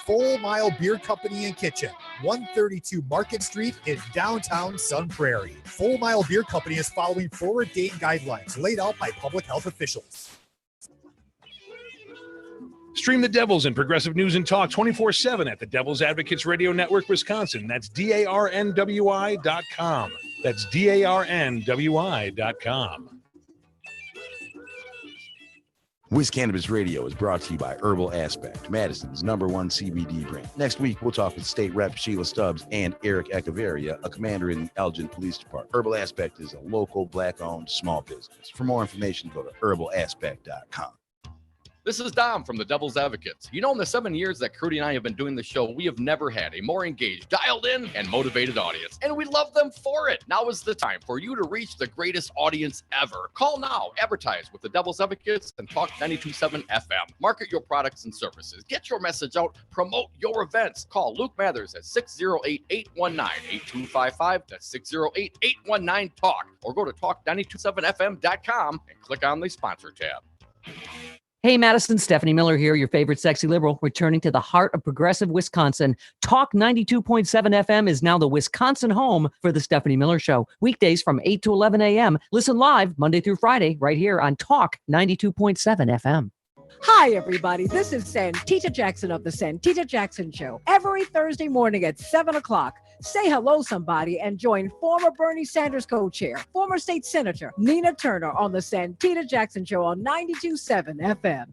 Full Mile Beer Company and Kitchen, 132 Market Street in downtown Sun Prairie. Full Mile Beer Company is following forward date guidelines laid out by public health officials. Stream the Devils and progressive news and talk 24/7 at the Devil's Advocates Radio Network, Wisconsin. That's DARNWI.com. That's DARNWI.com. Wiz Cannabis Radio is brought to you by Herbal Aspect, Madison's #1 CBD brand. Next week, we'll talk with State Rep Sheila Stubbs and Eric Echeverria, a commander in the Elgin Police Department. Herbal Aspect is a local, black-owned small business. For more information, go to herbalaspect.com. This is Dom from the Devil's Advocates. You know, in the 7 years that Crudy and I have been doing the show, we have never had a more engaged, dialed in, and motivated audience. And we love them for it. Now is the time for you to reach the greatest audience ever. Call now, advertise with the Devil's Advocates, and talk 92.7 FM. Market your products and services. Get your message out. Promote your events. Call Luke Mathers at 608-819-8255. That's 608-819-TALK. Or go to talk927fm.com and click on the sponsor tab. Hey, Madison, Stephanie Miller here, your favorite sexy liberal, returning to the heart of progressive Wisconsin. Talk 92.7 FM is now the Wisconsin home for the Stephanie Miller Show. Weekdays from 8 to 11 a.m. Listen live Monday through Friday right here on Talk 92.7 FM. Hi, everybody. This is Santita Jackson of the Santita Jackson Show. Every Thursday morning at 7 o'clock, say hello, somebody, and join former Bernie Sanders co-chair, former state senator Nina Turner on the Santita Jackson Show on 92.7 FM.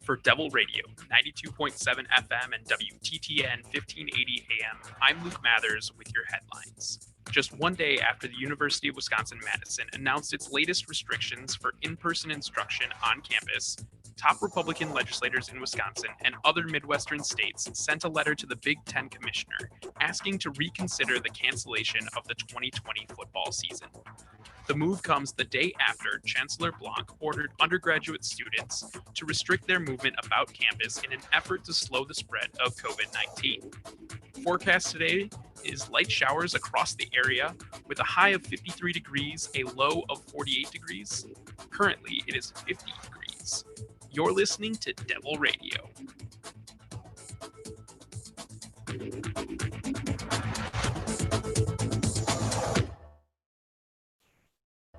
For Devil Radio, 92.7 FM and WTTN 1580 AM, I'm Luke Mathers with your headlines. Just one day after the University of Wisconsin-Madison announced its latest restrictions for in-person instruction on campus, top Republican legislators in Wisconsin and other Midwestern states sent a letter to the Big Ten commissioner asking to reconsider the cancellation of the 2020 football season. The move comes the day after Chancellor Blanc ordered undergraduate students to restrict their movement about campus in an effort to slow the spread of COVID-19. Forecast today is light showers across the area with a high of 53 degrees, a low of 48 degrees. Currently, it is 50 degrees. You're listening to Devil Radio.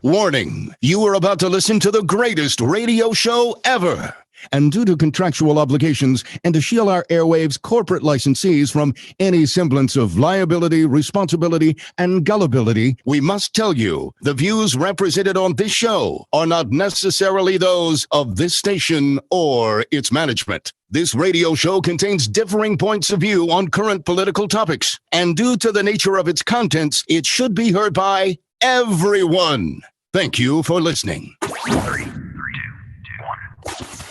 Warning, you are about to listen to the greatest radio show ever. And due to contractual obligations and to shield our airwaves corporate licensees from any semblance of liability, responsibility, and gullibility, we must tell you the views represented on this show are not necessarily those of this station or its management. This radio show contains differing points of view on current political topics, and due to the nature of its contents, it should be heard by everyone. Thank you for listening. 3, 2, 1.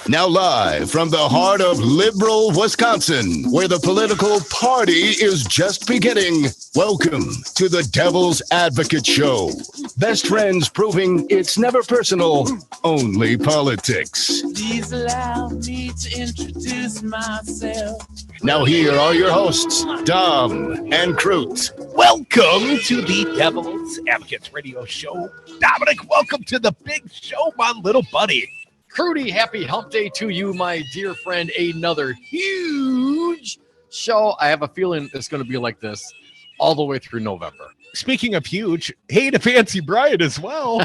Now live from the heart of liberal Wisconsin, where the political party is just beginning, welcome to the Devil's Advocate Show. Best friends proving it's never personal, only politics. Please allow me to introduce myself. Now here are your hosts, Dom and Crute. Welcome to the Devil's Advocates Radio Show. Dominic, welcome to the big show, my little buddy. Crudy, happy hump day to you, my dear friend. Another huge show. I have a feeling it's going to be like this all the way through November. Speaking of huge, hey to Fancy Brian as well.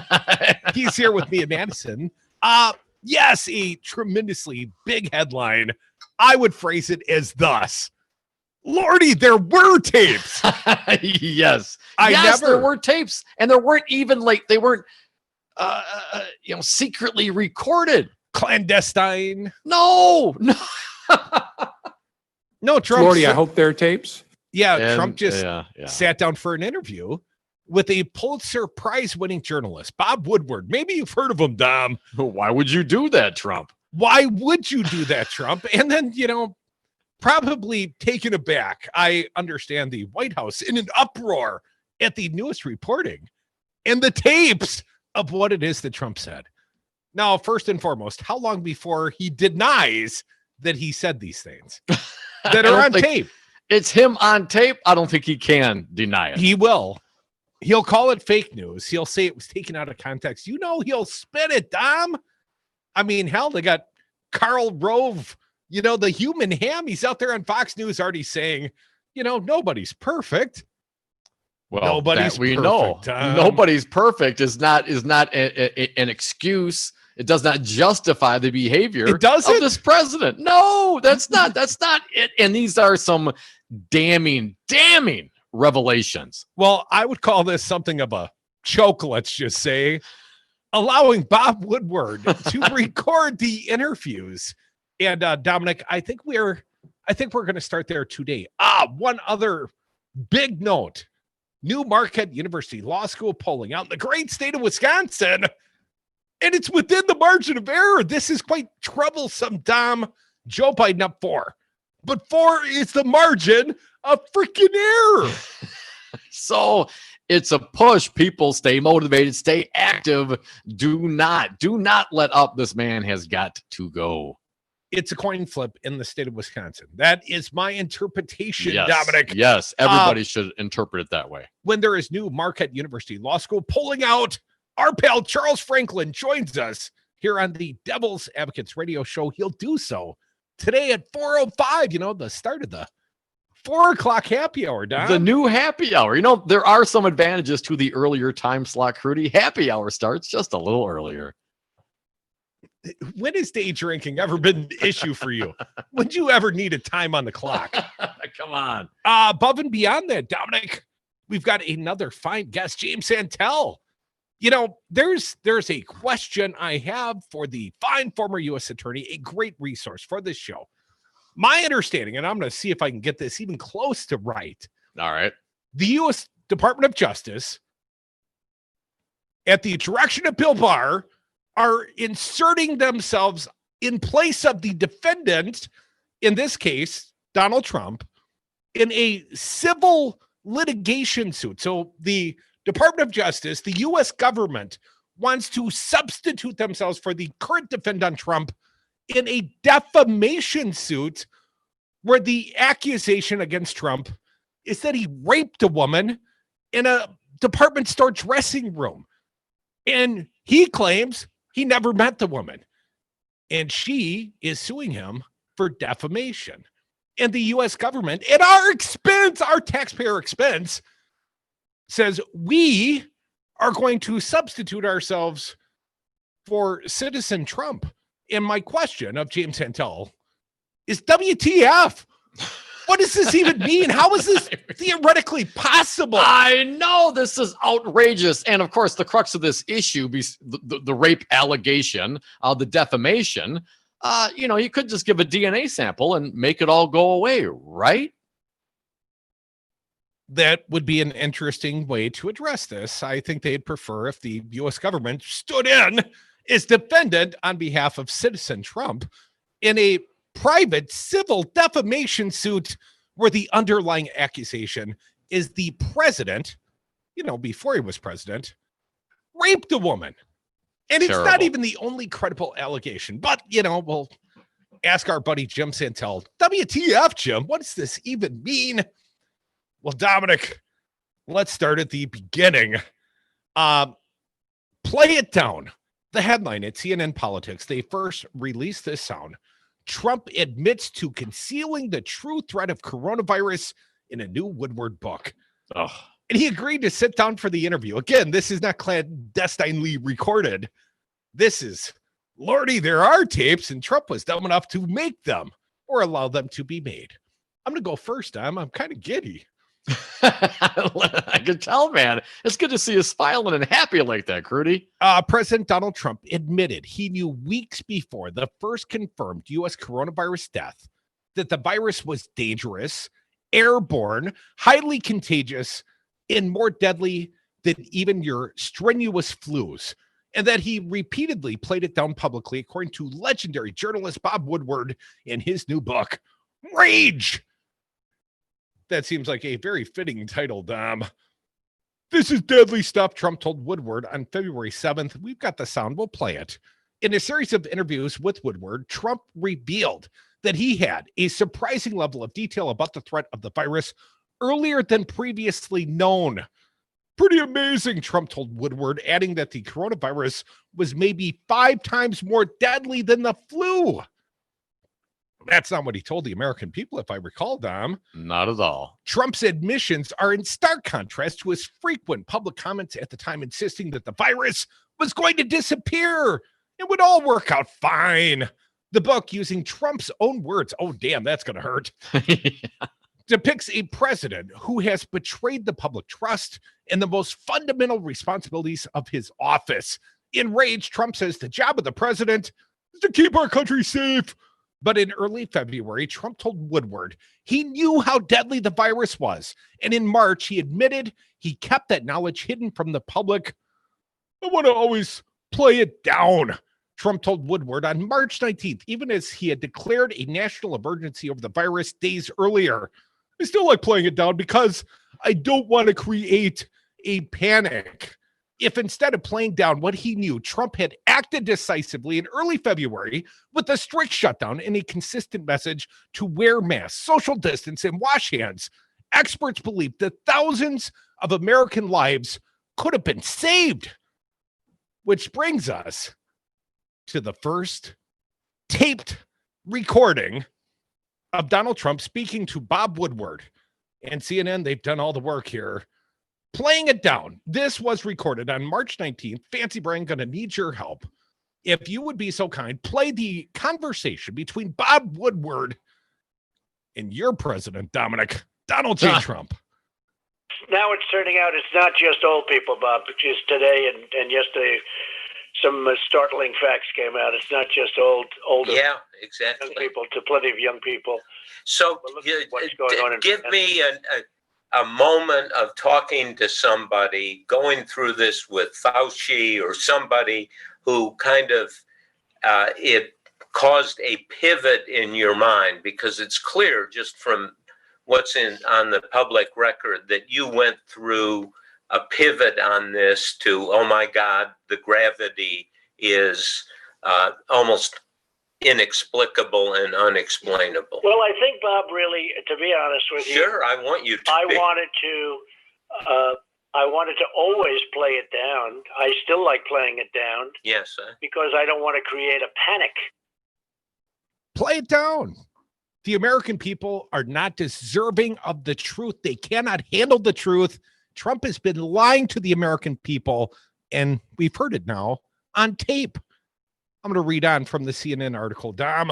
He's here with me in Madison. Yes, a tremendously big headline. I would phrase it as thus. Lordy, there were tapes. Yes. There were tapes, and there weren't even they weren't secretly recorded. Clandestine. No. No, Trump. Lordy, I hope they're tapes. Yeah, And, Trump just sat down for an interview with a Pulitzer Prize-winning journalist, Bob Woodward. Maybe you've heard of him, Dom. Why would you do that, Trump? Why would you do that, Trump? And then, probably taken aback. I understand the White House in an uproar at the newest reporting and the tapes of what it is that Trump said. Now, first and foremost, how long before he denies that he said these things that are on tape? It's him on tape. I don't think he can deny it. He will. He'll call it fake news. He'll say it was taken out of context. You know, he'll spin it, Dom. I mean, hell, they got Karl Rove, you know, the human ham. He's out there on Fox News already saying, you know, nobody's perfect. Well, nobody's we perfect, know Tom. nobody's perfect is not an excuse. It does not justify the behavior It doesn't? of this president. No, that's not it. And these are some damning revelations. Well, I would call this something of a choke, let's just say, allowing Bob Woodward to record the interviews. And Dominic, I think we're going to start there today. One other big note. New Marquette University Law School polling out in the great state of Wisconsin. And it's within the margin of error. This is quite troublesome, Dom. Joe Biden up 4. But 4 is the margin of freaking error. So it's a push. People stay motivated, stay active. Do not let up. This man has got to go. It's a coin flip in the state of Wisconsin. That is my interpretation, Yes, Dominic. Yes, everybody should interpret it that way. When there is new Marquette University Law School polling out, our pal Charles Franklin joins us here on the Devil's Advocates radio show. He'll do so today at 4:05, you know, the start of the 4 o'clock happy hour, Dom. The new happy hour. You know, there are some advantages to the earlier time slot, Crudy. Happy hour starts just a little earlier. When has day drinking ever been an issue for you? Would you ever need a time on the clock? Come on. Above and beyond that, Dominic, we've got another fine guest, James Santelle. You know, there's a question I have for the fine former U.S. attorney, a great resource for this show. My understanding, and I'm going to see if I can get this even close to right. All right. The U.S. Department of Justice, at the direction of Bill Barr, are inserting themselves in place of the defendant, in this case, Donald Trump, in a civil litigation suit. So the Department of Justice, the U.S. government, wants to substitute themselves for the current defendant Trump in a defamation suit where the accusation against Trump is that he raped a woman in a department store dressing room. And he claims he never met the woman. And she is suing him for defamation. And the U.S. government, at our expense, our taxpayer expense, says we are going to substitute ourselves for citizen Trump. And my question of James Santelle is WTF? What does this even mean? How is this theoretically possible? I know this is outrageous. And of course, the crux of this issue, the rape allegation, the defamation, you know, you could just give a DNA sample and make it all go away, right? That would be an interesting way to address this. I think they'd prefer if the U.S. government stood in as defendant on behalf of citizen Trump in a private civil defamation suit where the underlying accusation is the president, you know, before he was president, raped a woman. And it's not even the only credible allegation. But, you know, we'll ask our buddy Jim Santelle, WTF, Jim? What does this even mean? Well, Dominic, let's start at the beginning. Play it down. The headline at CNN Politics, they first released this sound. Trump admits to concealing the true threat of coronavirus in a new Woodward book. And he agreed to sit down for the interview. Again, this is not clandestinely recorded. This is Lordy. There are tapes, and Trump was dumb enough to make them or allow them to be made. I'm going to go first, Dom. I'm kind of giddy. I can tell, man. It's good to see you smiling and happy like that, Crudy. President Donald Trump admitted he knew weeks before the first confirmed U.S. coronavirus death that the virus was dangerous, airborne, highly contagious, and more deadly than even your strenuous flus, and that he repeatedly played it down publicly, according to legendary journalist Bob Woodward in his new book, Rage. That seems like a very fitting title, Dom. This is deadly stuff, Trump told Woodward on February 7th. We've got the sound. We'll play it. In a series of interviews with Woodward, Trump revealed that he had a surprising level of detail about the threat of the virus earlier than previously known. Pretty amazing, Trump told Woodward, adding that the coronavirus was maybe 5 times more deadly than the flu. That's not what he told the American people, if I recall, Dom. Not at all. Trump's admissions are in stark contrast to his frequent public comments at the time, insisting that the virus was going to disappear. It would all work out fine. The book, using Trump's own words, oh, damn, that's going to hurt, depicts a president who has betrayed the public trust and the most fundamental responsibilities of his office. Enraged, Trump says the job of the president is to keep our country safe. But in early February, Trump told Woodward he knew how deadly the virus was. And in March, he admitted he kept that knowledge hidden from the public. I want to always play it down, Trump told Woodward on March 19th, even as he had declared a national emergency over the virus days earlier. I still like playing it down because I don't want to create a panic. If instead of playing down what he knew, Trump had acted decisively in early February with a strict shutdown and a consistent message to wear masks, social distance, and wash hands, experts believe that thousands of American lives could have been saved. Which brings us to the first taped recording of Donald Trump speaking to Bob Woodward. And CNN, they've done all the work here. Playing it down. This was recorded on March 19th. Fancy Brian, gonna need your help. If you would be so kind, play the conversation between Bob Woodward and your president, Donald J. Trump. Now it's turning out it's not just old people, Bob, because today and yesterday some startling facts came out. It's not just older yeah, exactly. young people, to plenty of young people. So what's going on give me a moment of talking to somebody, going through this with Fauci or somebody who kind of it caused a pivot in your mind, because it's clear just from what's on the public record that you went through a pivot on this to, oh my God, the gravity is almost inexplicable and unexplainable. Well, I think, Bob, really, to be honest with you, sure, I want you to. I wanted to always play it down. I still like playing it down. Yes, because I don't want to create a panic. Play it down. The American people are not deserving of the truth. They cannot handle the truth. Trump has been lying to the American people, and we've heard it now on tape. I'm going to read on from the CNN article, Dom.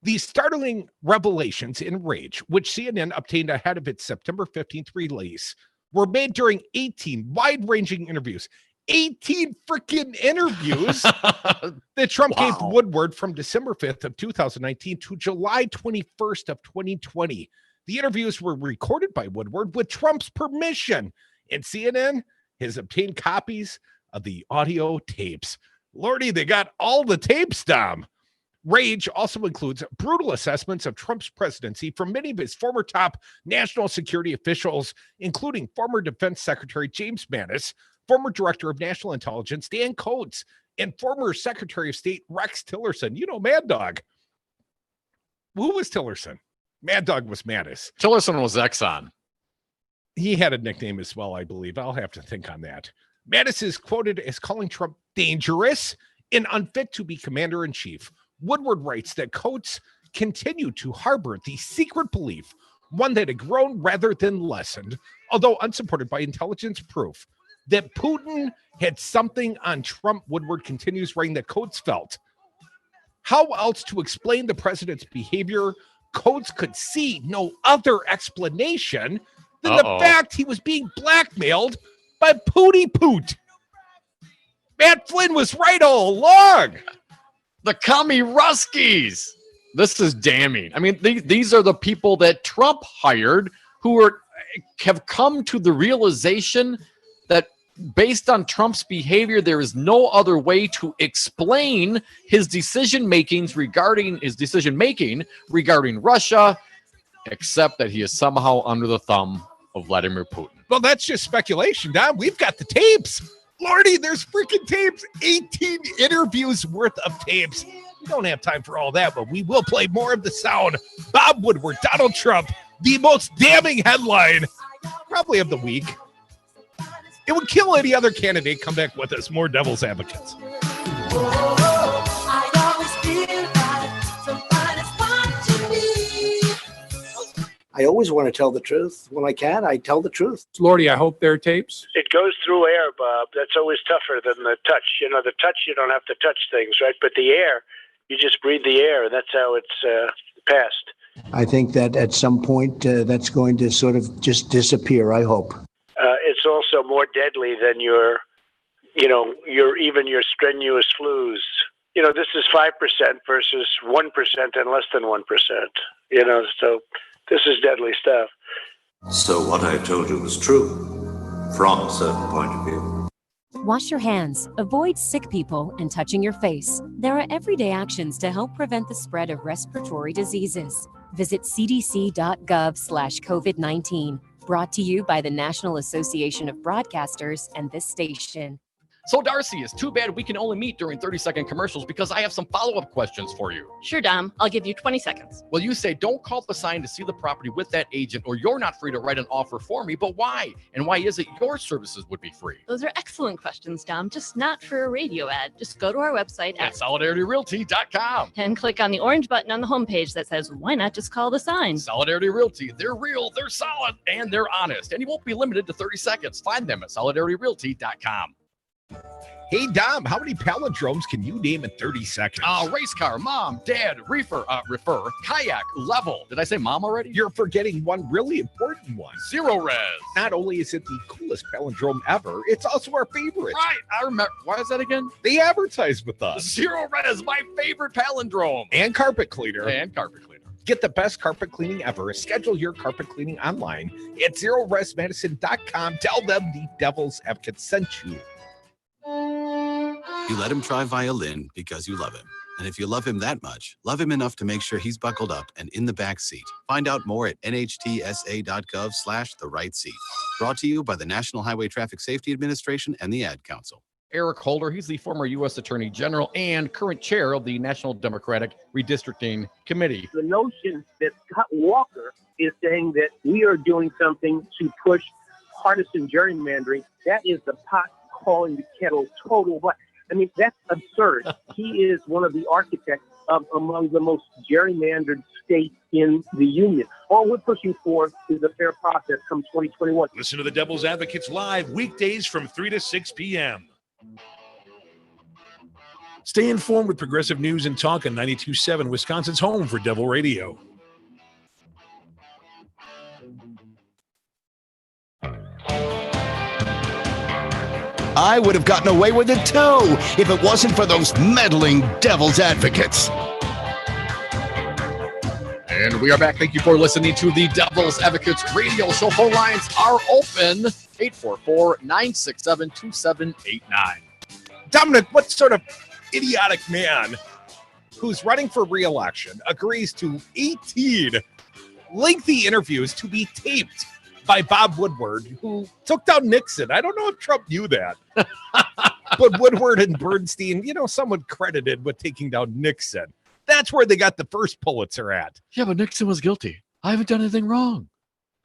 These startling revelations in Rage, which CNN obtained ahead of its September 15th release, were made during 18 wide-ranging interviews. 18 freaking interviews that Trump gave Woodward from December 5th of 2019 to July 21st of 2020. The interviews were recorded by Woodward with Trump's permission, and CNN has obtained copies of the audio tapes. Lordy, they got all the tapes, Dom. Rage also includes brutal assessments of Trump's presidency from many of his former top national security officials, including former Defense Secretary James Mattis, former Director of National Intelligence Dan Coates, and former Secretary of State Rex Tillerson. You know, Mad Dog. Who was Tillerson? Mad Dog was Mattis. Tillerson was Exxon. He had a nickname as well, I believe. I'll have to think on that. Mattis is quoted as calling Trump dangerous and unfit to be commander-in-chief. Woodward writes that Coates continued to harbor the secret belief, one that had grown rather than lessened, although unsupported by intelligence proof, that Putin had something on Trump. Woodward continues writing that Coates felt. How else to explain the president's behavior? Coates could see no other explanation than the fact he was being blackmailed by Pooty Poot. Matt Flynn was right all along. The commie Ruskies. This is damning. I mean, these are the people that Trump hired who have come to the realization that based on Trump's behavior, there is no other way to explain his decision making regarding Russia, except that he is somehow under the thumb of Vladimir Putin. Well, that's just speculation, Don. We've got the tapes. Lordy, there's freaking tapes. 18 interviews worth of tapes. We don't have time for all that, but we will play more of the sound. Bob Woodward, Donald Trump, the most damning headline probably of the week. It would kill any other candidate. Come back with us. More Devil's Advocates. I always want to tell the truth. When I can, I tell the truth. Lordy, I hope there are tapes. It goes through air, Bob. That's always tougher than the touch. The touch, you don't have to touch things, right? But the air, you just breathe the air, and that's how it's passed. I think that at some point that's going to sort of just disappear, I hope. It's also more deadly than your strenuous flus. This is 5% versus 1% and less than 1%. So this is deadly stuff. So what I told you was true, from a certain point of view. Wash your hands, avoid sick people, and touching your face. There are everyday actions to help prevent the spread of respiratory diseases. Visit cdc.gov/COVID-19. Brought to you by the National Association of Broadcasters and this station. So, Darcy, it's too bad we can only meet during 30-second commercials because I have some follow-up questions for you. Sure, Dom. I'll give you 20 seconds. Well, you say don't call the sign to see the property with that agent, or you're not free to write an offer for me. But why? And why is it your services would be free? Those are excellent questions, Dom. Just not for a radio ad. Just go to our website at solidarityrealty.com and click on the orange button on the homepage that says, why not just call the sign? Solidarity Realty. They're real, they're solid, and they're honest. And you won't be limited to 30 seconds. Find them at solidarityrealty.com. Hey, Dom, how many palindromes can you name in 30 seconds? Race car, mom, dad, refer, kayak, level. Did I say mom already? You're forgetting one really important one. Zero res. Not only is it the coolest palindrome ever, it's also our favorite. Right, I remember. Why is that again? They advertise with us. Zero res, my favorite palindrome. And carpet cleaner. Get the best carpet cleaning ever. Schedule your carpet cleaning online at zeroresmedicine.com. Tell them the Devil's Advocate sent you. You let him try violin because you love him. And if you love him that much, love him enough to make sure he's buckled up and in the back seat. Find out more at nhtsa.gov/the-right seat. Brought to you by the National Highway Traffic Safety Administration and the Ad Council. Eric Holder, he's the former U.S. Attorney General and current chair of the National Democratic Redistricting Committee. The notion that Scott Walker is saying that we are doing something to push partisan gerrymandering, that is the pot calling the kettle total black. I mean, that's absurd. He is one of the architects of among the most gerrymandered states in the union. All we're pushing for is a fair process come 2021. Listen to the Devil's Advocates live weekdays from 3 to 6 p.m. Stay informed with progressive news and talk on 92.7, Wisconsin's home for Devil Radio. I would have gotten away with it too if it wasn't for those meddling Devil's Advocates. And we are back. Thank you for listening to the Devil's Advocates radio show. Phone lines are open. 844-967-2789. Dominic, what sort of idiotic man who's running for re-election agrees to 18 lengthy interviews to be taped by Bob Woodward, who took down Nixon? I don't know if Trump knew that. But Woodward and Bernstein, someone credited with taking down Nixon. That's where they got the first Pulitzer at. Yeah, but Nixon was guilty. I haven't done anything wrong.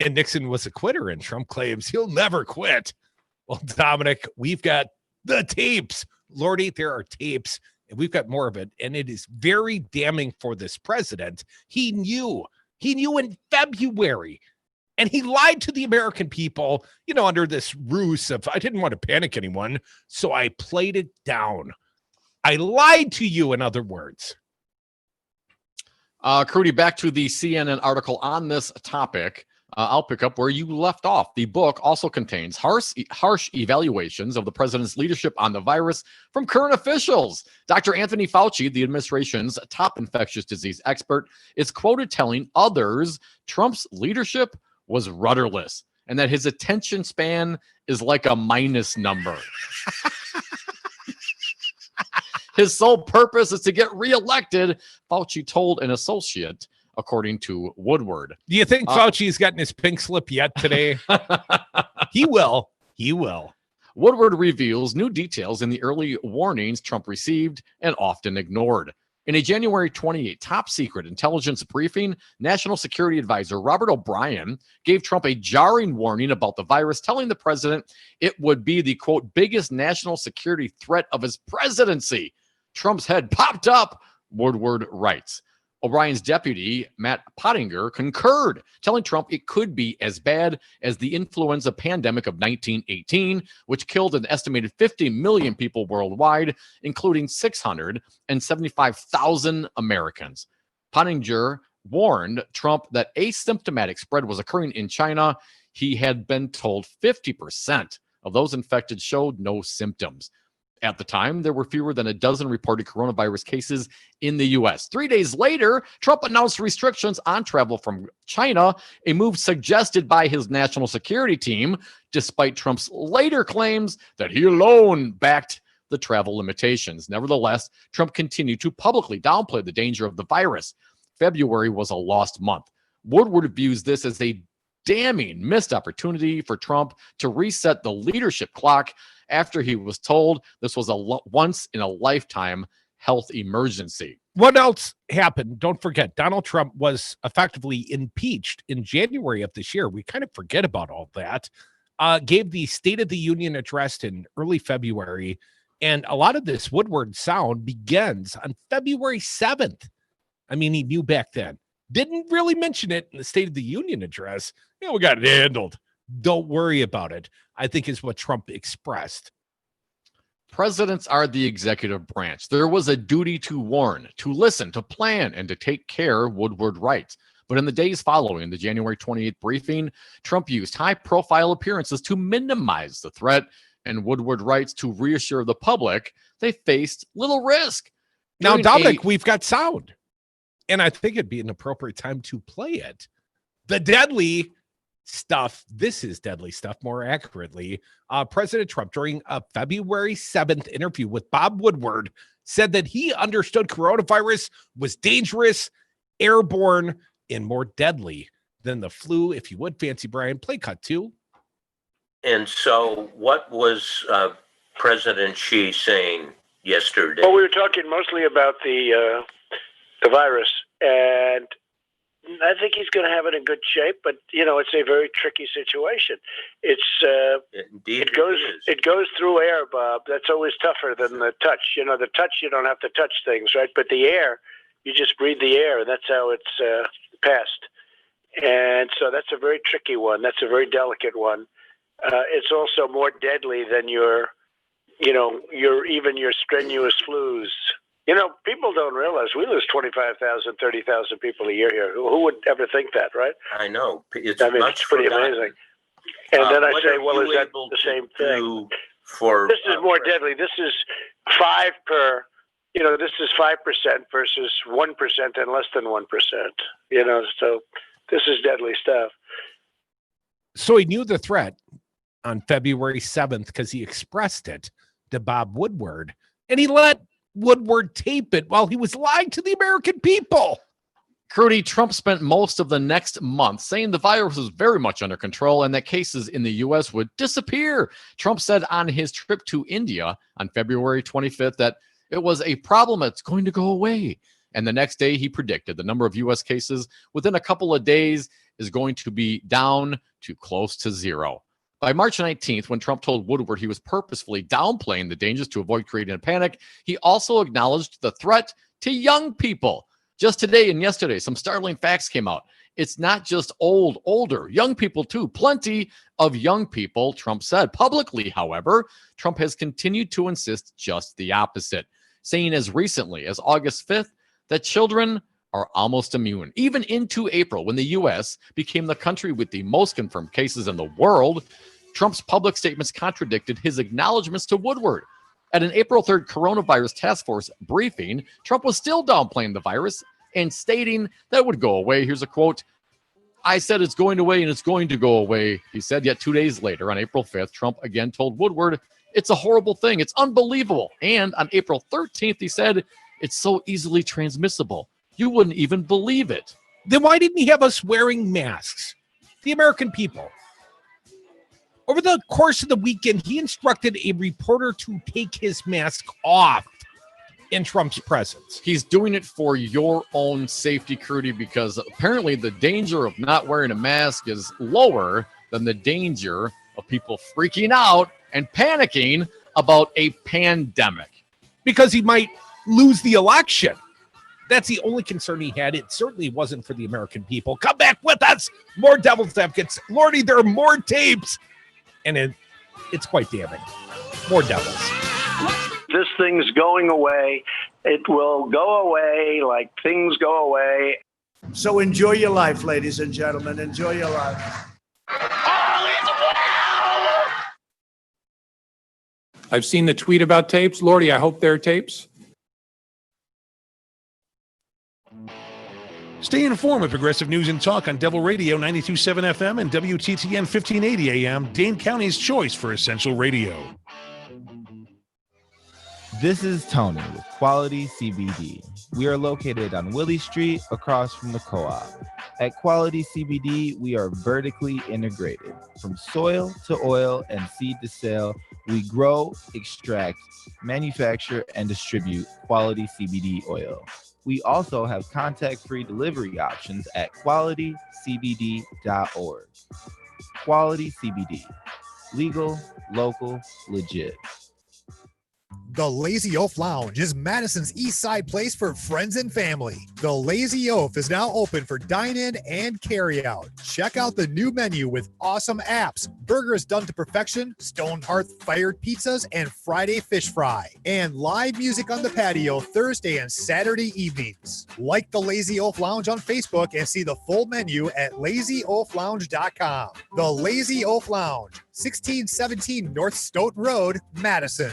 And Nixon was a quitter, and Trump claims he'll never quit. Well, Dominic, we've got the tapes. Lordy, there are tapes, and we've got more of it, and it is very damning for this president. He knew in February, and he lied to the American people, under this ruse of, I didn't want to panic anyone, so I played it down. I lied to you, in other words. Crudy, back to the CNN article on this topic. I'll pick up where you left off. The book also contains harsh evaluations of the president's leadership on the virus from current officials. Dr. Anthony Fauci, the administration's top infectious disease expert, is quoted telling others Trump's leadership was rudderless and that his attention span is like a minus number. His sole purpose is to get reelected, Fauci told an associate, according to Woodward. Do you think Fauci's gotten his pink slip yet today? He will. Woodward reveals new details in the early warnings Trump received and often ignored. In a January 28 top secret intelligence briefing, National Security Advisor Robert O'Brien gave Trump a jarring warning about the virus, telling the president it would be the, quote, biggest national security threat of his presidency. Trump's head popped up, Woodward writes. O'Brien's deputy, Matt Pottinger, concurred, telling Trump it could be as bad as the influenza pandemic of 1918, which killed an estimated 50 million people worldwide, including 675,000 Americans. Pottinger warned Trump that asymptomatic spread was occurring in China. He had been told 50% of those infected showed no symptoms. At the time, there were fewer than a dozen reported coronavirus cases in the U.S. 3 days later, Trump announced restrictions on travel from China, a move suggested by his national security team, despite Trump's later claims that he alone backed the travel limitations. Nevertheless, Trump continued to publicly downplay the danger of the virus. February was a lost month. Woodward views this as a damning missed opportunity for Trump to reset the leadership clock after he was told this was a once-in-a-lifetime health emergency. What else happened? Don't forget, Donald Trump was effectively impeached in January of this year. We kind of forget about all that. Gave the State of the Union address in early February, and a lot of this Woodward sound begins on February 7th. I mean, he knew back then. Didn't really mention it in the State of the Union address. We got it handled. Don't worry about it, I think is what Trump expressed. Presidents are the executive branch. There was a duty to warn, to listen, to plan, and to take care, Woodward writes. But in the days following the January 28th briefing, Trump used high-profile appearances to minimize the threat, and Woodward writes to reassure the public they faced little risk. Now, Dominic, we've got sound, and I think it'd be an appropriate time to play it. The deadly stuff. This is deadly stuff, more accurately. President Trump, during a February 7th interview with Bob Woodward, said that he understood coronavirus was dangerous, airborne, and more deadly than the flu. If you would, Fancy Brian, play cut 2. And so what was President Xi saying yesterday? Well, we were talking mostly about the virus, and I think he's going to have it in good shape, but it's a very tricky situation. It goes through air, Bob. That's always tougher than the touch. The touch, you don't have to touch things, right? But the air, you just breathe the air, and that's how it's passed. And so that's a very tricky one. That's a very delicate one. It's also more deadly than your strenuous flus. People don't realize we lose 25,000, 30,000 people a year here. Who would ever think that, right? I know. It's pretty amazing. And then I say, well, is that the same thing? This is more deadly. This is 5 per, this is 5% versus 1% and less than 1%, so this is deadly stuff. So he knew the threat on February 7th because he expressed it to Bob Woodward, and he let Woodward tape it while he was lying to the American people. Crudy, Trump spent most of the next month saying the virus was very much under control and that cases in the U.S. would disappear. Trump said on his trip to India on February 25th that it was a problem that's going to go away. And the next day, he predicted the number of U.S. cases within a couple of days is going to be down to close to zero. By March 19th, when Trump told Woodward he was purposefully downplaying the dangers to avoid creating a panic, he also acknowledged the threat to young people. Just today and yesterday, some startling facts came out. It's not just older, young people too. Plenty of young people, Trump said. Publicly, however, Trump has continued to insist just the opposite, saying as recently as August 5th that children are almost immune. Even into April, when the U.S. became the country with the most confirmed cases in the world, Trump's public statements contradicted his acknowledgments to Woodward. At an April 3rd coronavirus task force briefing, Trump was still downplaying the virus and stating that it would go away. Here's a quote. I said it's going away and it's going to go away, he said. Yet 2 days later, on April 5th, Trump again told Woodward, it's a horrible thing. It's unbelievable. And on April 13th, he said, it's so easily transmissible. You wouldn't even believe it. Then why didn't he have us wearing masks? The American people. Over the course of the weekend, he instructed a reporter to take his mask off. in Trump's presence. He's doing it for your own safety, Crudy, because apparently the danger of not wearing a mask is lower than the danger of people freaking out and panicking about a pandemic. Because he might lose the election. That's the only concern he had. It certainly wasn't for the American people. Come back with us. More Devil's Advocates. Lordy, there are more tapes. And it's quite damning. More devils. This thing's going away. It will go away like things go away. So enjoy your life, ladies and gentlemen. Enjoy your life. I've seen the tweet about tapes. Lordy, I hope they're tapes. Stay informed with Progressive News and Talk on Devil Radio 92.7 FM and WTTN 1580 AM, Dane County's choice for essential radio. This is Tony with Quality CBD. We are located on Willie Street across from the co-op. At Quality CBD, we are vertically integrated. From soil to oil and seed to sale, we grow, extract, manufacture, and distribute quality CBD oil. We also have contact-free delivery options at qualitycbd.org. Quality CBD. Legal, local, legit. The Lazy Oaf Lounge is Madison's East Side place for friends and family. The Lazy Oaf is now open for dine-in and carry-out. Check out the new menu with awesome apps, burgers done to perfection, stone hearth-fired pizzas, and Friday fish fry. And live music on the patio Thursday and Saturday evenings. Like the Lazy Oaf Lounge on Facebook and see the full menu at lazyoaflounge.com. The Lazy Oaf Lounge, 1617 North Stoughton Road, Madison.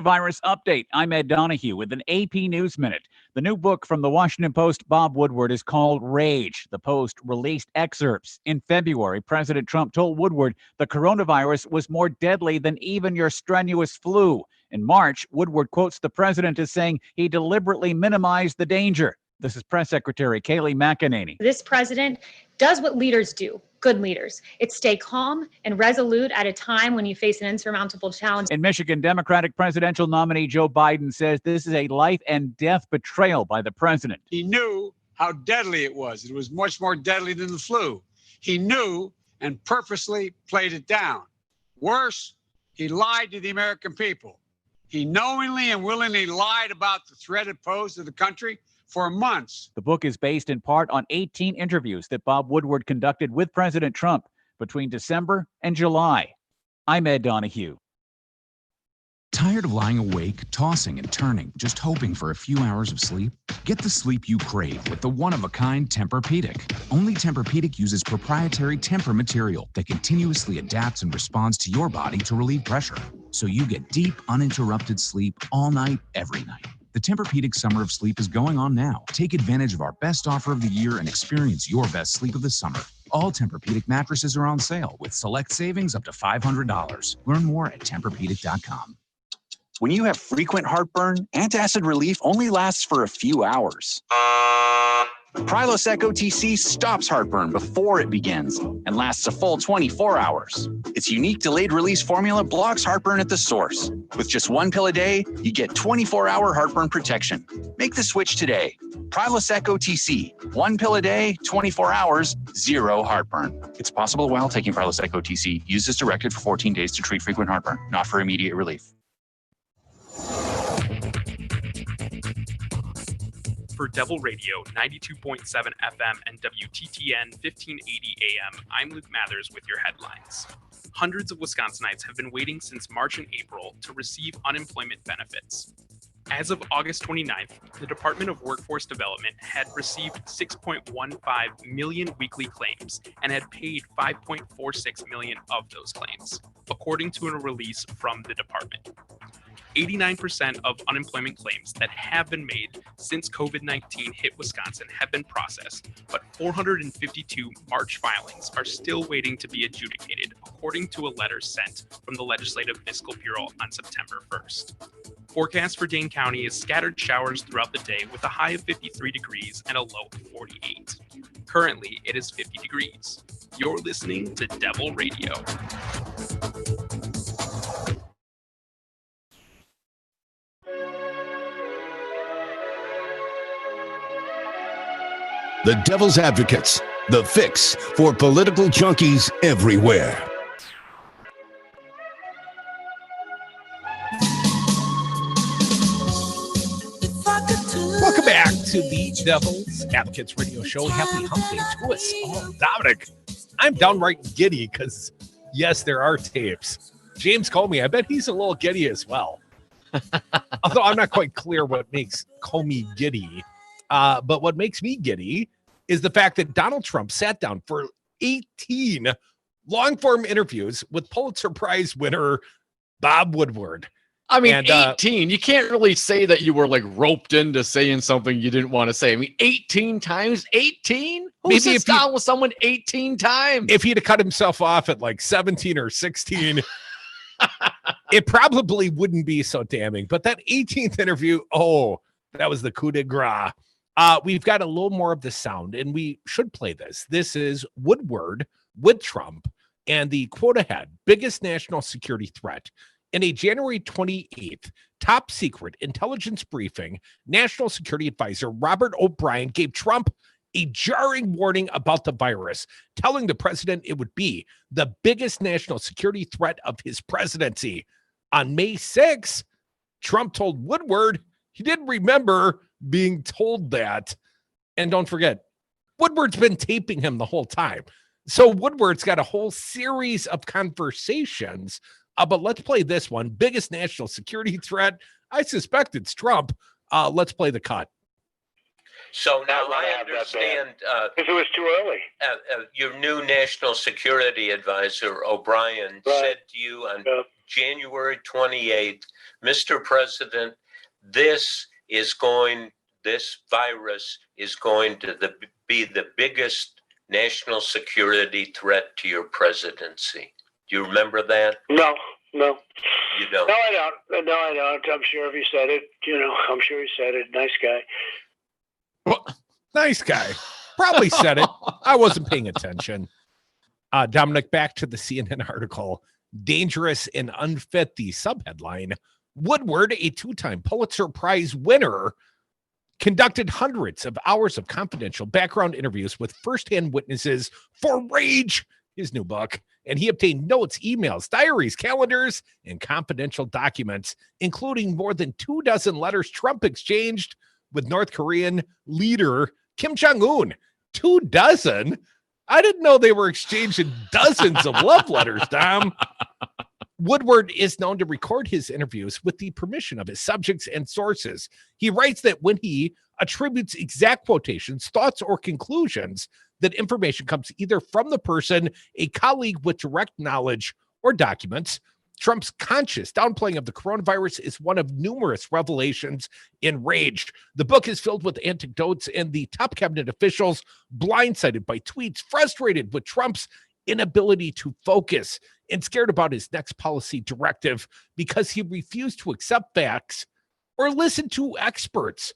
Virus update. I'm Ed Donahue with an AP News Minute. The new book from the Washington Post, Bob Woodward, is called Rage. The Post released excerpts. In February, President Trump told Woodward the coronavirus was more deadly than even your strenuous flu. In March, Woodward quotes the president as saying he deliberately minimized the danger. This is Press Secretary Kayleigh McEnany. This president does what leaders do. Good leaders. It's stay calm and resolute at a time when you face an insurmountable challenge. In Michigan, Democratic presidential nominee Joe Biden says this is a life and death betrayal by the president. He knew how deadly it was. It was much more deadly than the flu. He knew and purposely played it down. Worse, he lied to the American people. He knowingly and willingly lied about the threat it posed to the country for months. The book is based in part on 18 interviews that Bob Woodward conducted with President Trump between December and July. I'm Ed Donahue. Tired of lying awake, tossing and turning, just hoping for a few hours of sleep? Get the sleep you crave with the one-of-a-kind Tempur-Pedic. Only Tempur-Pedic uses proprietary Tempur material that continuously adapts and responds to your body to relieve pressure, so you get deep, uninterrupted sleep all night, every night. The Tempur-Pedic Summer of Sleep is going on now. Take advantage of our best offer of the year and experience your best sleep of the summer. All Tempur-Pedic mattresses are on sale with select savings up to $500. Learn more at TempurPedic.com. When you have frequent heartburn, antacid relief only lasts for a few hours. Prilosec OTC stops heartburn before it begins and lasts a full 24 hours. Its unique delayed release formula blocks heartburn at the source. With just one pill a day, you get 24-hour heartburn protection. Make the switch today. Prilosec OTC, one pill a day, 24 hours, zero heartburn. It's possible while taking Prilosec OTC. Use as directed for 14 days to treat frequent heartburn, not for immediate relief. For Devil Radio 92.7 FM and WTTN 1580 AM, I'm Luke Mathers with your headlines. Hundreds of Wisconsinites have been waiting since March and April to receive unemployment benefits. As of August 29th, the Department of Workforce Development had received 6.15 million weekly claims and had paid 5.46 million of those claims, according to a release from the department. 89% of unemployment claims that have been made since COVID-19 hit Wisconsin have been processed, but 452 March filings are still waiting to be adjudicated, according to a letter sent from the Legislative Fiscal Bureau on September 1st. Forecast for Dane County is scattered showers throughout the day with a high of 53 degrees and a low of 48. Currently, it is 50 degrees. You're listening to Devil Radio. The Devil's Advocates, the fix for political junkies everywhere. Welcome back to the Devil's Advocates Radio Show. Happy hump day to us all. Dominic, I'm downright giddy because, yes, there are tapes. James Comey, I bet he's a little giddy as well. Although I'm not quite clear what makes Comey giddy. But what makes me giddy is the fact that Donald Trump sat down for 18 long-form interviews with Pulitzer Prize winner Bob Woodward. I mean, And, 18. You can't really say that you were like roped into saying something you didn't want to say. I mean, 18 times? 18? Who Maybe sits down with someone 18 times? If he'd have cut himself off at like 17 or 16, it probably wouldn't be so damning. But that 18th interview, that was the coup de grace. We've got a little more of the sound, and we should play this. This is Woodward with Trump and the quote ahead, biggest national security threat. In a January 28th top secret intelligence briefing, National Security Advisor Robert O'Brien gave Trump a jarring warning about the virus, telling the president it would be the biggest national security threat of his presidency. On May 6th, Trump told Woodward he didn't remember being told that. And don't forget, Woodward's been taping him the whole time. So Woodward's got a whole series of conversations. But let's play this one. Biggest national security threat. I suspect it's Trump. Let's play the cut. So now I understand. If it was too early. Your new national security advisor, O'Brien, said to you on January 28th, Mr. President, this virus is going to be the biggest national security threat to your presidency. Do you remember that? No. You don't? No, I don't. I'm sure if he said it, I'm sure he said it. Nice guy. Well, nice guy. Probably said it. I wasn't paying attention. Dominic, back to the CNN article. Dangerous and unfit, the subheadline. Woodward, a two-time Pulitzer Prize winner, conducted hundreds of hours of confidential background interviews with firsthand witnesses for Rage, his new book, and he obtained notes, emails, diaries, calendars, and confidential documents, including more than 24 letters Trump exchanged with North Korean leader Kim Jong-un. 24? I didn't know they were exchanging dozens of love letters, Dom. Woodward is known to record his interviews with the permission of his subjects and sources. He writes that when he attributes exact quotations, thoughts, or conclusions, that information comes either from the person, a colleague with direct knowledge, or documents. Trump's conscious downplaying of the coronavirus is one of numerous revelations in Rage. The book is filled with anecdotes and the top cabinet officials blindsided by tweets, frustrated with Trump's inability to focus and scared about his next policy directive because he refused to accept facts or listen to experts.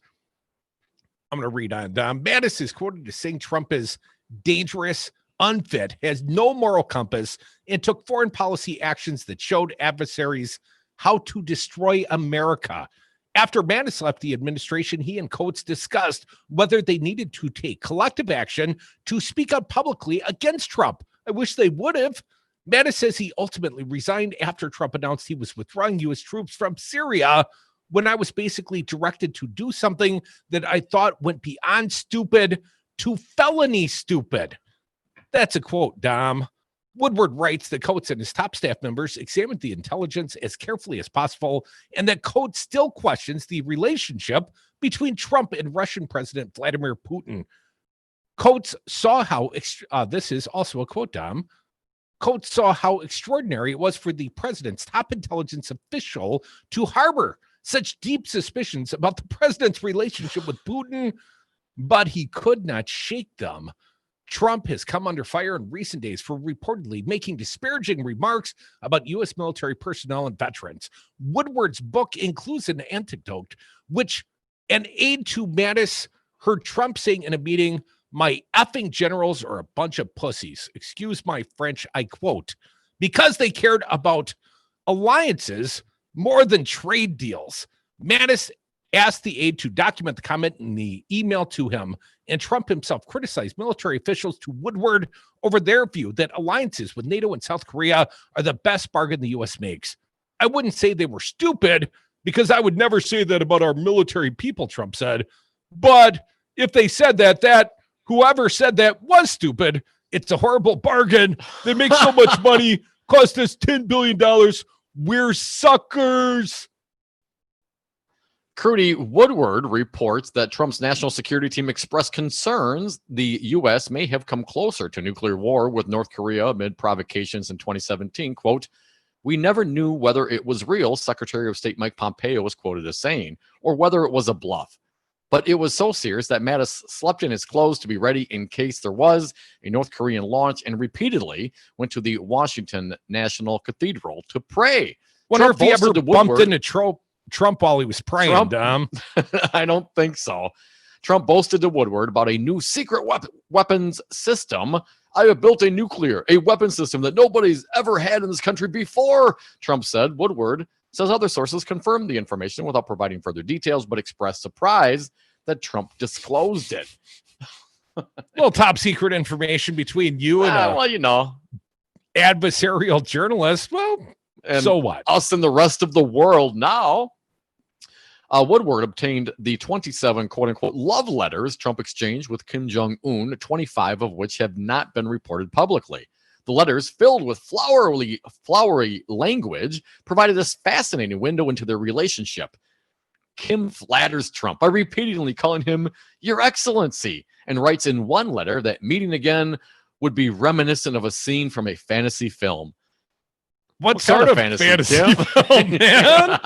I'm going to read on. Mattis is quoted as saying Trump is dangerous, unfit, has no moral compass, and took foreign policy actions that showed adversaries how to destroy America. After Mattis left the administration, he and Coates discussed whether they needed to take collective action to speak out publicly against Trump. I wish they would have. Mattis says he ultimately resigned after Trump announced he was withdrawing U.S. troops from Syria, when I was basically directed to do something that I thought went beyond stupid to felony stupid. That's a quote, Dom. Woodward writes that Coates and his top staff members examined the intelligence as carefully as possible, and that Coates still questions the relationship between Trump and Russian President Vladimir Putin. Coates saw how, this is also a quote, Dom. Coates saw how extraordinary it was for the president's top intelligence official to harbor such deep suspicions about the president's relationship with Putin, but he could not shake them. Trump has come under fire in recent days for reportedly making disparaging remarks about U.S. military personnel and veterans. Woodward's book includes an anecdote, which an aide to Mattis heard Trump saying in a meeting, "My effing generals are a bunch of pussies." Excuse my French, I quote, because they cared about alliances more than trade deals. Mattis asked the aide to document the comment in the email to him, and Trump himself criticized military officials to Woodward over their view that alliances with NATO and South Korea are the best bargain the U.S. makes. I wouldn't say they were stupid, because I would never say that about our military people, Trump said. But if they said that whoever said that was stupid, it's a horrible bargain. They make so much money, cost us $10 billion. We're suckers. Crudy, Woodward reports that Trump's national security team expressed concerns the U.S. may have come closer to nuclear war with North Korea amid provocations in 2017. Quote, "We never knew whether it was real," Secretary of State Mike Pompeo was quoted as saying, "or whether it was a bluff. But it was so serious that Mattis slept in his clothes to be ready in case there was a North Korean launch, and repeatedly went to the Washington National Cathedral to pray." Wonder Trump if he ever boasted to bumped Woodward- into Trump while he was praying, Dom. I don't think so. Trump boasted to Woodward about a new secret weapons system. "I have built a weapon system that nobody's ever had in this country before," Trump said. Woodward says other sources confirmed the information without providing further details, but expressed surprise that Trump disclosed it. Little top secret information between you and adversarial journalist. Well, and so what? Us and the rest of the world now. Woodward obtained the 27 quote-unquote love letters Trump exchanged with Kim Jong-un, 25 of which have not been reported publicly. The letters, filled with flowery language, provided this fascinating window into their relationship. Kim flatters Trump by repeatedly calling him "Your Excellency," and writes in one letter that meeting again would be reminiscent of a scene from a fantasy film. What sort of fantasy film, man?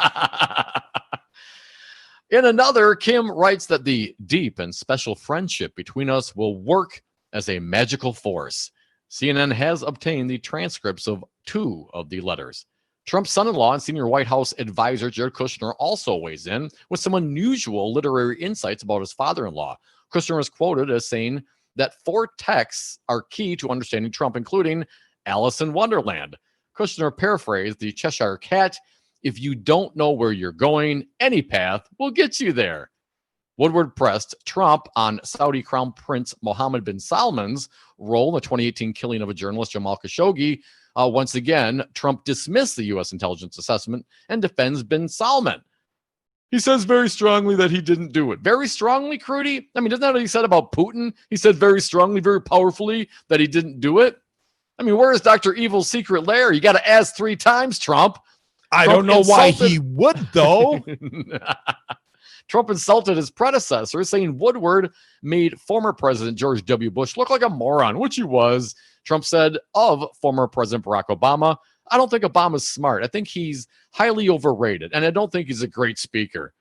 In another, Kim writes that the deep and special friendship between us will work as a magical force. CNN has obtained the transcripts of 2 of the letters. Trump's son-in-law and senior White House advisor Jared Kushner also weighs in with some unusual literary insights about his father-in-law. Kushner is quoted as saying that 4 texts are key to understanding Trump, including Alice in Wonderland. Kushner paraphrased the Cheshire Cat: "If you don't know where you're going, any path will get you there." Woodward pressed Trump on Saudi Crown Prince Mohammed bin Salman's role in the 2018 killing of a journalist, Jamal Khashoggi. Once again, Trump dismissed the U.S. intelligence assessment and defends bin Salman. He says very strongly that he didn't do it. Very strongly, Crudy? I mean, isn't that what he said about Putin? He said very strongly, very powerfully that he didn't do it. I mean, where is Dr. Evil's secret lair? You got to ask 3 times, Trump. I don't know why he would, though. Trump insulted his predecessor, saying Woodward made former President George W. Bush look like a moron, which he was. Trump said of former President Barack Obama, "I don't think Obama's smart. I think he's highly overrated, and I don't think he's a great speaker."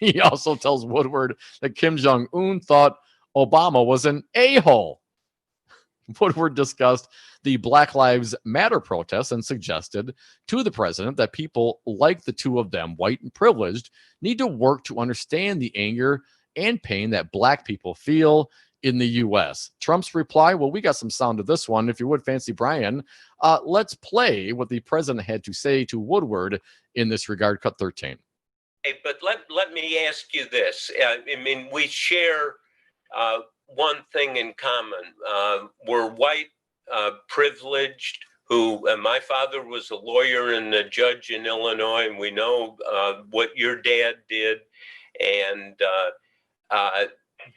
He also tells Woodward that Kim Jong-un thought Obama was an a-hole. Woodward discussed the Black Lives Matter protests and suggested to the president that people like the 2 of them, white and privileged, need to work to understand the anger and pain that Black people feel in the U.S. Trump's reply, well, we got some sound of this one. If you would, Fancy Brian, let's play what the president had to say to Woodward in this regard. Cut 13. Hey, but let me ask you this. I mean, we share one thing in common. We're white, privileged, who my father was a lawyer and a judge in Illinois, and we know what your dad did. And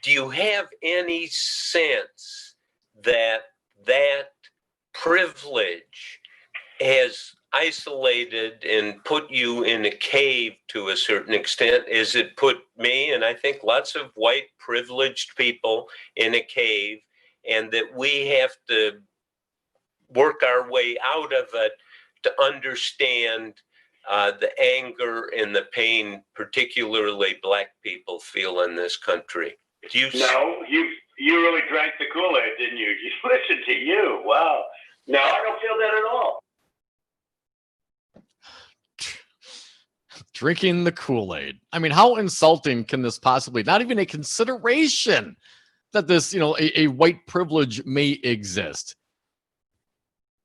do you have any sense that that privilege has isolated and put you in a cave to a certain extent, as it put me and I think lots of white privileged people in a cave, and that we have to work our way out of it to understand the anger and the pain, particularly Black people feel in this country? Do you? No, you really drank the Kool-Aid, didn't you? Listen to you. Wow. No, I don't feel that at all. Drinking the Kool-Aid. I mean, how insulting can this possibly? Not even a consideration that this, a white privilege may exist.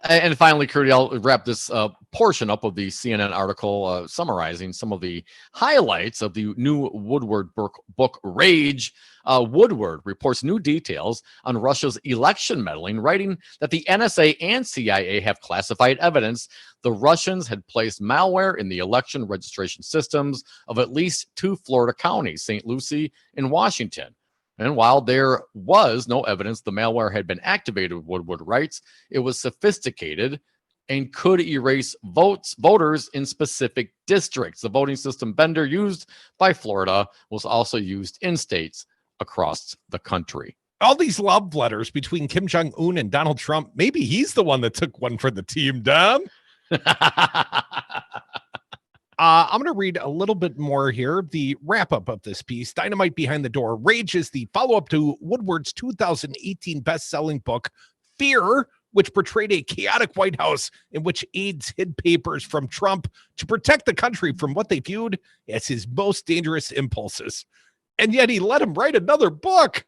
And finally, Curdy, I'll wrap this portion up of the CNN article summarizing some of the highlights of the new Woodward book Rage. Woodward reports new details on Russia's election meddling, writing that the NSA and CIA have classified evidence the Russians had placed malware in the election registration systems of at least 2 Florida counties, St. Lucie and Washington. And while there was no evidence the malware had been activated, Woodward writes, it was sophisticated and could erase voters in specific districts. The voting system vendor used by Florida was also used in states across the country. All these love letters between Kim Jong-un and Donald Trump, maybe he's the one that took one for the team, Dom. I'm going to read a little bit more here. The wrap-up of this piece, Dynamite Behind the Door. Rage is the follow-up to Woodward's 2018 best-selling book, Fear, which portrayed a chaotic White House in which aides hid papers from Trump to protect the country from what they viewed as his most dangerous impulses. And yet he let him write another book.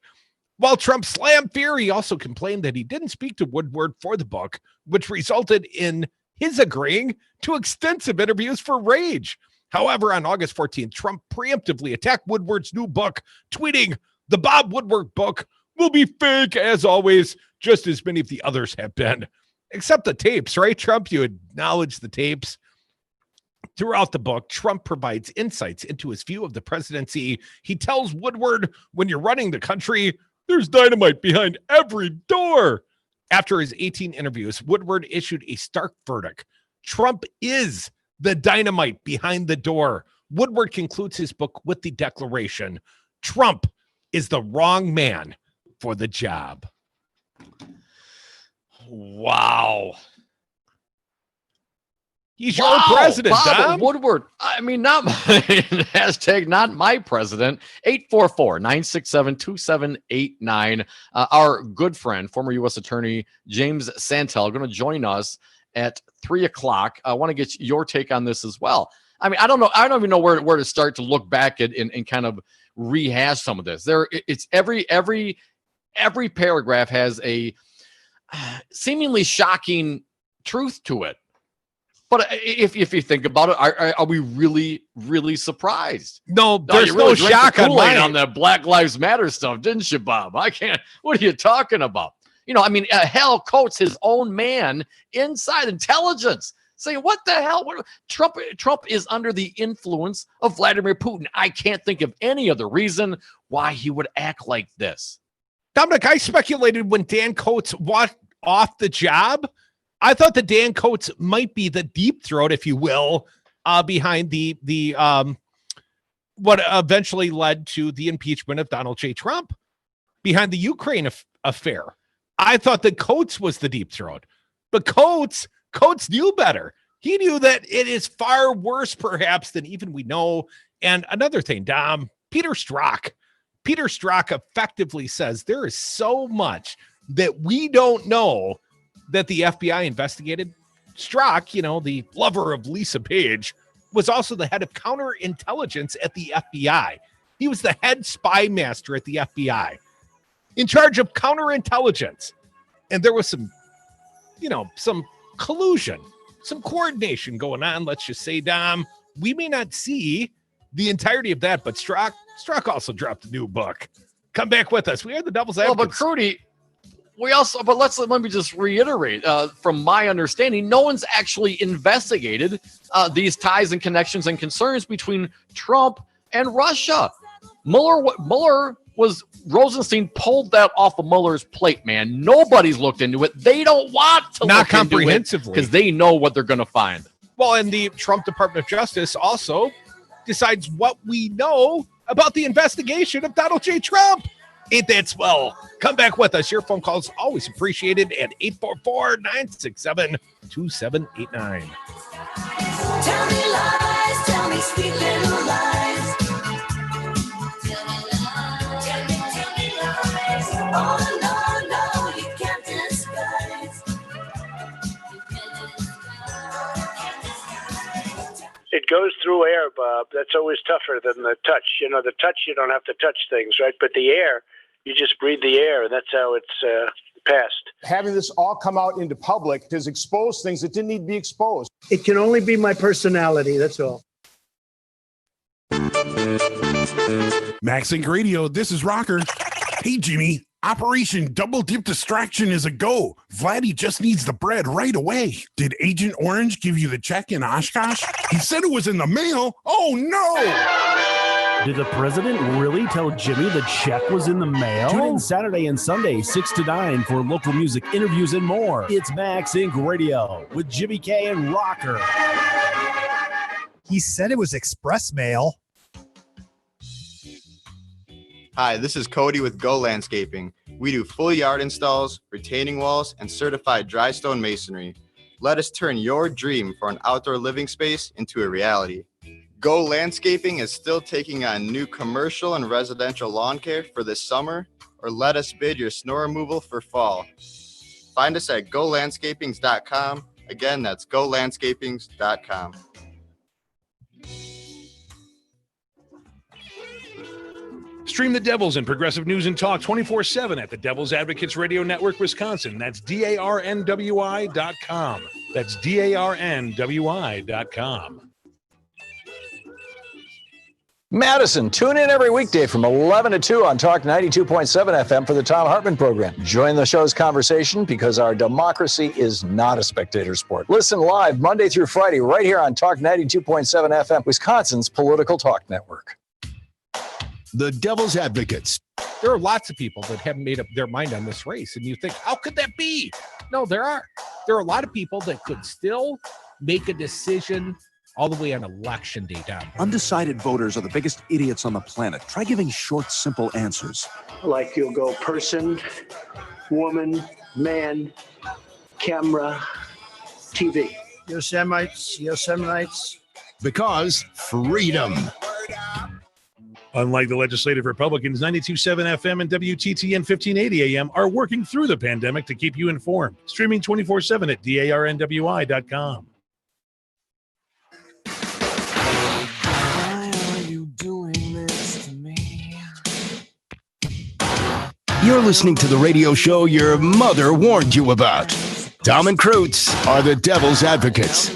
While Trump slammed Fear, he also complained that he didn't speak to Woodward for the book, which resulted in his agreeing to extensive interviews for Rage. However, on August 14th, Trump preemptively attacked Woodward's new book, tweeting, "The Bob Woodward book will be fake as always, just as many of the others have been." Except the tapes, right, Trump? You acknowledge the tapes. Throughout the book, Trump provides insights into his view of the presidency. He tells Woodward, when you're running the country, there's dynamite behind every door. After his 18 interviews, Woodward issued a stark verdict. Trump is the dynamite behind the door. Woodward concludes his book with the declaration, Trump is the wrong man for the job. Wow. He's your own president, Bob Dom. Woodward. I mean, not my, hashtag not my president. 844-967-2789. Our good friend, former U.S. Attorney James Santelle, going to join us at 3:00. I want to get your take on this as well. I mean, I don't know. I don't even know where to start to look back at and kind of rehash some of this. It's every paragraph has a seemingly shocking truth to it. But if you think about it, are we really, really surprised? No, there's you really no drank shock the on Kool-Aid my on the Black Lives Matter stuff, didn't you, Bob? I can't. What are you talking about? You know, I mean, hell, Coates, his own man inside intelligence, saying, "What the hell? Trump is under the influence of Vladimir Putin." I can't think of any other reason why he would act like this. Dominic, I speculated when Dan Coates walked off the job, I thought that Dan Coates might be the deep throat, if you will, behind the what eventually led to the impeachment of Donald J. Trump, behind the Ukraine affair. I thought that Coates was the deep throat, but Coates knew better. He knew that it is far worse, perhaps, than even we know. And another thing, Dom, Peter Strzok effectively says there is so much that we don't know that the FBI investigated. Strzok, the lover of Lisa Page, was also the head of counterintelligence at the FBI. He was the head spy master at the FBI, in charge of counterintelligence. And there was some collusion, some coordination going on, let's just say, Dom. We may not see the entirety of that, but Strzok also dropped a new book. Come back with us. We are the Devil's Advocates. Well, but Crudy, let me just reiterate, from my understanding, no one's actually investigated these ties and connections and concerns between Trump and Russia. Rosenstein pulled that off of Mueller's plate, man. Nobody's looked into it. They don't want to not look comprehensively, because they know what they're going to find. Well, and the Trump Department of Justice also decides what we know about the investigation of Donald J. Trump. Ain't that swell? Come back with us. Your phone calls always appreciated at 844-967-2789. Tell me lies, tell me sweet little lies. Tell me lies. Oh, no, you can't disguise. It goes through air, Bob. That's always tougher than the touch. The touch, you don't have to touch things, right? But the air, you just breathe the air, and that's how it's passed. Having this all come out into public has exposed things that didn't need to be exposed. It can only be my personality, that's all. Max Inc. Radio, this is Rocker. Hey, Jimmy, Operation Double Dip Distraction is a go. Vladdy just needs the bread right away. Did Agent Orange give you the check in Oshkosh? He said it was in the mail. Oh, no! Did the president really tell Jimmy the check was in the mail? Tune in Saturday and Sunday, 6 to 9 for local music, interviews, and more. It's Max Inc. Radio with Jimmy K and Rocker. He said it was express mail. Hi, this is Cody with Go Landscaping. We do full yard installs, retaining walls, and certified dry stone masonry. Let us turn your dream for an outdoor living space into a reality. Go Landscaping is still taking on new commercial and residential lawn care for this summer, or let us bid your snow removal for fall. Find us at golandscapings.com. Again, that's golandscapings.com. Stream the Devils and Progressive News and Talk 24/7 at the Devil's Advocates Radio Network, Wisconsin. That's DARNWI.com. That's DARNWI.com. Madison, tune in every weekday from 11 to 2 on Talk 92.7 FM for the Tom Hartman Program. Join the show's conversation because our democracy is not a spectator sport. Listen live Monday through Friday right here on Talk 92.7 FM, Wisconsin's political talk network. The Devil's Advocates. There are lots of people that haven't made up their mind on this race, and you think, how could that be? No, there are. There are a lot of people that could still make a decision all the way on election day down. Undecided voters are the biggest idiots on the planet. Try giving short, simple answers. Like you'll go person, woman, man, camera, TV. Yosemite. Because freedom. Unlike the legislative Republicans, 92.7 FM and WTTN 1580 AM are working through the pandemic to keep you informed. Streaming 24/7 at DARNWI.com. Why are you doing this to me? You're listening to the radio show your mother warned you about. Tom and Kreutz are the Devil's Advocates.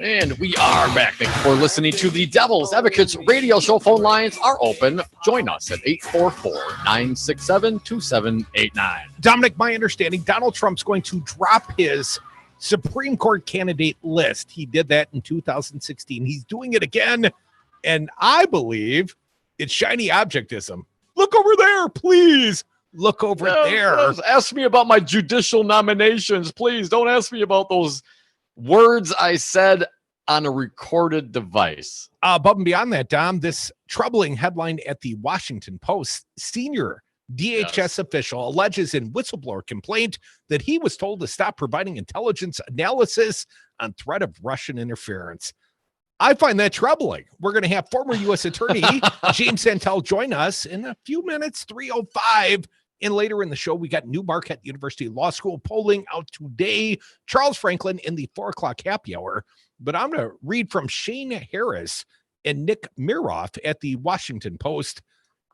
And we are back. Thank you for listening to the Devil's Advocates radio show. Phone lines are open. Join us at 844-967-2789. Dominic, my understanding, Donald Trump's going to drop his Supreme Court candidate list. He did that in 2016. He's doing it again. And I believe it's shiny objectism. Look over there, please. Look over there. Ask me about my judicial nominations, please. Don't ask me about those words I said on a recorded device. Above and beyond that, Dom, this troubling headline at the Washington Post, senior DHS official alleges in whistleblower complaint that he was told to stop providing intelligence analysis on threat of Russian interference. I find that troubling. We're going to have former U.S. Attorney James Santelle join us in a few minutes, 3:05. And later in the show, we got New Marquette University Law School polling out today. Charles Franklin in the 4 o'clock happy hour. But I'm going to read from Shane Harris and Nick Miroff at the Washington Post.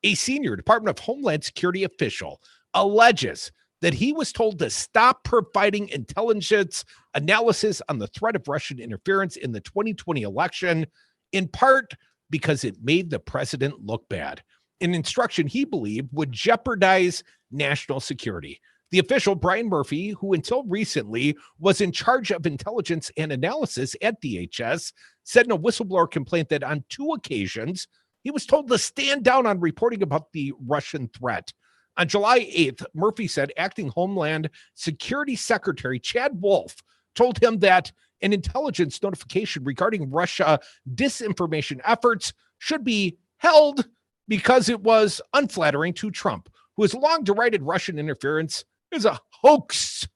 A senior Department of Homeland Security official alleges that he was told to stop providing intelligence analysis on the threat of Russian interference in the 2020 election, in part because it made the president look bad. An instruction he believed would jeopardize national security. The official, Brian Murphy, who until recently was in charge of intelligence and analysis at DHS, said in a whistleblower complaint that on 2 occasions, he was told to stand down on reporting about the Russian threat. On July 8th, Murphy said acting Homeland Security Secretary Chad Wolf told him that an intelligence notification regarding Russia disinformation efforts should be held because it was unflattering to Trump, who has long derided Russian interference as a hoax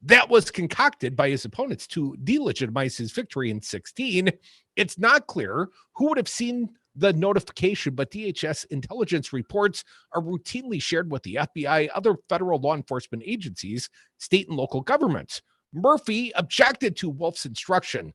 that was concocted by his opponents to delegitimize his victory in 2016. It's not clear who would have seen the notification, but DHS intelligence reports are routinely shared with the FBI, other federal law enforcement agencies, state and local governments. Murphy objected to Wolf's instruction,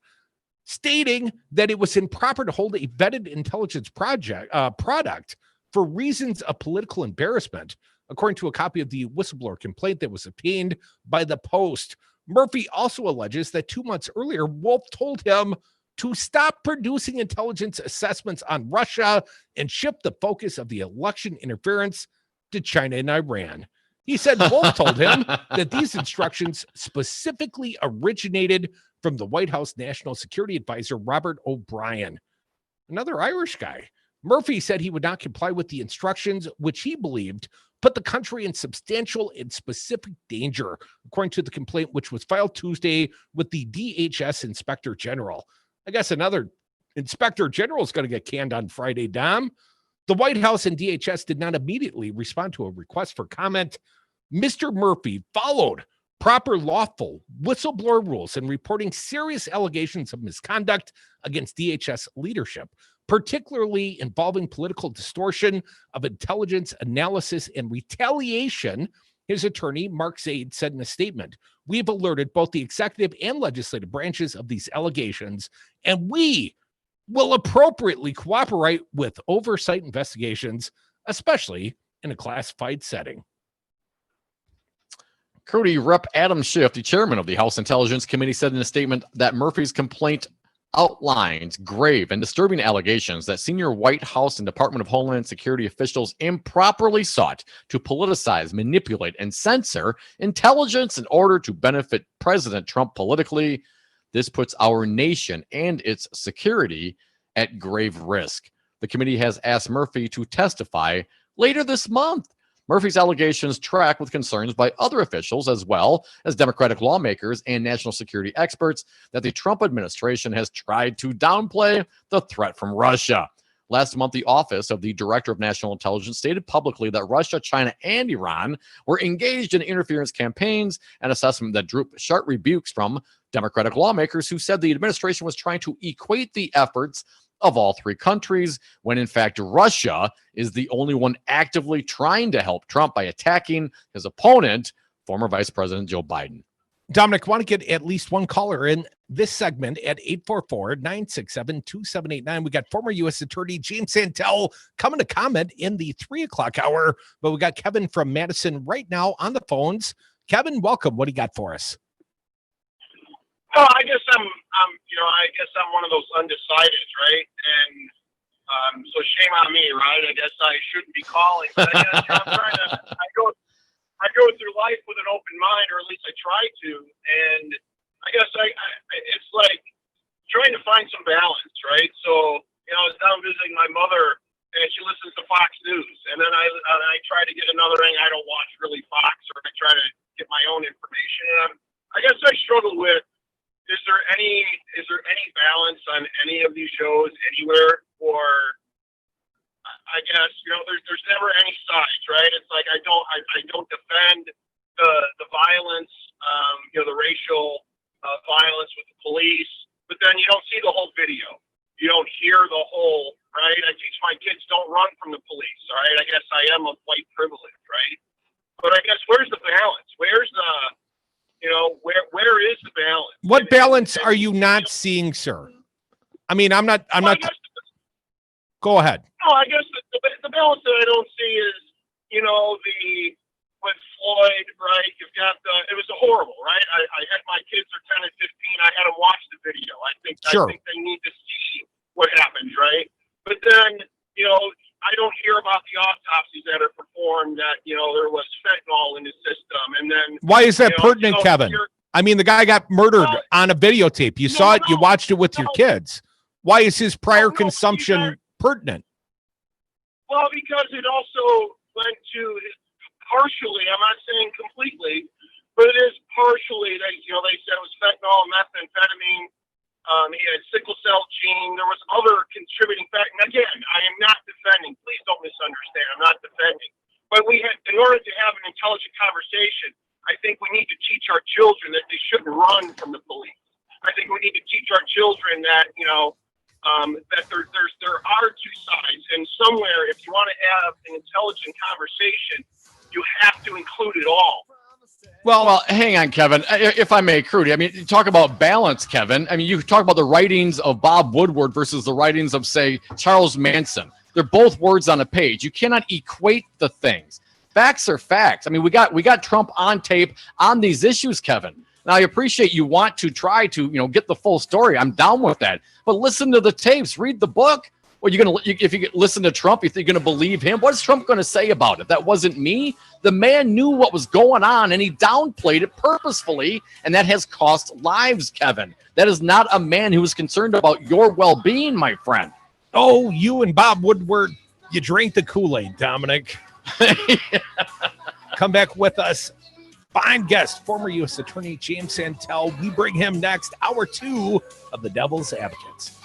stating that it was improper to hold a vetted intelligence product for reasons of political embarrassment. according to a copy of the whistleblower complaint that was obtained by the Post. Murphy also alleges that 2 months earlier, Wolf told him to stop producing intelligence assessments on Russia and shift the focus of the election interference to China and Iran. He said Wolf told him that these instructions specifically originated from the White House National Security Advisor, Robert O'Brien, another Irish guy. Murphy said he would not comply with the instructions, which he believed put the country in substantial and specific danger, according to the complaint, which was filed Tuesday with the DHS Inspector General. I guess another Inspector General is going to get canned on Friday, Dom. The White House and DHS did not immediately respond to a request for comment. Mr. Murphy followed proper lawful whistleblower rules in reporting serious allegations of misconduct against DHS leadership, particularly involving political distortion of intelligence analysis and retaliation. His attorney, Mark Zaid, said in a statement, "We have alerted both the executive and legislative branches of these allegations, and we will appropriately cooperate with oversight investigations, especially in a classified setting." Cody, Rep. Adam Schiff, the chairman of the House Intelligence Committee, said in a statement that Murphy's complaint outlines grave and disturbing allegations that senior White House and Department of Homeland Security officials improperly sought to politicize, manipulate, and censor intelligence in order to benefit President Trump politically. This puts our nation and its security at grave risk. The committee has asked Murphy to testify later this month. Murphy's allegations track with concerns by other officials, as well as Democratic lawmakers and national security experts, that the Trump administration has tried to downplay the threat from Russia. Last month, the Office of the Director of National Intelligence stated publicly that Russia, China, and Iran were engaged in interference campaigns, an assessment that drew sharp rebukes from Democratic lawmakers who said the administration was trying to equate the efforts of all three countries, when in fact Russia is the only one actively trying to help Trump by attacking his opponent, former Vice President Joe Biden. Dominic, want to get at least one caller in this segment at 844-967-2789. We got former U.S. Attorney James Santelle coming to comment in the 3 o'clock hour, but we got Kevin from Madison right now on the phones. Kevin, welcome. What do you got for us? Well, I guess I'm one of those undecideds, right? And so shame on me, right? I guess I shouldn't be calling, but I guess I go through life with an open mind, or at least I try to. And I guess it's like trying to find some balance, right? So, I was down visiting my mother, and she listens to Fox News, and then I try to get another thing. I don't watch really Fox, or I try to get my own information. And I guess I struggle with, is there any balance on any of these shows anywhere? Or I guess, there's never any sides, right? It's like I don't defend the violence, the racial violence with the police, but then you don't see the whole video. You don't hear the whole, right? I teach my kids don't run from the police, all right? I guess I am of white privilege, right? But I guess where's the balance? Where's the where is the balance? What balance are you not seeing, sir? I mean, I'm not. Go ahead. No, I guess the balance that I don't see is, with Floyd, right? You've got it was horrible, right? I had my kids are 10 and 15. I had them watch the video. I think they need to see what happened, right? But then, I don't hear about the autopsies that are performed that, there was fentanyl in the system. And then why is that pertinent, Kevin? I mean, the guy got murdered on a videotape. You saw it, you watched it with your kids. Why is his prior consumption pertinent? Well, because it also went to partially, I'm not saying completely, but it is partially that, they said it was fentanyl, methamphetamine. He had sickle cell gene. There was other contributing factors. And again, I am not defending. Please don't misunderstand. I'm not defending. But in order to have an intelligent conversation, I think we need to teach our children that they shouldn't run from the police. I think we need to teach our children that, that there are two sides. And somewhere, if you want to have an intelligent conversation, you have to include it all. Well, hang on, Kevin. If I may, Crudy, I mean, you talk about balance, Kevin. I mean, you talk about the writings of Bob Woodward versus the writings of, say, Charles Manson. They're both words on a page. You cannot equate the things. Facts are facts. I mean, we got Trump on tape on these issues, Kevin. Now, I appreciate you want to try to, get the full story. I'm down with that. But listen to the tapes, read the book. Well, if you listen to Trump, you think you're going to believe him? What is Trump going to say about it? That wasn't me. The man knew what was going on, and he downplayed it purposefully, and that has cost lives, Kevin. That is not a man who is concerned about your well-being, my friend. Oh, you and Bob Woodward, you drank the Kool-Aid, Dominic. Come back with us. Fine guest, former U.S. Attorney James Santelle. We bring him next, hour 2 of the Devil's Advocates.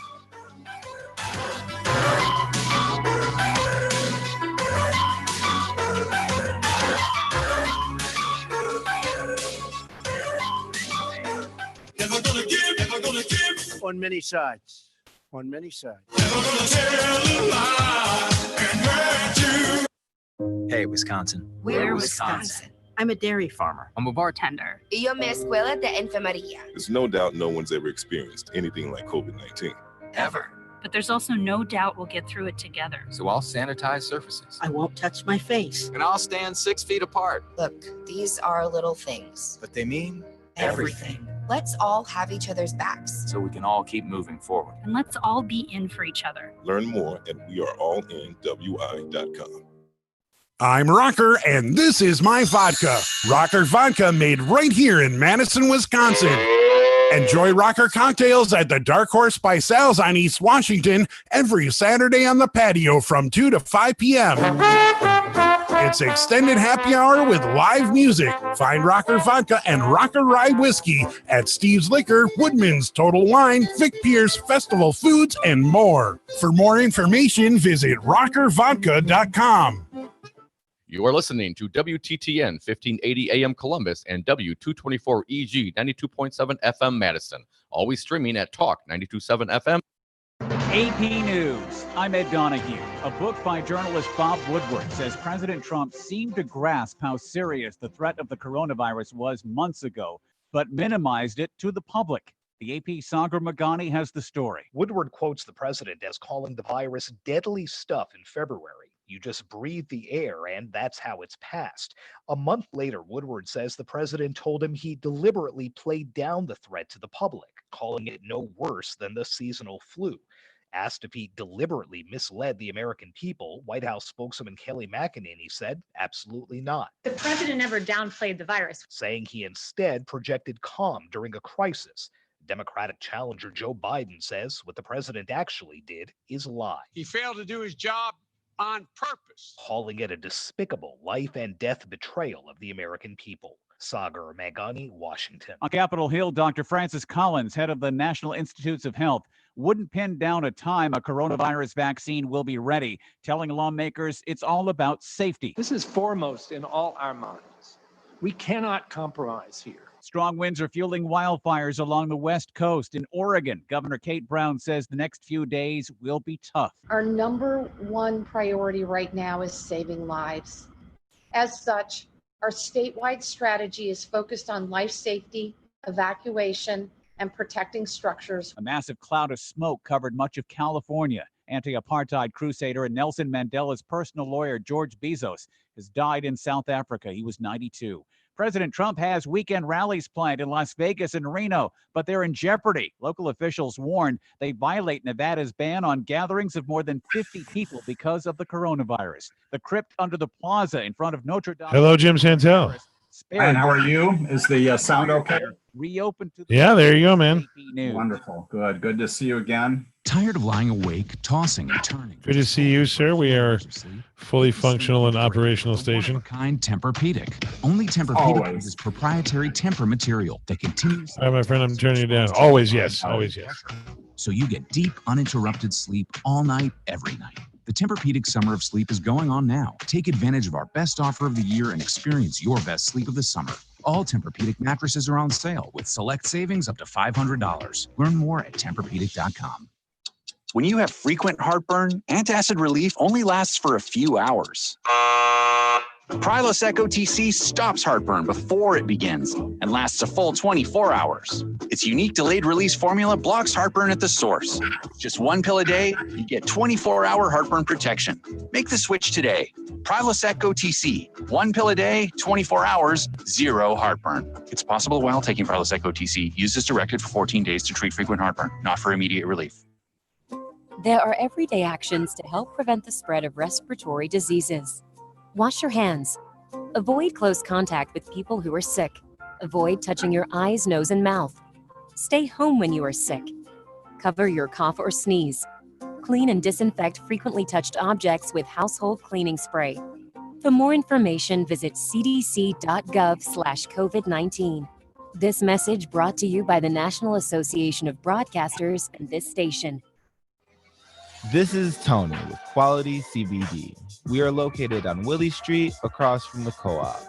On many sides. On many sides. Hey, Wisconsin. We're Wisconsin. I'm a dairy farmer. I'm a bartender. Yo me escuela de enfermería. There's no doubt no one's ever experienced anything like COVID-19. Ever. But there's also no doubt we'll get through it together. So I'll sanitize surfaces. I won't touch my face. And I'll stand 6 feet apart. Look, these are little things. But they mean Everything. Let's all have each other's backs. so we can all keep moving forward. And let's all be in for each other. Learn more at weareallinwi.com. I'm Rocker, and this is my vodka. Rocker Vodka, made right here in Madison, Wisconsin. Enjoy Rocker cocktails at the Dark Horse by Sal's on East Washington every Saturday on the patio from 2 to 5 p.m. It's extended happy hour with live music. Find Rocker Vodka and Rocker Rye Whiskey at Steve's Liquor, Woodman's Total Wine, Vic Pierce, Festival Foods, and more. For more information, visit rockervodka.com. You are listening to WTTN 1580 AM Columbus and W224EG 92.7 FM Madison. Always streaming at Talk 92.7 FM. AP News. I'm Ed Donahue. A book by journalist Bob Woodward says President Trump seemed to grasp how serious the threat of the coronavirus was months ago, but minimized it to the public. The AP Sagar Magani has the story. Woodward quotes the president as calling the virus deadly stuff in February. You just breathe the air, and that's how it's passed. A month later, Woodward says the president told him he deliberately played down the threat to the public, calling it no worse than the seasonal flu. Asked if he deliberately misled the American people, White House spokeswoman Kelly McEnany said, absolutely not. The president never downplayed the virus, saying he instead projected calm during a crisis. Democratic challenger Joe Biden says what the president actually did is lie. He failed to do his job on purpose, calling it a despicable life and death betrayal of the American people. Sagar Magani, Washington. On Capitol Hill, Dr. Francis Collins, head of the National Institutes of Health, wouldn't pin down a time a coronavirus vaccine will be ready, telling lawmakers it's all about safety. This is foremost in all our minds. We cannot compromise here. Strong winds are fueling wildfires along the West Coast. In Oregon, Governor Kate Brown says the next few days will be tough. Our number one priority right now is saving lives. As such, our statewide strategy is focused on life safety, evacuation, and protecting structures. A massive cloud of smoke covered much of California. Anti-apartheid crusader and Nelson Mandela's personal lawyer, George Bezos, has died in South Africa. He was 92. President Trump has weekend rallies planned in Las Vegas and Reno, but they're in jeopardy. Local officials warned they violate Nevada's ban on gatherings of more than 50 people because of the coronavirus. The crypt under the plaza in front of Notre Dame. Hello, Jim Santelle. And how are you? Is the sound okay? Reopened to Yeah, there you go, man. Wonderful. Good to see you again. Tired of lying awake, tossing and turning? Good to see you, sir. We are fully functional and operational station. Kind Tempur-Pedic. Only Tempur-Pedic uses proprietary Tempur material that continues. All right, my friend, I'm turning you down. Always yes. Always yes. So you get deep, uninterrupted sleep all night, every night. The Tempur-Pedic Summer of Sleep is going on now. Take advantage of our best offer of the year and experience your best sleep of the summer. All Tempur-Pedic mattresses are on sale with select savings up to $500. Learn more at TempurPedic.com. When you have frequent heartburn, antacid relief only lasts for a few hours. Prilosec OTC stops heartburn before it begins and lasts a full 24 hours. Its unique delayed release formula blocks heartburn at the source. Just one pill a day, you get 24-hour heartburn protection. Make the switch today. Prilosec OTC 1 pill a day, 24 hours, zero heartburn. It's possible while taking Prilosec OTC. Used as directed for 14 days to treat frequent heartburn, not for immediate relief. There are everyday actions to help prevent the spread of respiratory diseases. Wash your hands. Avoid close contact with people who are sick. Avoid touching your eyes, nose, and mouth. Stay home when you are sick. Cover your cough or sneeze. Clean and disinfect frequently touched objects with household cleaning spray. For more information, visit cdc.gov/COVID-19. This message brought to you by the National Association of Broadcasters and this station. This is Tony with Quality CBD. We are located on Willie Street across from the co-op.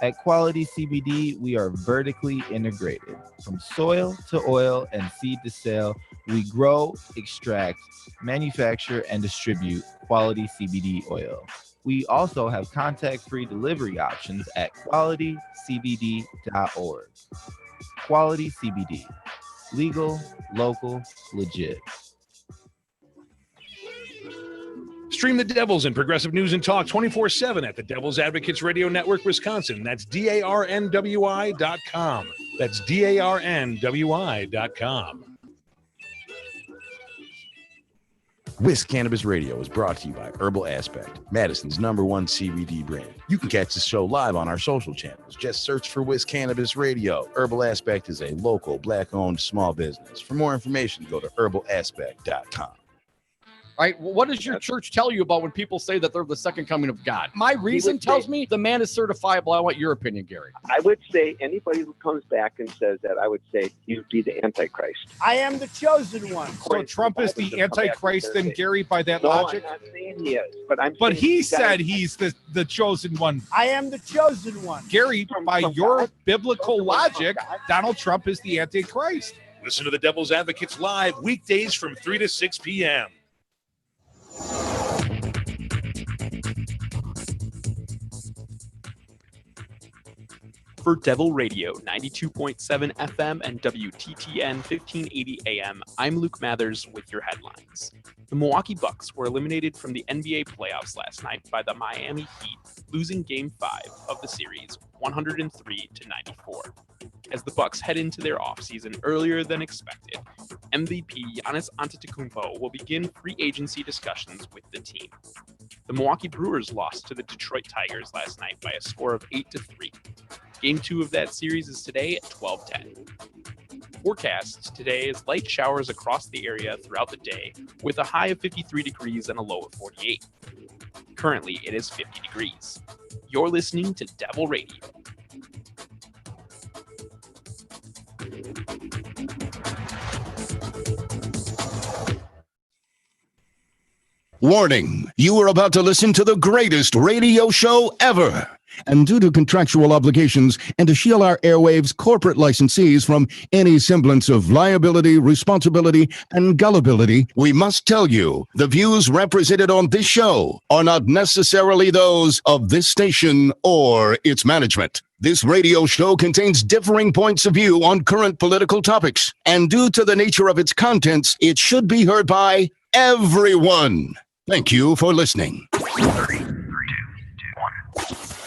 At Quality CBD, we are vertically integrated. From soil to oil and seed to sale, we grow, extract, manufacture, and distribute quality CBD oil. We also have contact-free delivery options at qualitycbd.org. Quality CBD. Legal, local, legit. Stream the Devils and Progressive News and Talk 24/7 at the Devil's Advocates Radio Network, Wisconsin. That's DARNWI.com. That's DARNWI.com. Whisk Cannabis Radio is brought to you by Herbal Aspect, Madison's #1 CBD brand. You can catch the show live on our social channels. Just search for Whisk Cannabis Radio. Herbal Aspect is a local, black-owned small business. For more information, go to herbalaspect.com. All right, well, what does your church tell you about when people say that they're the second coming of God? My reason tells me the man is certifiable. I want your opinion, Gary. I would say anybody who comes back and says that, I would say you'd be the Antichrist. I am the chosen one. So Trump is the Antichrist, then, Gary, by that No, logic? I'm not saying he is, but I'm But saying he he's got- said he's the chosen one. I am the chosen one. Gary, by your biblical logic, Donald Trump is the Antichrist. Listen to the Devil's Advocates live weekdays from 3 to 6 p.m. For Devil Radio 92.7 FM and WTTN 1580 AM, I'm Luke Mathers with your headlines. The Milwaukee Bucks were eliminated from the NBA playoffs last night by the Miami Heat, losing Game 5 of the series 103-94. As the Bucks head into their offseason earlier than expected, MVP Giannis Antetokounmpo will begin free agency discussions with the team. The Milwaukee Brewers lost to the Detroit Tigers last night by a score of 8-3. Game 2 of that series is today at 12:10. Forecast today is light showers across the area throughout the day, with a high of 53 degrees and a low of 48. Currently, it is 50 degrees. You're listening to Devil Radio. Warning, you are about to listen to the greatest radio show ever. And due to contractual obligations and to shield our airwaves corporate licensees from any semblance of liability, responsibility, and gullibility, we must tell you the views represented on this show are not necessarily those of this station or its management. This radio show contains differing points of view on current political topics, and due to the nature of its contents, it should be heard by everyone. Thank you for listening.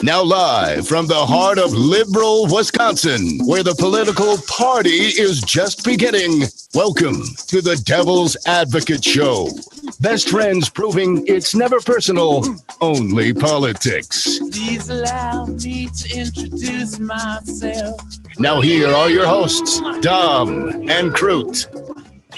Now live from the heart of liberal Wisconsin, where the political party is just beginning, welcome to the Devil's Advocate Show. Best friends proving it's never personal, only politics. Please allow me to introduce myself. Now here are your hosts, Dom and Crute.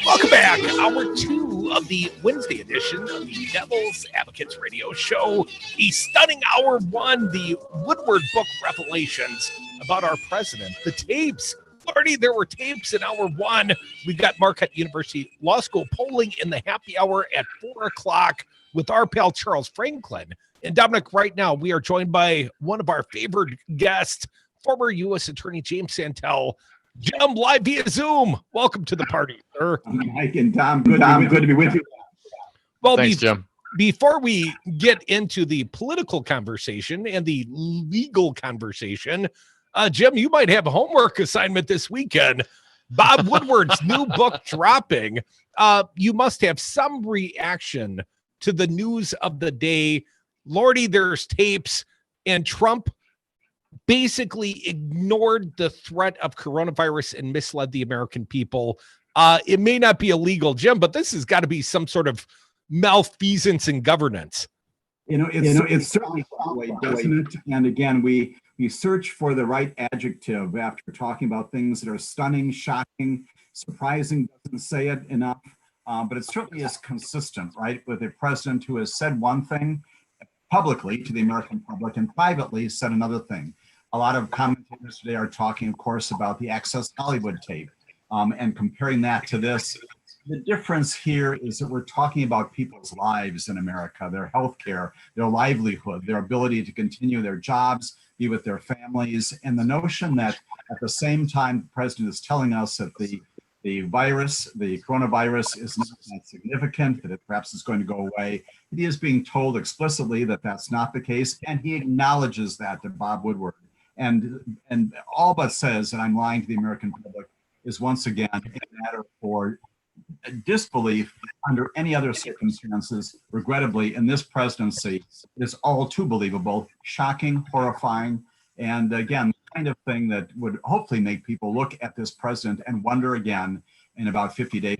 Welcome back. Hour 2 of the Wednesday edition of the Devil's Advocates Radio Show. A stunning hour 1, the Woodward book revelations about our president. The tapes. Lordy, there were tapes in hour 1. We've got Marquette University Law School polling in the happy hour at 4 o'clock with our pal Charles Franklin. And Dominic, right now, we are joined by one of our favorite guests, former U.S. Attorney James Santelle. Jim, live via Zoom. Welcome to the party, sir. Mike and Tom, good to be with you. Well, Thanks, Jim. Before we get into the political conversation and the legal conversation, Jim, you might have a homework assignment this weekend. Bob Woodward's new book dropping. You must have some reaction to the news of the day. Lordy, there's tapes. and Trump basically ignored the threat of coronavirus and misled the American people. It may not be illegal, Jim, but this has got to be some sort of malfeasance in governance. It's certainly that way, doesn't it? And again, we search for the right adjective after talking about things that are stunning, shocking, surprising. Doesn't say it enough, but it certainly is consistent, right, with a president who has said one thing publicly to the American public and privately said another thing. A lot of commentators today are talking, of course, about the Access Hollywood tape and comparing that to this. The difference here is that we're talking about people's lives in America, their health care, their livelihood, their ability to continue their jobs, be with their families, and the notion that at the same time the president is telling us that the coronavirus is not that significant, that it perhaps is going to go away. He is being told explicitly that that's not the case, and he acknowledges that to Bob Woodward. And all but says that I'm lying to the American public is once again a matter for disbelief under any other circumstances. Regrettably, in this presidency, it is all too believable, shocking, horrifying, and again, the kind of thing that would hopefully make people look at this president and wonder again in about 50 days,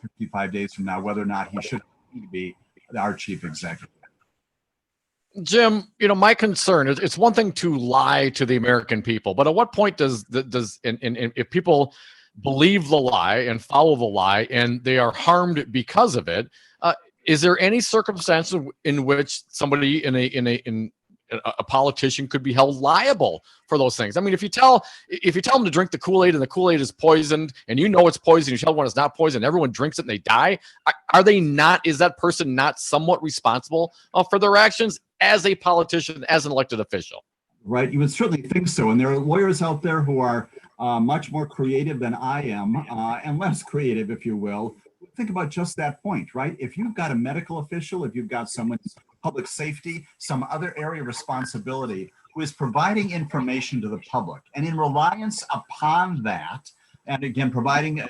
55 days from now, whether or not he should be our chief executive. Jim, my concern is it's one thing to lie to the American people, but at what point does if people believe the lie and follow the lie and they are harmed because of it, is there any circumstance in which somebody in a politician could be held liable for those things? I mean, if you tell them to drink the Kool-Aid and the Kool-Aid is poisoned and it's poison, you tell one it's not poison, everyone drinks it and they die, is that person not somewhat responsible for their actions as a politician, as an elected official? Right, you would certainly think so. And there are lawyers out there who are much more creative than I am, and less creative, if you will. Think about just that point, right? If you've got a medical official, if you've got someone's public safety, some other area of responsibility who is providing information to the public, and in reliance upon that, and again, providing a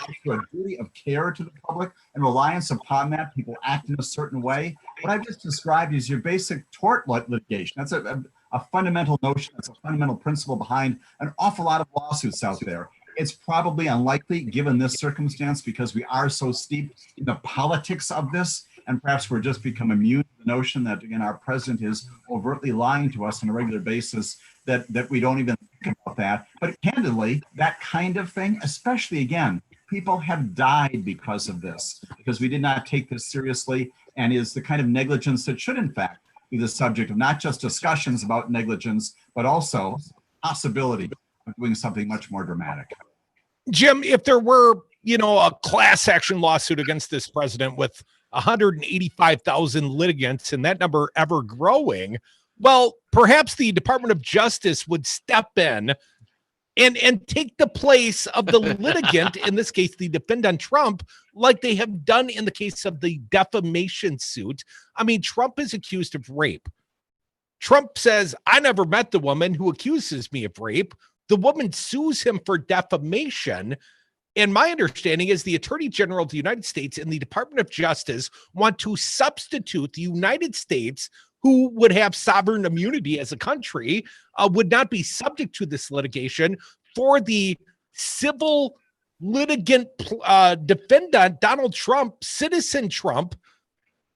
duty of care to the public, and reliance upon that, people act in a certain way. What I've just described is your basic tort litigation. That's a fundamental notion, that's a fundamental principle behind an awful lot of lawsuits out there. It's probably unlikely given this circumstance because we are so steeped in the politics of this, and perhaps we're just become immune to the notion that, again, our president is overtly lying to us on a regular basis, that we don't even think about that. But candidly, that kind of thing, especially, again, people have died because of this, because we did not take this seriously, and is the kind of negligence that should, in fact, be the subject of not just discussions about negligence, but also possibility of doing something much more dramatic. Jim, if there were, a class action lawsuit against this president with 185,000 litigants and that number ever growing, well, perhaps the Department of Justice would step in and take the place of the litigant, in this case, the defendant Trump, like they have done in the case of the defamation suit. I mean, Trump is accused of rape. Trump says, I never met the woman who accuses me of rape. The woman sues him for defamation. And my understanding is the Attorney General of the United States and the Department of Justice want to substitute the United States, who would have sovereign immunity as a country, would not be subject to this litigation, for the civil litigant defendant, Donald Trump, citizen Trump,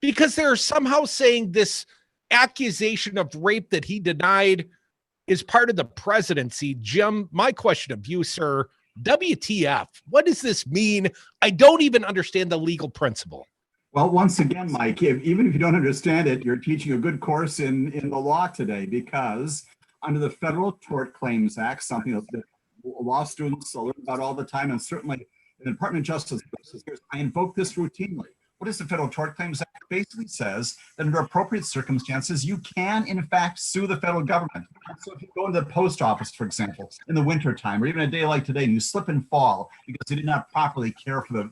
because they're somehow saying this accusation of rape that he denied is part of the presidency. Jim, my question of you, sir, WTF? What does this mean? I don't even understand the legal principle. Well, once again, Mike, even if you don't understand it, you're teaching a good course in the law today, because under the Federal Tort Claims Act, something that law students learn about all the time, and certainly the Department of Justice, I invoke this routinely. What does the Federal Tort Claims Act? Basically says that under appropriate circumstances, you can, in fact, sue the federal government. So if you go into the post office, for example, in the wintertime, or even a day like today, and you slip and fall because you did not properly care for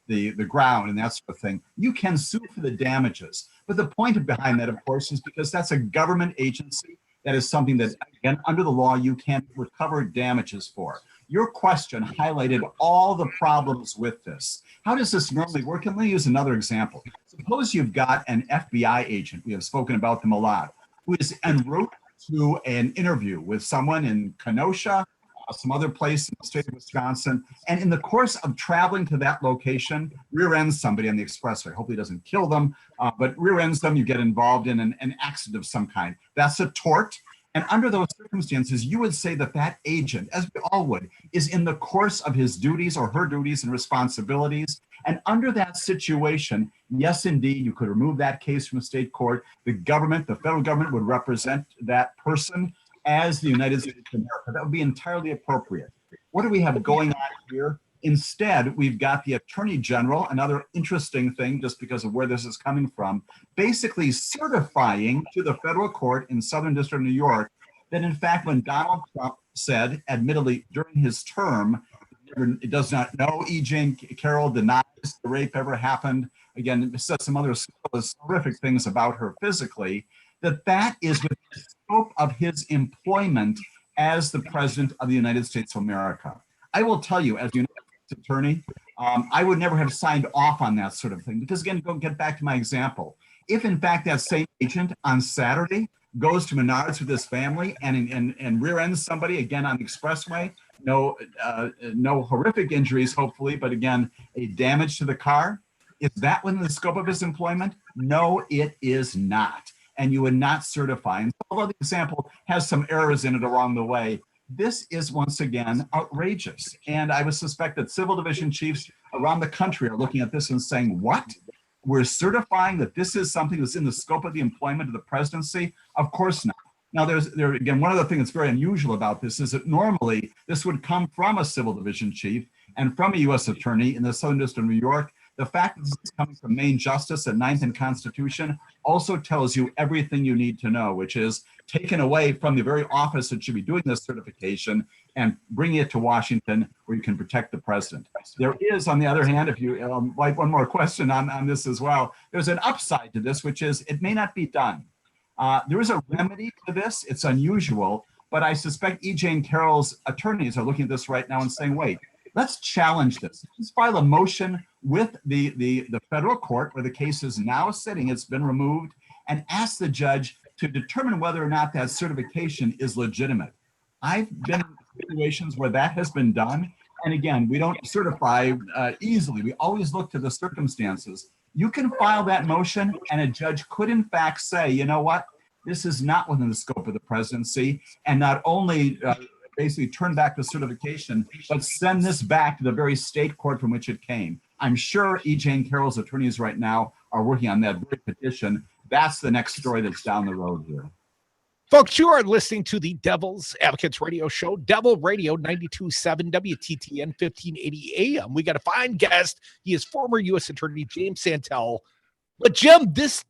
the ground and that sort of thing, you can sue for the damages. But the point behind that, of course, is because that's a government agency. That is something that, again, under the law, you can recover damages for. Your question highlighted all the problems with this. How does this normally work? And let me use another example. Suppose you've got an FBI agent, we have spoken about them a lot, who is en route to an interview with someone in Kenosha, some other place in the state of Wisconsin, and in the course of traveling to that location, rear ends somebody on the expressway. Hopefully doesn't kill them, but rear ends them, you get involved in an accident of some kind. That's a tort. And under those circumstances, you would say that that agent, as we all would, is in the course of his duties or her duties and responsibilities. And under that situation, yes, indeed, you could remove that case from a state court. The government, the federal government, would represent that person as the United States of America. That would be entirely appropriate. What do we have going on here? Instead, we've got the Attorney General, another interesting thing just because of where this is coming from, basically certifying to the federal court in Southern District of New York that in fact when Donald Trump said, admittedly during his term, it does not know E. Jean Carroll, denies the rape ever happened, again, said some other horrific things about her physically, that is within the scope of his employment as the President of the United States of America. I will tell you, as a United States Attorney, I would never have signed off on that sort of thing. Because again, go get back to my example. If in fact that same agent on Saturday goes to Menards with his family and rear ends somebody again on the expressway, no horrific injuries, hopefully, but again, a damage to the car, is that within the scope of his employment? No, it is not. And you would not certify. And although the example has some errors in it along the way, this is once again outrageous. And I would suspect that civil division chiefs around the country are looking at this and saying, what? We're certifying that this is something that's in the scope of the employment of the presidency? Of course not. Now, again, one other thing that's very unusual about this is that normally this would come from a civil division chief and from a U.S. attorney in the Southern District of New York. The fact that this is coming from Maine Justice at 9th and Constitution also tells you everything you need to know, which is taken away from the very office that should be doing this certification and bringing it to Washington where you can protect the president. There is, on the other hand, if you like one more question on this as well, there's an upside to this, which is it may not be done. There is a remedy to this. It's unusual, but I suspect E. Jean Carroll's attorneys are looking at this right now and saying, wait, let's challenge this. Let's file a motion with the federal court where the case is now sitting, it's been removed, and ask the judge to determine whether or not that certification is legitimate. I've been in situations where that has been done. And again, we don't certify easily. We always look to the circumstances. You can file that motion and a judge could in fact say, you know what, this is not within the scope of the presidency, and not only basically turn back the certification, but send this back to the very state court from which it came. I'm sure E. Jean Carroll's attorneys right now are working on that very petition. That's the next story that's down the road here. Folks, you are listening to the Devil's Advocates Radio Show, Devil Radio 92.7 WTTN 1580 AM. We got a fine guest. He is former U.S. Attorney James Santelle. But Jim, this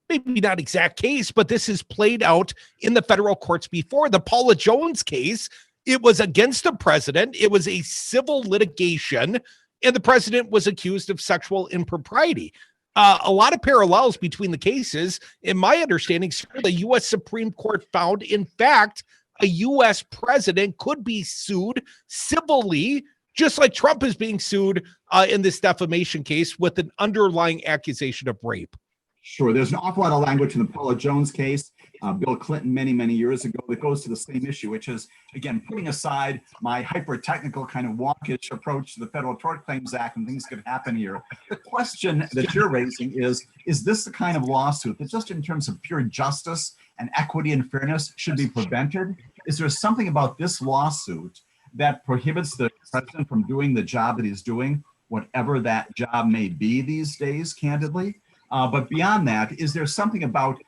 maybe not exact case, but this is played out in the federal courts before. The Paula Jones case, it was against the president. It was a civil litigation, and the president was accused of sexual impropriety. A lot of parallels between the cases. In my understanding, the U.S. Supreme Court found, in fact, a U.S. president could be sued civilly, just like Trump is being sued in this defamation case with an underlying accusation of rape. Sure. There's an awful lot of language in the Paula Jones case, Bill Clinton many, many years ago, that goes to the same issue, which is, again, putting aside my hyper-technical kind of wonkish approach to the Federal Tort Claims Act and things could happen here. The question that you're raising is this the kind of lawsuit that just in terms of pure justice and equity and fairness should be prevented? Is there something about this lawsuit that prohibits the president from doing the job that he's doing, whatever that job may be these days, candidly? But beyond that, is there something about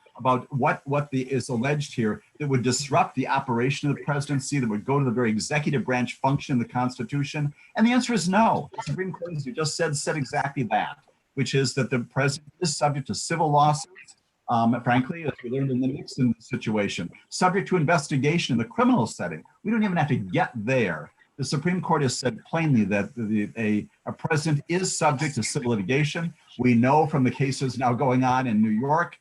what is alleged here that would disrupt the operation of the presidency, that would go to the very executive branch function of the Constitution? And the answer is no. The Supreme Court, as you just said exactly that, which is that the president is subject to civil lawsuits, frankly, as we learned in the Nixon situation, subject to investigation in the criminal setting. We don't even have to get there. The Supreme Court has said plainly that a president is subject to civil litigation. We know from the cases now going on in New York,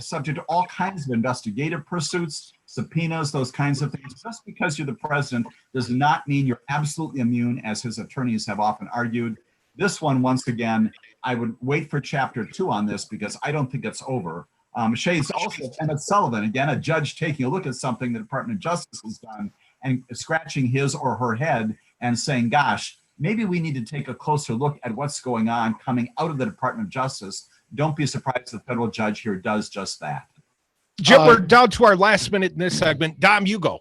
subject to all kinds of investigative pursuits, subpoenas, those kinds of things. Just because you're the president does not mean you're absolutely immune, as his attorneys have often argued. This one, once again, I would wait for chapter 2 on this because I don't think it's over. Shades also, Emmett Sullivan, again, a judge taking a look at something the Department of Justice has done and scratching his or her head and saying, gosh, maybe we need to take a closer look at what's going on coming out of the Department of Justice. Don't be surprised the federal judge here does just that. Jim, we're down to our last minute in this segment. Dom, you go.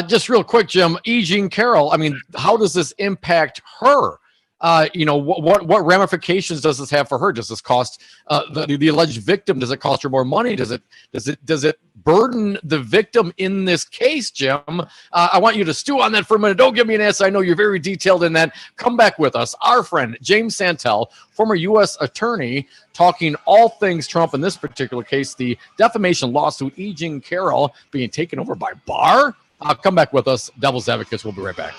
Just real quick, Jim, E. Jean Carroll, I mean, how does this impact her? What ramifications does this have for her? Does this cost the alleged victim? Does it cost her more money? Does it burden the victim in this case, Jim? I want you to stew on that for a minute. Don't give me an answer. I know you're very detailed in that. Come back with us. Our friend James Santelle, former U.S. attorney, talking all things Trump in this particular case, the defamation lawsuit, E. Jean Carroll being taken over by Barr. Come back with us, Devil's Advocates. We'll be right back.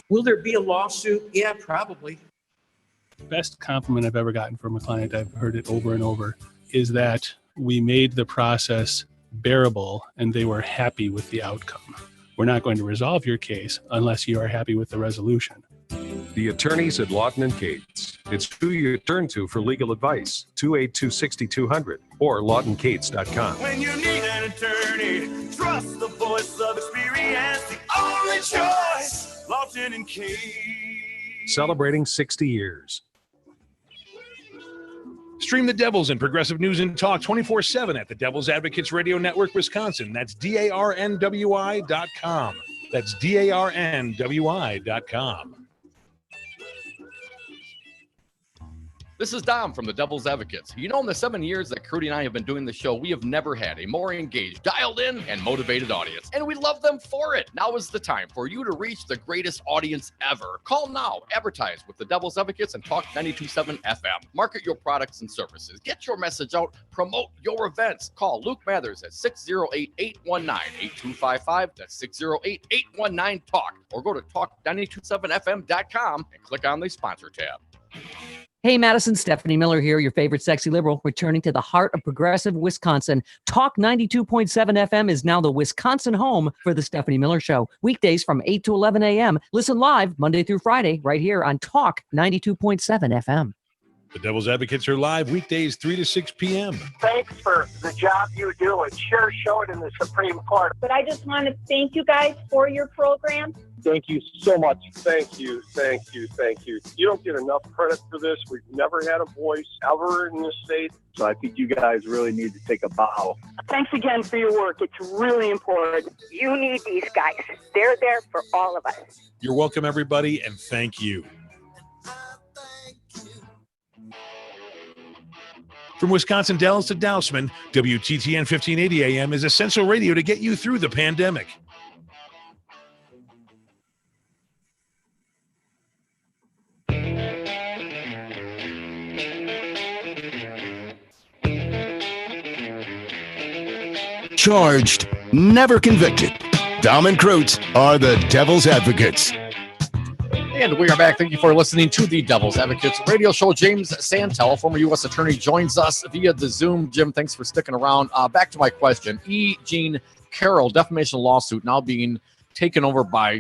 Will there be a lawsuit? Yeah, probably. Best compliment I've ever gotten from a client, I've heard it over and over, is that we made the process bearable and they were happy with the outcome. We're not going to resolve your case unless you are happy with the resolution. The attorneys at Lawton & Cates. It's who you turn to for legal advice. 282-6200 or lawtoncates.com. When you need an attorney, trust the voice of experience, the only choice. Lawton & Cates. Celebrating 60 years. Stream the Devils and progressive news and talk 24/7 at the Devil's Advocates Radio Network, Wisconsin. That's DARNWI.com. That's DARNWI.com. This is Dom from the Devil's Advocates. You know, in the 7 years that Crudy and I have been doing the show, we have never had a more engaged, dialed in, and motivated audience. And we love them for it. Now is the time for you to reach the greatest audience ever. Call now, advertise with the Devil's Advocates and talk 92.7 FM. Market your products and services. Get your message out. Promote your events. Call Luke Mathers at 608-819-8255. That's 608-819-TALK. Or go to talk927fm.com and click on the sponsor tab. Hey, Madison, Stephanie Miller here, your favorite sexy liberal, returning to the heart of progressive Wisconsin. Talk 92.7 FM is now the Wisconsin home for the Stephanie Miller Show. Weekdays from 8 to 11 a.m. Listen live Monday through Friday right here on Talk 92.7 FM. The Devil's Advocates are live weekdays 3 to 6 p.m. Thanks for the job you do. It sure showed in the Supreme Court. But I just want to thank you guys for your program. Thank you so much. Thank you, thank you, thank you. You don't get enough credit for this. We've never had a voice ever in this state. So I think you guys really need to take a bow. Thanks again for your work. It's really important. You need these guys. They're there for all of us. You're welcome, everybody, and thank you. From Wisconsin Dells to Dousman, WTTN 1580 AM is essential radio to get you through the pandemic. Charged, never convicted. Dom and Krutz are the Devil's Advocates. And we are back. Thank you for listening to the Devil's Advocates radio show. James Santelle, former U.S. attorney, joins us via the Zoom. Jim, thanks for sticking around. Back to my question. E. Jean Carroll, defamation lawsuit now being taken over by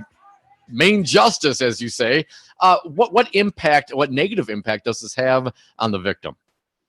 Main Justice, as you say. What impact, what negative impact does this have on the victim?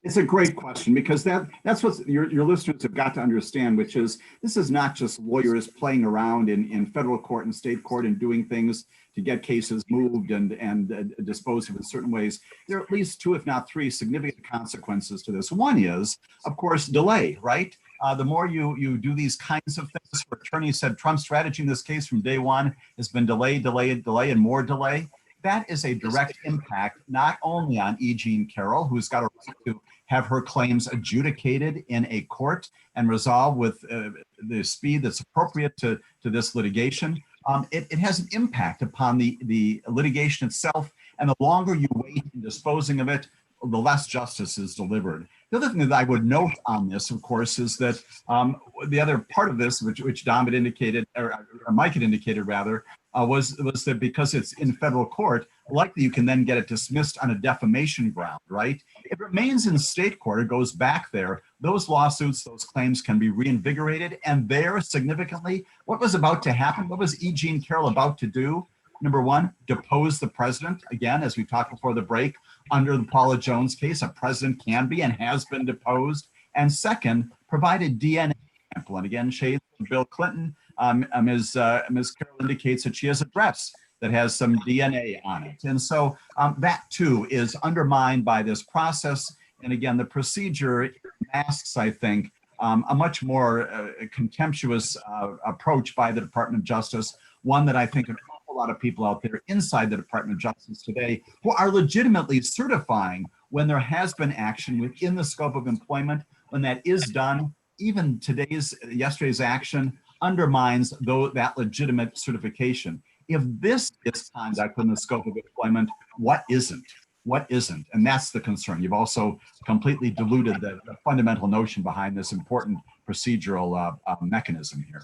It's a great question, because that's what your listeners have got to understand, which is this is not just lawyers playing around in federal court and state court and doing things to get cases moved and disposed of in certain ways. There are at least two, if not three, significant consequences to this. One is, of course, delay, right? The more you do these kinds of things, where attorneys said Trump's strategy in this case from day one has been delay, and more delay. That is a direct impact not only on E. Jean Carroll, who's got a right to have her claims adjudicated in a court and resolved with the speed that's appropriate to this litigation. It has an impact upon the litigation itself, and the longer you wait in disposing of it, the less justice is delivered. The other thing that I would note on this, of course, is that the other part of this, which Dom had indicated, or Mike had indicated rather, was that because it's in federal court, likely you can then get it dismissed on a defamation ground, right? It remains in state court, it goes back there. Those lawsuits, those claims can be reinvigorated. And there, significantly, what was about to happen? What was E. Jean Carroll about to do? Number one, depose the president. Again, as we talked before the break, under the Paula Jones case, a president can be and has been deposed. And second, provide a DNA sample. And again, shades of Bill Clinton. Ms. Carroll indicates that she has a dress that has some DNA on it. And so that too is undermined by this process. And again, the procedure masks, I think, a much more contemptuous approach by the Department of Justice, one that I think an awful lot of people out there inside the Department of Justice today who are legitimately certifying when there has been action within the scope of employment. When that is done, even yesterday's action undermines that legitimate certification. If this is conduct within the scope of employment, what isn't? What isn't? And that's the concern. You've also completely diluted the fundamental notion behind this important procedural mechanism here.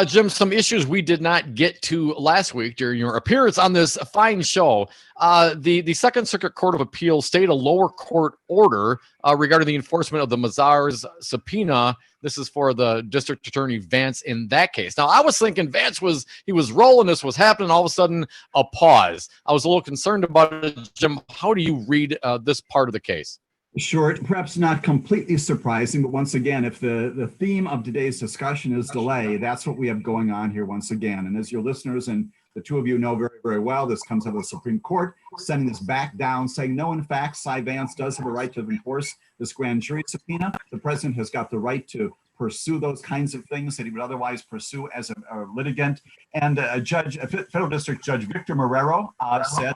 Jim, some issues we did not get to last week during your appearance on this fine show. The Second Circuit Court of Appeals stayed a lower court order regarding the enforcement of the Mazars subpoena. This is for the District Attorney Vance in that case. Now, I was thinking Vance was rolling, this was happening, all of a sudden a pause. I was a little concerned about it. Jim, how do you read this part of the case? Sure, perhaps not completely surprising, but once again, if the theme of today's discussion is delay, that's what we have going on here once again. And as your listeners and the two of you know very, very well, this comes out of the Supreme Court, sending this back down, saying, no, in fact, Cy Vance does have a right to enforce this grand jury subpoena. The president has got the right to pursue those kinds of things that he would otherwise pursue as a litigant. And a federal district judge, Victor Marrero, said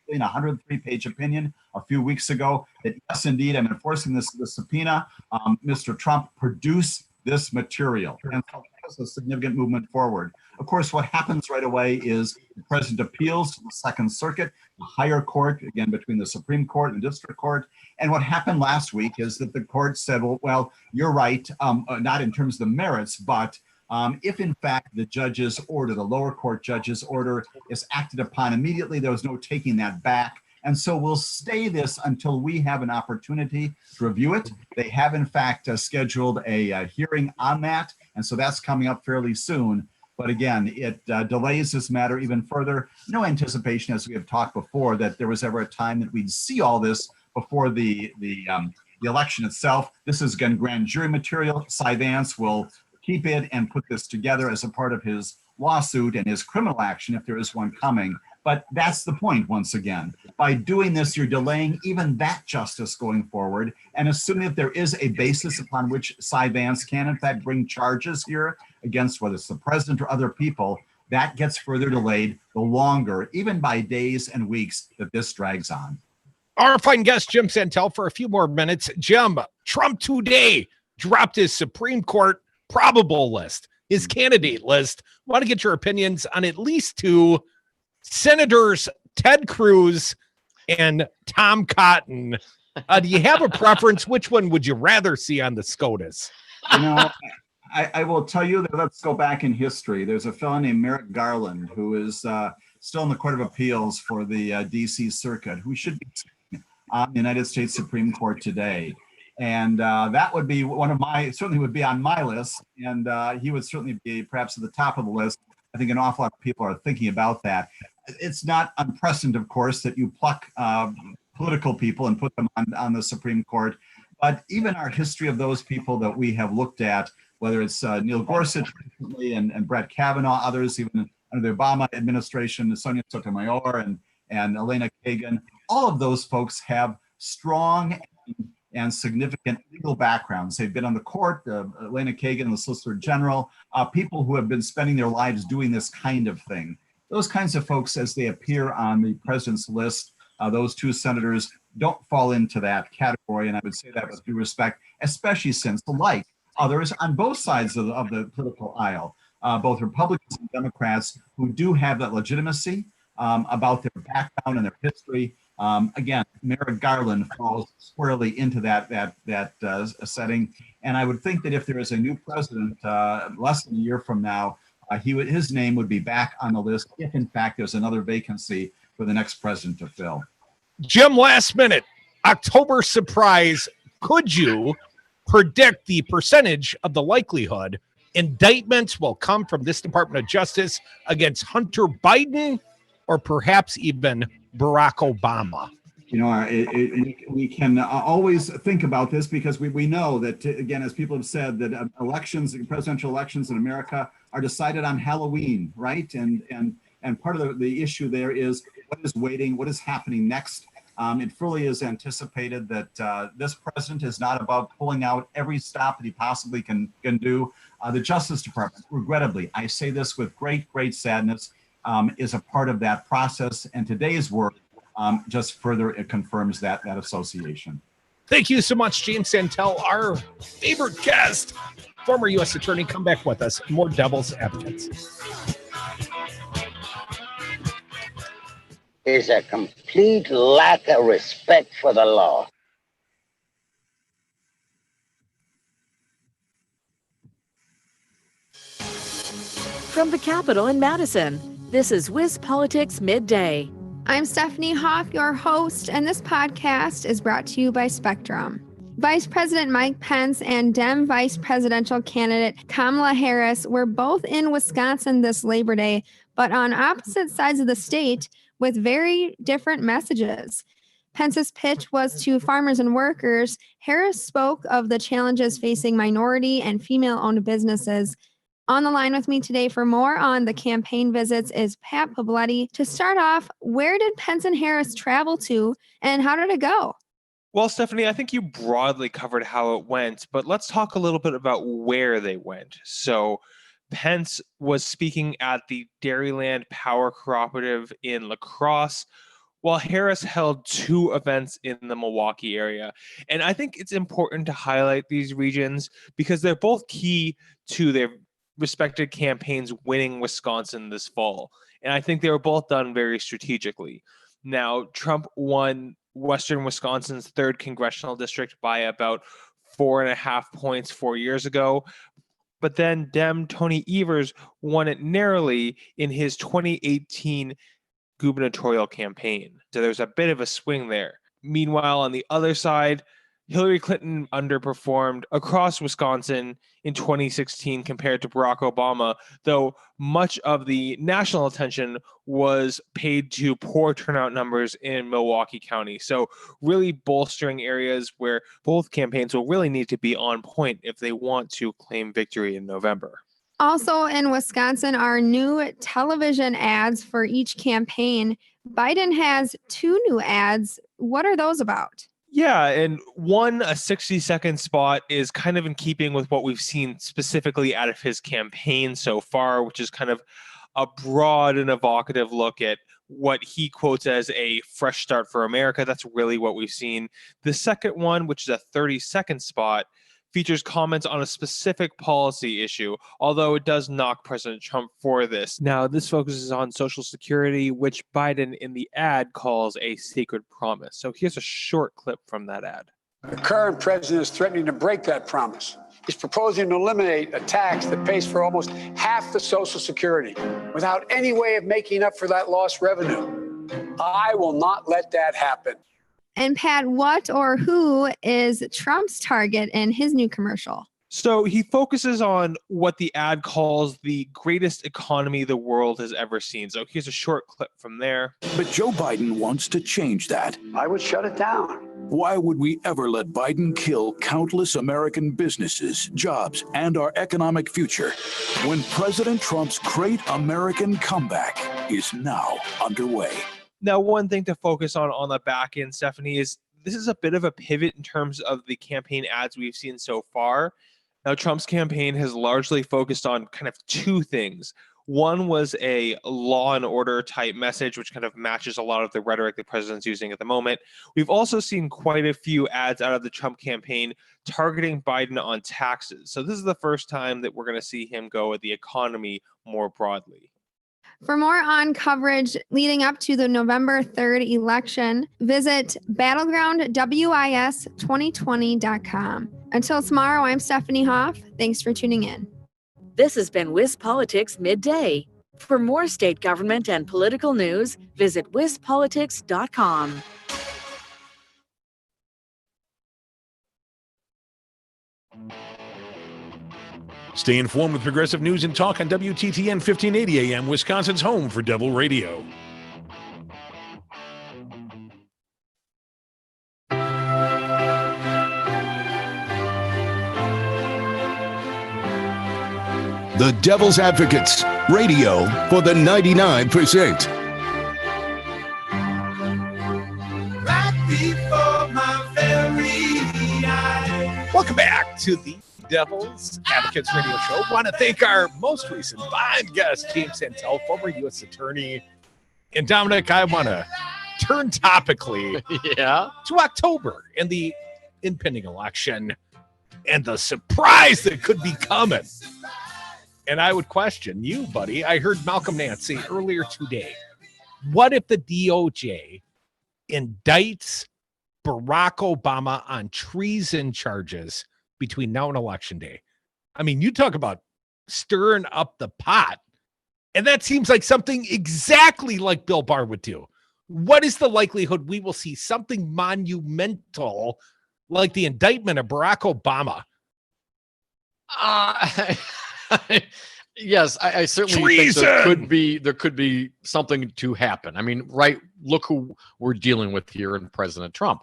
in a 103-page opinion a few weeks ago that yes, indeed, I'm enforcing the subpoena. Mr. Trump, produce this material. And so that's a significant movement forward. Of course, what happens right away is the president appeals to the Second Circuit, the higher court, again, between the Supreme Court and district court. And what happened last week is that the court said, well, you're right, not in terms of the merits, but if in fact the judge's order, the lower court judge's order is acted upon immediately, there was no taking that back. And so we'll stay this until we have an opportunity to review it. They have in fact scheduled a hearing on that. And so that's coming up fairly soon. But again, it delays this matter even further. No anticipation, as we have talked before, that there was ever a time that we'd see all this before the election itself. This is again grand jury material. Cy Vance will keep it and put this together as a part of his lawsuit and his criminal action if there is one coming. But that's the point, once again. By doing this, you're delaying even that justice going forward. And assuming that there is a basis upon which Cy Vance can, in fact, bring charges here against whether it's the president or other people, that gets further delayed the longer, even by days and weeks, that this drags on. Our fine guest, Jim Santelle, for a few more minutes. Jim, Trump today dropped his Supreme Court probable list, his candidate list. Want to get your opinions on at least two Senators, Ted Cruz and Tom Cotton. Do you have a preference? Which one would you rather see on the SCOTUS? You know, I will tell you that let's go back in history. There's a fellow named Merrick Garland who is still in the Court of Appeals for the D.C. Circuit, who should be on the United States Supreme Court today. And that would be certainly would be on my list. And he would certainly be perhaps at the top of the list. I think an awful lot of people are thinking about that. It's not unprecedented, of course, that you pluck political people and put them on the Supreme Court. But even our history of those people that we have looked at, whether it's Neil Gorsuch recently and Brett Kavanaugh, others even under the Obama administration, Sonia Sotomayor and Elena Kagan, all of those folks have strong and significant legal backgrounds. They've been on the court, Elena Kagan, the Solicitor General, people who have been spending their lives doing this kind of thing. Those kinds of folks, as they appear on the president's list, those two senators don't fall into that category. And I would say that with due respect, especially since, like others on both sides of the political aisle, both Republicans and Democrats who do have that legitimacy about their background and their history. Again, Merrick Garland falls squarely into that setting. And I would think that if there is a new president less than a year from now, his name would be back on the list if, in fact, there's another vacancy for the next president to fill. Jim, last minute, October surprise. Could you predict the percentage of the likelihood indictments will come from this Department of Justice against Hunter Biden or perhaps even Barack Obama? You know, we can always think about this because we know that, again, as people have said, that presidential elections in America are decided on Halloween, right? And part of the issue there is what is waiting, what is happening next. It fully is anticipated that this president is not above pulling out every stop that he possibly can do. The Justice Department, regrettably, I say this with great sadness, is a part of that process. And today's work just further it confirms that association. Thank you so much, James Santelle, our favorite guest, former U.S. attorney. Come back with us. More Devil's Advocates. Is a complete lack of respect for the law. From the Capitol in Madison, this is Wiz Politics Midday. I'm Stephanie Hoff, your host, and this podcast is brought to you by Spectrum. Vice President Mike Pence and Dem Vice Presidential candidate Kamala Harris were both in Wisconsin this Labor Day, but on opposite sides of the state with very different messages. Pence's pitch was to farmers and workers. Harris spoke of the challenges facing minority and female-owned businesses. On the line with me today for more on the campaign visits is Pat Pabletti. To start off, where did Pence and Harris travel to, and how did it go? Well, Stephanie, I think you broadly covered how it went, but let's talk a little bit about where they went. So Pence was speaking at the Dairyland Power Cooperative in La Crosse, while Harris held two events in the Milwaukee area. And I think it's important to highlight these regions because they're both key to their respected campaigns winning Wisconsin this fall. And I think they were both done very strategically. Now, Trump won Western Wisconsin's 3rd congressional district by about 4.5 points 4 years ago. But then Dem Tony Evers won it narrowly in his 2018 gubernatorial campaign. So there's a bit of a swing there. Meanwhile, on the other side, Hillary Clinton underperformed across Wisconsin in 2016 compared to Barack Obama, though much of the national attention was paid to poor turnout numbers in Milwaukee County. So really bolstering areas where both campaigns will really need to be on point if they want to claim victory in November. Also in Wisconsin are new television ads for each campaign. Biden has 2 new ads. What are those about? Yeah, and one, a 60-second spot, is kind of in keeping with what we've seen specifically out of his campaign so far, which is kind of a broad and evocative look at what he quotes as a fresh start for America. That's really what we've seen. The second one, which is a 30-second spot, features comments on a specific policy issue, although it does knock President Trump for this. Now, this focuses on Social Security, which Biden in the ad calls a sacred promise. So here's a short clip from that ad. The current president is threatening to break that promise. He's proposing to eliminate a tax that pays for almost half the Social Security without any way of making up for that lost revenue. I will not let that happen. And Pat, what or who is Trump's target in his new commercial? So he focuses on what the ad calls the greatest economy the world has ever seen. So here's a short clip from there. But Joe Biden wants to change that. I would shut it down. Why would we ever let Biden kill countless American businesses, jobs, and our economic future when President Trump's great American comeback is now underway? Now, one thing to focus on the back end, Stephanie, is this is a bit of a pivot in terms of the campaign ads we've seen so far. Now, Trump's campaign has largely focused on kind of 2 things. One was a law and order type message, which kind of matches a lot of the rhetoric the president's using at the moment. We've also seen quite a few ads out of the Trump campaign targeting Biden on taxes. So this is the first time that we're going to see him go at the economy more broadly. For more on coverage leading up to the November 3rd election, visit battlegroundwis2020.com. Until tomorrow, I'm Stephanie Hoff. Thanks for tuning in. This has been WIS Politics Midday. For more state government and political news, visit wispolitics.com. Stay informed with progressive news and talk on WTTN 1580 AM, Wisconsin's home for Devil Radio. The Devil's Advocates, radio for the 99%. Right before my very eyes. Welcome back to the Devil's Advocates radio show. Want to thank our most recent fine guest, James Santelle, former U.S. attorney. And Dominic, I want to turn topically to October and the impending election and the surprise that could be coming. And I would question you, buddy. I heard Malcolm Nance say earlier today, what if the DOJ indicts Barack Obama on treason charges between now and election day? I mean, you talk about stirring up the pot, and that seems like something exactly like Bill Barr would do. What is the likelihood we will see something monumental like the indictment of Barack Obama? Yes, I certainly think there could be something to happen. I mean, right? Look who we're dealing with here in President Trump.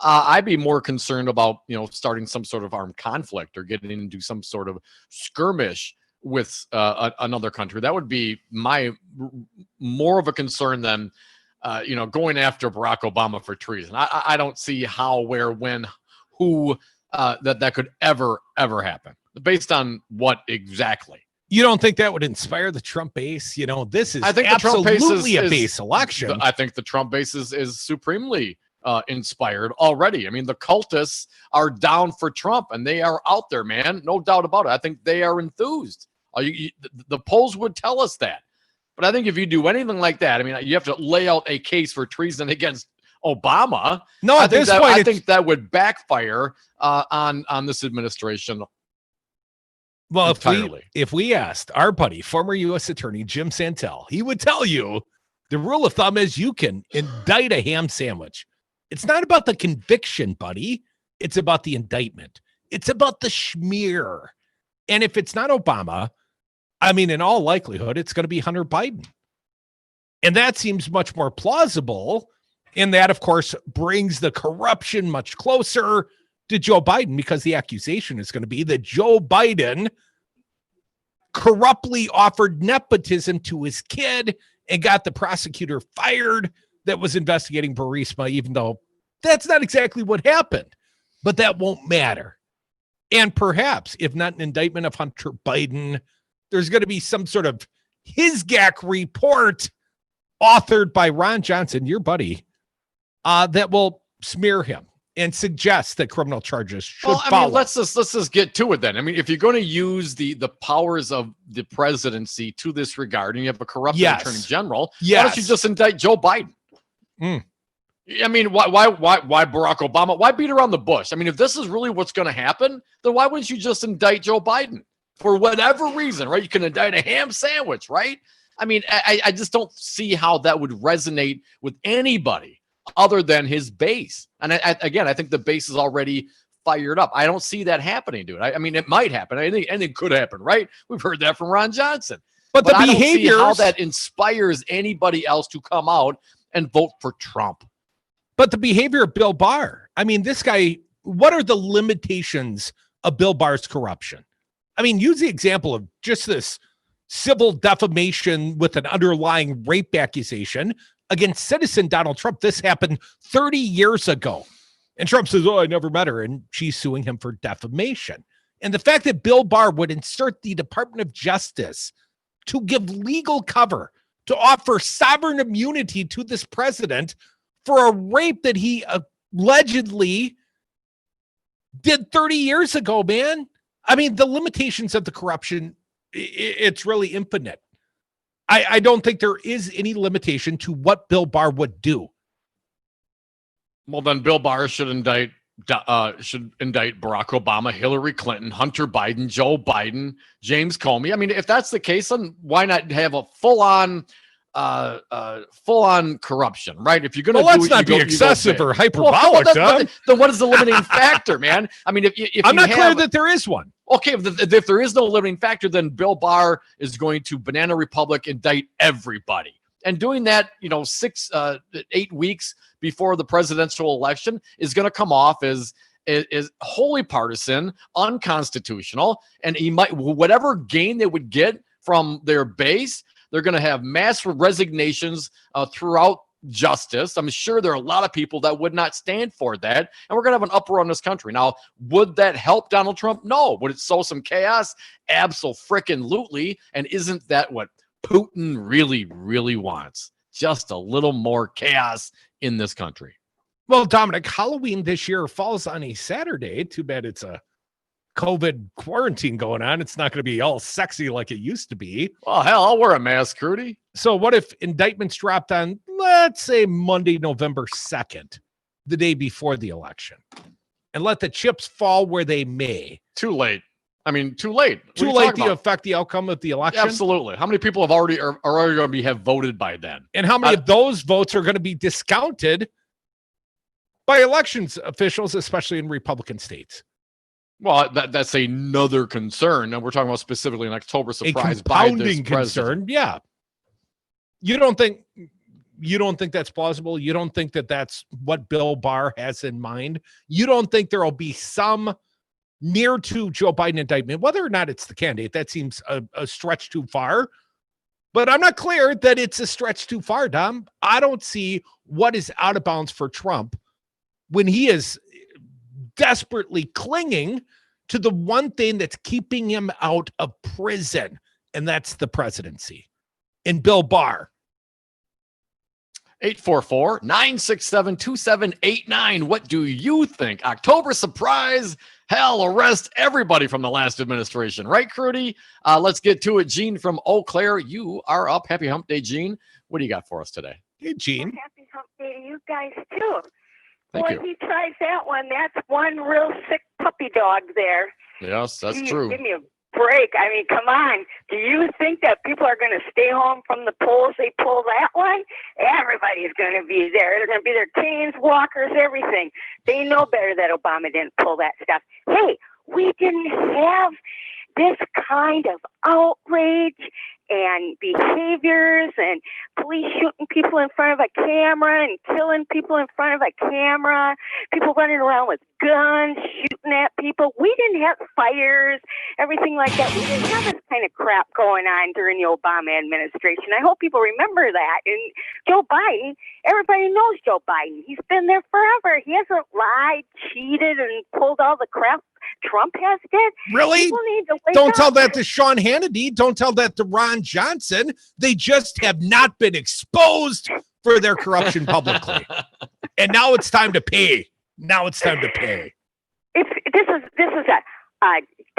I'd be more concerned about, starting some sort of armed conflict or getting into some sort of skirmish with another country. That would be more of a concern than, going after Barack Obama for treason. I don't see how, where, when, who that could ever happen. Based on what exactly? You don't think that would inspire the Trump base? This is absolutely a base election. I think the Trump base is supremely inspired already. I mean, the cultists are down for Trump, and they are out there, man. No doubt about it. I think they are enthused. The polls would tell us that. But I think if you do anything like that, I mean, you have to lay out a case for treason against Obama. No, at this point, I think that would backfire on this administration. Well, if we asked our buddy, former U.S. Attorney Jim Santelle, he would tell you the rule of thumb is you can indict a ham sandwich. It's not about the conviction, buddy. It's about the indictment. It's about the schmear. And if it's not Obama, I mean, in all likelihood, it's going to be Hunter Biden. And that seems much more plausible. And that, of course, brings the corruption much closer to Joe Biden, because the accusation is going to be that Joe Biden corruptly offered nepotism to his kid and got the prosecutor fired that was investigating Burisma, even though that's not exactly what happened. But that won't matter. And perhaps, if not an indictment of Hunter Biden, there's going to be some sort of HISGAC report authored by Ron Johnson, your buddy, that will smear him and suggest that criminal charges should follow. Let's just get to it then. I mean, if you're going to use the powers of the presidency to this regard, and you have a corrupt attorney general, why don't you just indict Joe Biden? I mean, why Barack Obama? Why beat around the bush? I mean, if this is really what's going to happen, then why wouldn't you just indict Joe Biden for whatever reason, right? You can indict a ham sandwich, right? I mean, I just don't see how that would resonate with anybody other than his base. And I think the base is already fired up. I don't see that happening, dude. I mean, it might happen. I think anything could happen, right? We've heard that from Ron Johnson. But the behavior, I don't see how that inspires anybody else to come out and vote for Trump. But the behavior of Bill Barr, I mean, this guy, what are the limitations of Bill Barr's corruption? I mean, use the example of just this civil defamation with an underlying rape accusation against citizen Donald Trump. This happened 30 years ago. And Trump says, I never met her. And she's suing him for defamation. And the fact that Bill Barr would insert the Department of Justice to give legal cover, to offer sovereign immunity to this president for a rape that he allegedly did 30 years ago, man. I mean, the limitations of the corruption, it's really infinite. I don't think there is any limitation to what Bill Barr would do. Well, then Bill Barr should indict indict Barack Obama, Hillary Clinton, Hunter Biden, Joe Biden, James Comey. I mean, if that's the case, then why not have a full-on corruption, right? If you're going to let's not be excessive or hyperbolic, then what is the limiting factor, man? I mean, if I'm not clear that there is one. Okay, if there is no limiting factor, then Bill Barr is going to Banana Republic indict everybody. And doing that, 8 weeks before the presidential election is going to come off as wholly partisan, unconstitutional, and whatever gain they would get from their base, they're going to have mass resignations throughout justice. I'm sure there are a lot of people that would not stand for that, and we're going to have an uproar in this country. Now, would that help Donald Trump? No. Would it sow some chaos? Absolutely. And isn't that what Putin really, really wants? Just a little more chaos in this country. Well, Dominic, Halloween this year falls on a Saturday. Too bad it's a COVID quarantine going on. It's not going to be all sexy like it used to be. Well, hell, I'll wear a mask, Rudy. So what if indictments dropped on, let's say, Monday, November 2nd, the day before the election, and let the chips fall where they may? Too late. I mean, too late. Too late to affect the outcome of the election? Absolutely. How many people are already going to have voted by then? And how many of those votes are going to be discounted by elections officials, especially in Republican states? Well, that's another concern. And we're talking about specifically an October surprise. A compounding concern. Yeah. You don't think that's plausible? You don't think that that's what Bill Barr has in mind? You don't think there will be some near to Joe Biden indictment, whether or not it's the candidate? That seems a stretch too far. But I'm not clear that it's a stretch too far, Dom. I don't see what is out of bounds for Trump when he is desperately clinging to the one thing that's keeping him out of prison, and that's the presidency. And Bill Barr. 844-967-2789. What do you think? October surprise? Hell, arrest everybody from the last administration. Right, Crudy? Let's get to it. Gene from Eau Claire, you are up. Happy hump day, Gene. What do you got for us today? Hey, Gene. Happy hump day to you guys, too. Thank Boy, you. he tries that one. That's one real sick puppy dog there. Yes, that's Jeez, true. Give me a break. I mean, come on. Do you think that people are going to stay home from the polls? They pull that one? Everybody's going to be there. They're going to be there, canes, walkers, everything. They know better that Obama didn't pull that stuff. Hey, we didn't have this kind of outrage and behaviors and police shooting people in front of a camera and killing people in front of a camera, people running around with guns, shooting at people. We didn't have fires, everything like that. We didn't have this kind of crap going on during the Obama administration. I hope people remember that. And Joe Biden, everybody knows Joe Biden. He's been there forever. He hasn't lied, cheated, and pulled all the crap Trump has did. Really? Don't tell that to Sean Hannity. Don't tell that to Ron Johnson. They just have not been exposed for their corruption publicly. And now it's time to pay. This is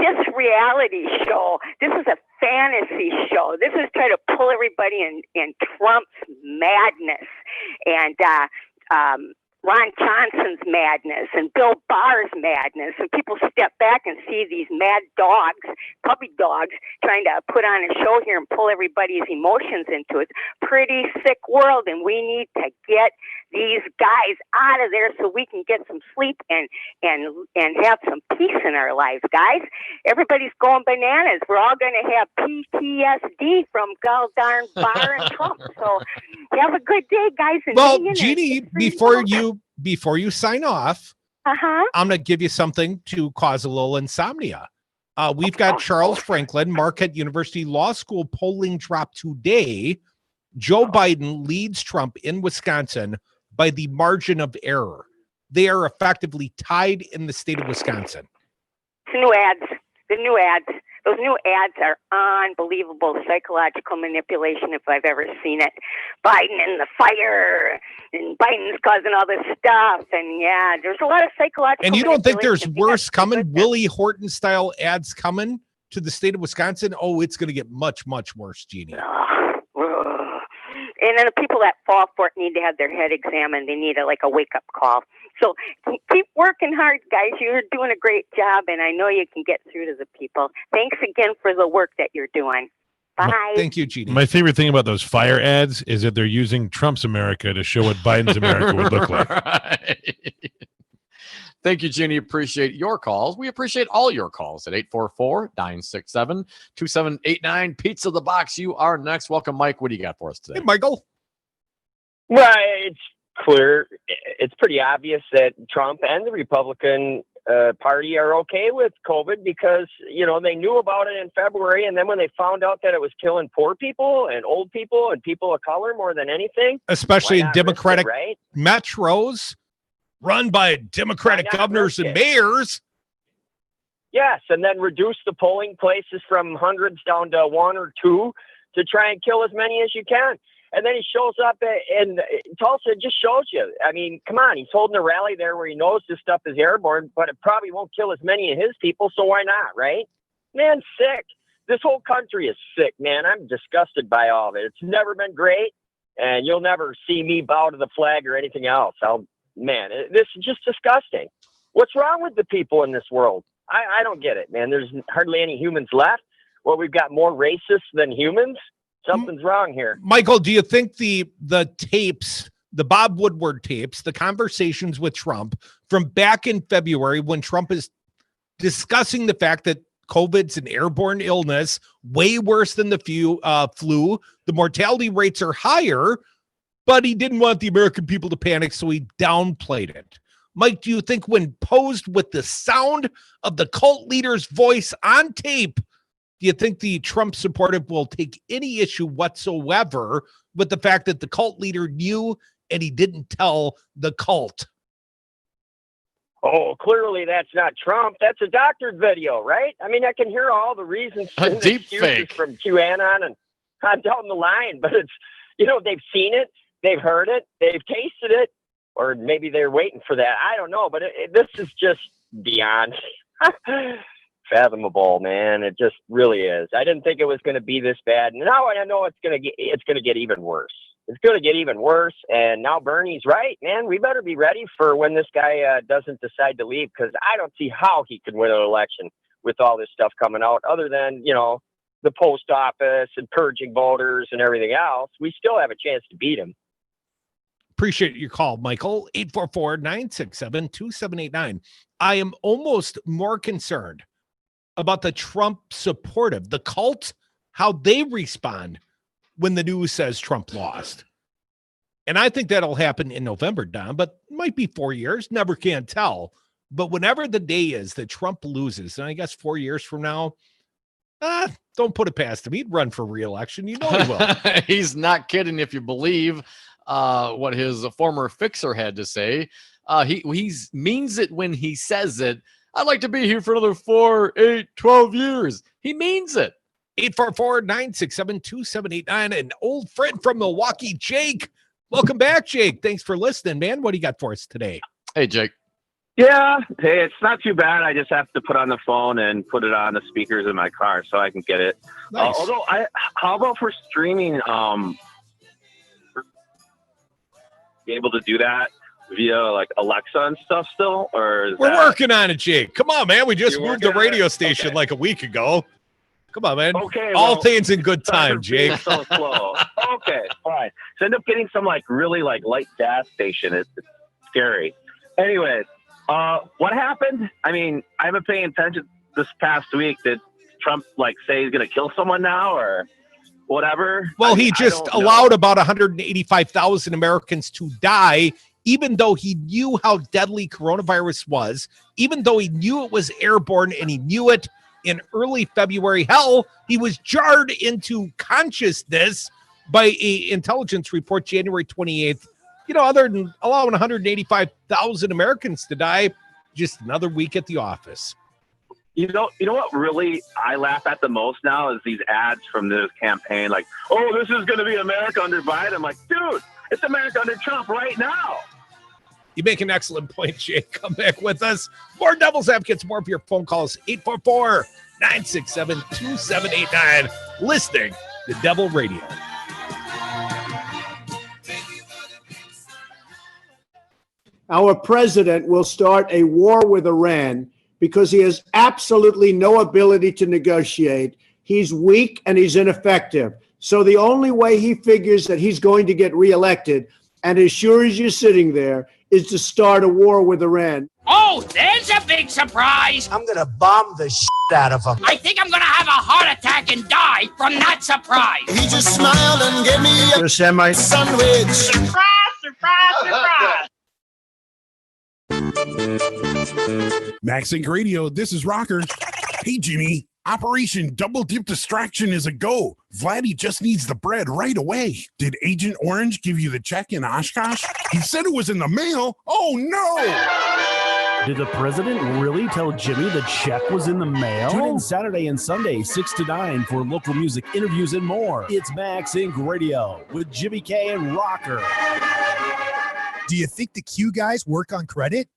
a reality show. This is a fantasy show. This is trying to pull everybody in Trump's madness and Ron Johnson's madness and Bill Barr's madness, and people step back and see these mad dogs, puppy dogs, trying to put on a show here and pull everybody's emotions into it. Pretty sick world, and we need to get these guys out of there so we can get some sleep and have some peace in our lives, guys. Everybody's going bananas. We're all going to have PTSD from God darn Barr and Trump. So have a good day, guys. And well, Jeannie, before you sign off, I'm going to give you something to cause a little insomnia. We've got Charles Franklin, Marquette University Law School polling drop today. Joe Biden leads Trump in Wisconsin by the margin of error. They are effectively tied in the state of Wisconsin. The new ads. Those new ads are unbelievable psychological manipulation if I've ever seen it. Biden in the fire, and Biden's causing all this stuff. And yeah, there's a lot of psychological And you don't think there's manipulation. worse coming? Willie Horton style ads coming to the state of Wisconsin? Oh, it's going to get much, much worse, Jeannie. And then the people that fall for it need to have their head examined. They need a wake-up call. So keep working hard, guys. You're doing a great job, and I know you can get through to the people. Thanks again for the work that you're doing. Bye. Thank you, Jeannie. My favorite thing about those fire ads is that they're using Trump's America to show what Biden's America would look like. Thank you, Jeannie. Appreciate your calls. We appreciate all your calls at 844-967-2789. Pizza the Box, you are next. Welcome, Mike. What do you got for us today? Hey, Michael. Well, it's clear. It's pretty obvious that Trump and the Republican Party are okay with COVID because, they knew about it in February. And then when they found out that it was killing poor people and old people and people of color more than anything. Especially in Democratic right? metros run by Democratic governors and mayors. Yes, and then reduce the polling places from hundreds down to 1 or 2 to try and kill as many as you can. And then he shows up in Tulsa. It just shows you. I mean, come on. He's holding a rally there where he knows this stuff is airborne, but it probably won't kill as many of his people, so why not, right? Man, sick. This whole country is sick, man. I'm disgusted by all of it. It's never been great, and you'll never see me bow to the flag or anything else. This is just disgusting. What's wrong with the people in this world? I don't get it, man. There's hardly any humans left. Well, we've got more racists than humans. Something's wrong here. Michael, do you think the tapes, the Bob Woodward tapes, the conversations with Trump from back in February when Trump is discussing the fact that COVID's an airborne illness, way worse than the flu, the mortality rates are higher, but he didn't want the American people to panic, so he downplayed it. Mike, do you think when posed with the sound of the cult leader's voice on tape, do you think the Trump supportive will take any issue whatsoever with the fact that the cult leader knew and he didn't tell the cult? Oh, clearly that's not Trump. That's a doctored video, right? I mean, I can hear all the reasons and deep excuses fake from QAnon and on down the line, but it's, they've seen it, they've heard it, they've tasted it, or maybe they're waiting for that. I don't know, but this is just beyond fathomable, man. It just really is. I didn't think it was going to be this bad. Now I know it's going to get even worse. It's going to get even worse. And now Bernie's right, man. We better be ready for when this guy doesn't decide to leave, because I don't see how he could win an election with all this stuff coming out, other than, the post office and purging voters and everything else. We still have a chance to beat him. Appreciate your call, Michael. 844-967-2789. I am almost more concerned about the Trump supportive, the cult, how they respond when the news says Trump lost. And I think that'll happen in November, Don, but it might be 4 years. Never can tell. But whenever the day is that Trump loses, and I guess 4 years from now, don't put it past him. He'd run for re-election. You know he will. He's not kidding if you believe what his former fixer had to say. He means it when he says it. I'd like to be here for another 4, 8, 12 years. He means it. 844-967-2789. An old friend from Milwaukee, Jake. Welcome back, Jake. Thanks for listening, man. What do you got for us today? Hey, Jake. Yeah. Hey, it's not too bad. I just have to put on the phone and put it on the speakers in my car so I can get it. Nice. How about for streaming? Be able to do that via like Alexa and stuff still, or we're working on it, Jake. Come on, man. We just moved the radio station like a week ago. Come on, man. Okay, all things in good time, being Jake. So slow. Okay, fine. So end up getting some like really like light gas station. It's scary. Anyways, what happened? I mean, I haven't paying attention this past week. Did Trump like say he's gonna kill someone now or whatever? Well, he just allowed about 185,000 Americans to die, even though he knew how deadly coronavirus was, even though he knew it was airborne and he knew it in early February. Hell, he was jarred into consciousness by an intelligence report January 28th. Other than allowing 185,000 Americans to die, just another week at the office. You know what really I laugh at the most now is these ads from this campaign, like, oh, this is going to be America under Biden. I'm like, dude, it's America under Trump right now. You make an excellent point, Jake. Come back with us. More Devil's Advocates, more of your phone calls. 844-967-2789. Listening to Devil Radio. our president will start a war with Iran because he has absolutely no ability to negotiate. He's weak and he's ineffective. So the only way he figures that he's going to get reelected, and as sure as you're sitting there, is to start a war with Iran. Oh, there's a big surprise. I'm going to bomb the shit out of him. I think I'm going to have a heart attack and die from that surprise. He just smiled and gave me a sandwich. Surprise, surprise, surprise. Max Inc. Radio, this is Rocker. Hey, Jimmy. Operation Double Dip Distraction is a go. Vladdy just needs the bread right away. Did Agent Orange give you the check in Oshkosh? He said it was in the mail. Oh, no. Did the president really tell Jimmy the check was in the mail? Tune in Saturday and Sunday, 6 to 9 for local music, interviews, and more. It's Max Inc. Radio with Jimmy K and Rocker. Do you think the Q guys work on credit?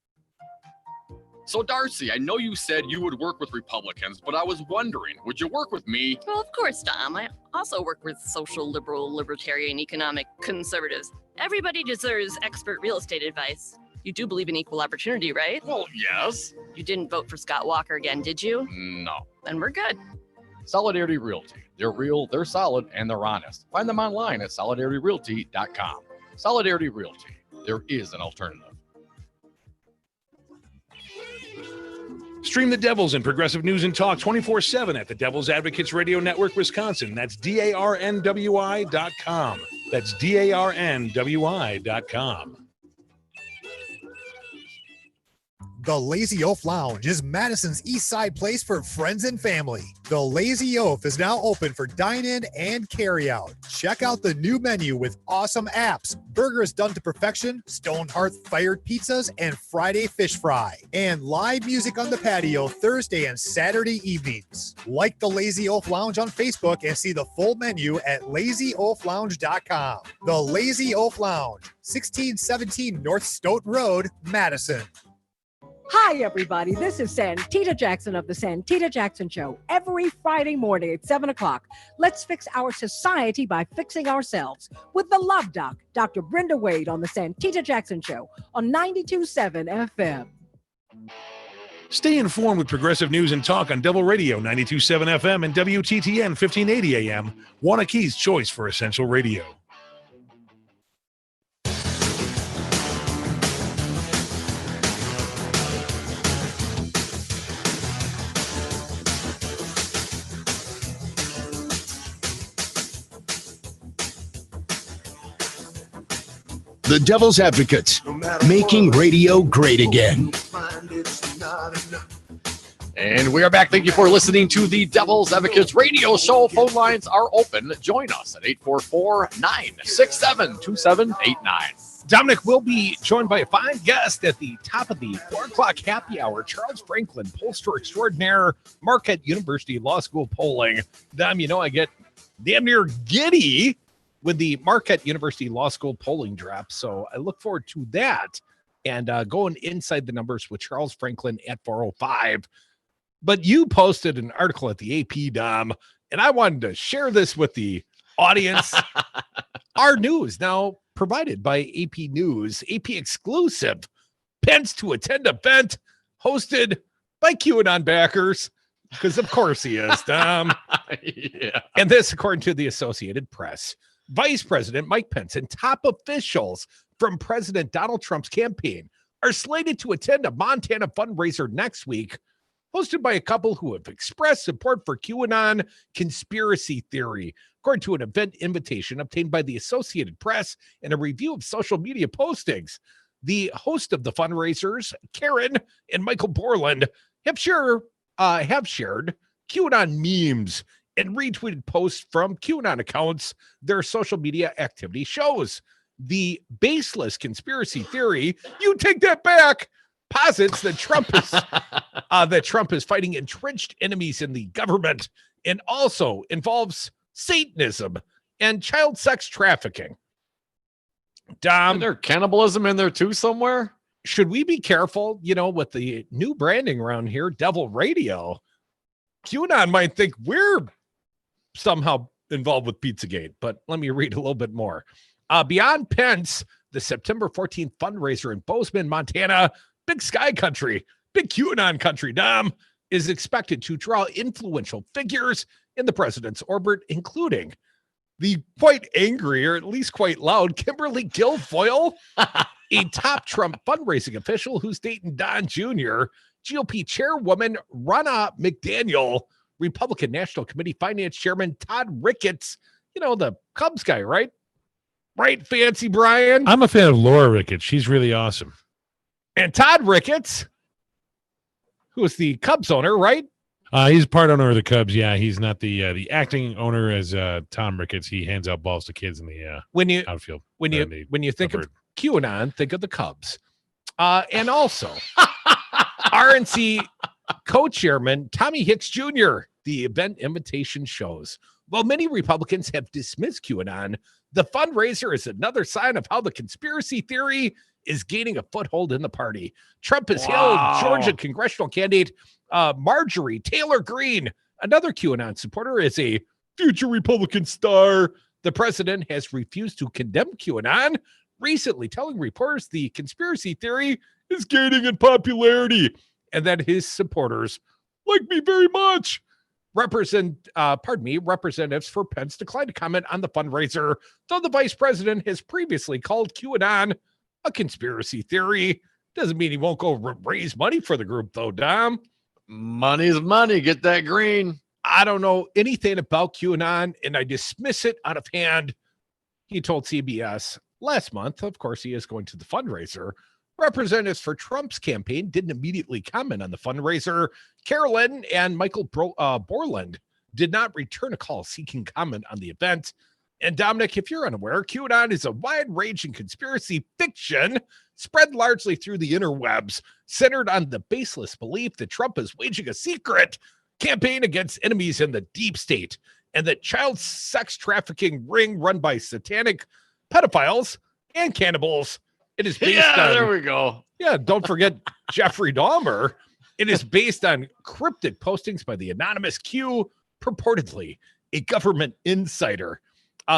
So, Darcy, I know you said you would work with Republicans, but I was wondering, would you work with me? Well, of course, Dom. I also work with social, liberal, libertarian, economic conservatives. Everybody deserves expert real estate advice. You do believe in equal opportunity, right? Well, yes. You didn't vote for Scott Walker again, did you? No. Then we're good. Solidarity Realty. They're real, they're solid, and they're honest. Find them online at solidarityrealty.com. Solidarity Realty. There is an alternative. Stream the Devils and Progressive News and Talk 24/7 at the Devil's Advocates Radio Network, Wisconsin. That's DARNWI.com. That's DARNWI.com. The Lazy Oaf Lounge is Madison's East Side place for friends and family. The Lazy Oaf is now open for dine-in and carry-out. Check out the new menu with awesome apps, burgers done to perfection, stone hearth fired pizzas, and Friday fish fry. And live music on the patio Thursday and Saturday evenings. Like the Lazy Oaf Lounge on Facebook and see the full menu at lazyoaflounge.com. The Lazy Oaf Lounge, 1617 North Stoughton Road, Madison. Hi, everybody. This is Santita Jackson of the Santita Jackson Show. Every Friday morning at 7 o'clock, let's fix our society by fixing ourselves with the Love Doc, Dr. Brenda Wade on the Santita Jackson Show on 92.7 FM. Stay informed with Progressive News and Talk on Devil Radio 92.7 FM and WTTN 1580 AM, Wanakee's choice for essential radio. The Devil's Advocates, making radio great again. And we are back. Thank you for listening to the Devil's Advocates radio show. Phone lines are open. Join us at 844-967-2789. Dominic will be joined by a fine guest at the top of the 4 o'clock happy hour. Charles Franklin, pollster extraordinaire, Marquette University Law School polling. Dom, you know I get damn near giddy with the Marquette University Law School polling drop. So I look forward to that and going inside the numbers with Charles Franklin at 4:05. But you posted an article at the AP, Dom, and I wanted to share this with the audience. Our news now provided by AP News, AP exclusive. Pence to attend event hosted by QAnon backers, because of course he is, Dom. Yeah. And this, according to the Associated Press. Vice President Mike Pence and top officials from President Donald Trump's campaign are slated to attend a Montana fundraiser next week, hosted by a couple who have expressed support for QAnon conspiracy theory, according to an event invitation obtained by the Associated Press and a review of social media postings. The host of the fundraisers, Karen and Michael Borland, have shared QAnon memes and retweeted posts from QAnon accounts. Their social media activity shows the baseless conspiracy theory, you take that back, posits that Trump is fighting entrenched enemies in the government and also involves Satanism and child sex trafficking. Dom, is there cannibalism in there too somewhere? Should we be careful, with the new branding around here, Devil Radio? QAnon might think we're somehow involved with Pizzagate, but let me read a little bit more. Beyond Pence, the September 14th fundraiser in Bozeman, Montana, Big Sky Country, Big QAnon Country, Dom, is expected to draw influential figures in the president's orbit, including the quite angry, or at least quite loud, Kimberly Guilfoyle, a top Trump fundraising official who's dating Don Jr., GOP chairwoman Ronna McDaniel, Republican National Committee Finance Chairman Todd Ricketts, the Cubs guy, right? Right, Fancy Brian? I'm a fan of Laura Ricketts. She's really awesome. And Todd Ricketts, who is the Cubs owner, right? He's part owner of the Cubs. Yeah, he's not the acting owner as Tom Ricketts. He hands out balls to kids in the outfield. When you think of QAnon, think of the Cubs. And also RNC co-chairman Tommy Hicks Jr., the event invitation shows. While many Republicans have dismissed QAnon, the fundraiser is another sign of how the conspiracy theory is gaining a foothold in the party. Trump has hailed Georgia congressional candidate Marjorie Taylor Greene, another QAnon supporter, as a future Republican star. The president has refused to condemn QAnon, recently telling reporters the conspiracy theory is gaining in popularity and that his supporters like me very much. Representatives for Pence declined to comment on the fundraiser, though the vice president has previously called QAnon a conspiracy theory. Doesn't mean he won't go raise money for the group, though, Dom. Money's money. Get that green. I don't know anything about QAnon, and I dismiss it out of hand, he told CBS last month. Of course, he is going to the fundraiser. Representatives for Trump's campaign didn't immediately comment on the fundraiser. Carolyn and Michael Borland did not return a call seeking comment on the event. And Dominic, if you're unaware, QAnon is a wide-ranging conspiracy fiction spread largely through the interwebs, centered on the baseless belief that Trump is waging a secret campaign against enemies in the deep state, and that child sex trafficking ring run by satanic pedophiles and cannibals. It is based on, there we go. Yeah, don't forget Jeffrey Dahmer. It is based on cryptic postings by the anonymous Q, purportedly a government insider.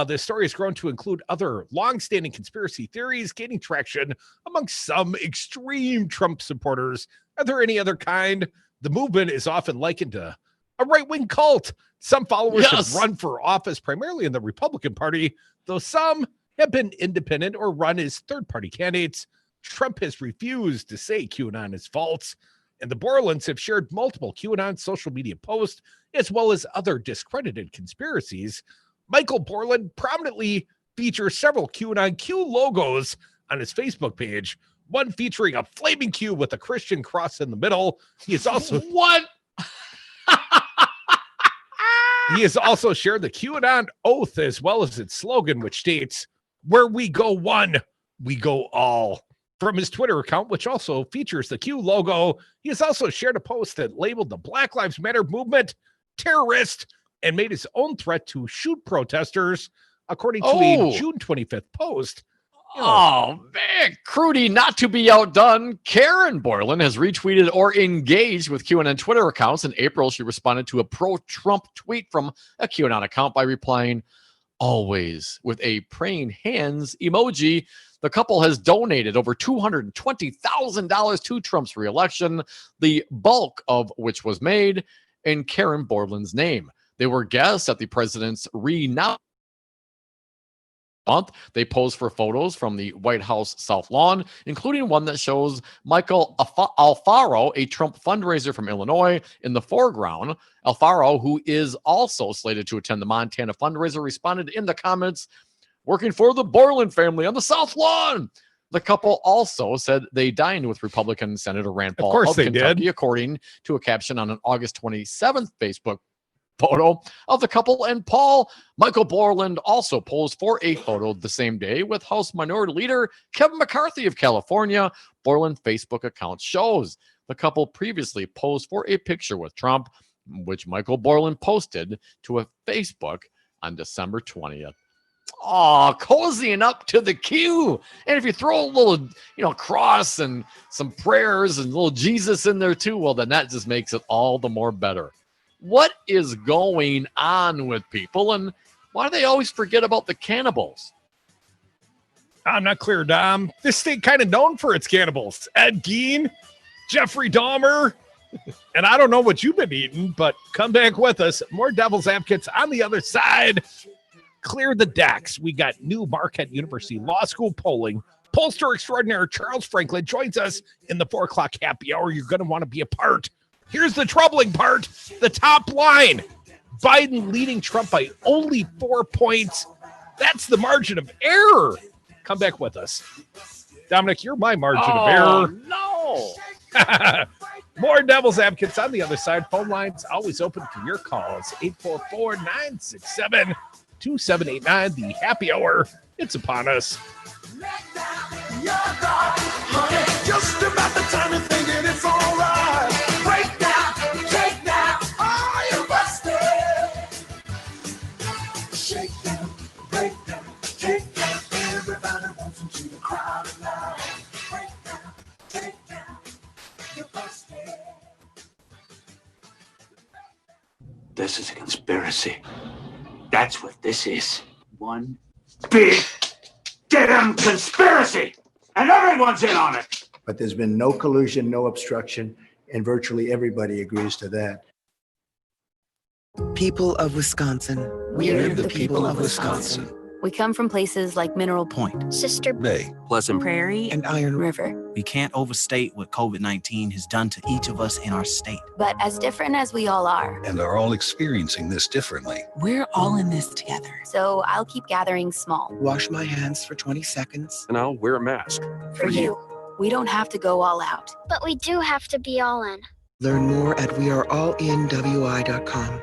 The story has grown to include other long-standing conspiracy theories gaining traction among some extreme Trump supporters. Are there any other kind? The movement is often likened to a right-wing cult. Some followers have run for office primarily in the Republican Party, though some have been independent or run as third-party candidates. Trump has refused to say QAnon is false, and the Borlands have shared multiple QAnon social media posts, as well as other discredited conspiracies. Michael Borland prominently features several QAnon Q logos on his Facebook page, one featuring a flaming Q with a Christian cross in the middle. He is also He has also shared the QAnon oath as well as its slogan, which states, "Where we go one, we go all." From his Twitter account, which also features the Q logo, he has also shared a post that labeled the Black Lives Matter movement terrorist and made his own threat to shoot protesters, according to a June 25th post. Oh, man. Crudy, not to be outdone, Karen Borland has retweeted or engaged with QAnon Twitter accounts. In April, she responded to a pro-Trump tweet from a QAnon account by replying, "Always," with a praying hands emoji. The couple has donated over $220,000 to Trump's reelection, the bulk of which was made in Karen Borland's name. They were guests at the president's renowned month. They posed for photos from the White House South Lawn, including one that shows Michael Alfaro, a Trump fundraiser from Illinois, in the foreground. Alfaro, who is also slated to attend the Montana fundraiser, responded in the comments, "Working for the Borland family on the South Lawn." The couple also said they dined with Republican Senator Rand Paul of Kentucky, according to a caption on an August 27th Facebook photo of the couple and Paul. Michael Borland also posed for a photo the same day with House Minority Leader Kevin McCarthy of California. Borland Facebook account shows the couple previously posed for a picture with Trump, which Michael Borland posted to a Facebook on December 20th. Oh, cozying up to the Q. And if you throw a little, cross and some prayers and a little Jesus in there too, well, then that just makes it all the more better. What is going on with people, and why do they always forget about the cannibals? I'm not clear, Dom. This state kind of known for its cannibals. Ed Gein, Jeffrey Dahmer. And I don't know what you've been eating, but come back with us. More Devil's Advocates on the other side. Clear the decks. We got new Marquette University Law School polling. Pollster extraordinaire Charles Franklin joins us in the 4 o'clock happy hour. You're going to want to be a part. Here's the troubling part. The top line. Biden leading Trump by only 4 points. That's the margin of error. Come back with us. Dominic, you're my margin of error. No. More Devil's Advocates on the other side. Phone lines always open for your calls. 844-967-2789. The happy hour. It's upon us. Just about the time you're thinking it's all right. Break down, take down, are you busted? Shake down, break down, take down. Everybody wants into the crowd now. Break down, take down, you're busted. This is a conspiracy. That's what this is. One big damn conspiracy. And everyone's in on it. But there's been no collusion, no obstruction, and virtually everybody agrees to that. People of Wisconsin. We're the people of Wisconsin. We come from places like Mineral Point, Sister Bay, Pleasant Prairie, and Iron River. We can't overstate what COVID-19 has done to each of us in our state. But as different as we all are, and are all experiencing this differently, we're all in this together. So I'll keep gathering small. Wash my hands for 20 seconds. And I'll wear a mask. For you. We don't have to go all out. But we do have to be all in. Learn more at weareallinwi.com.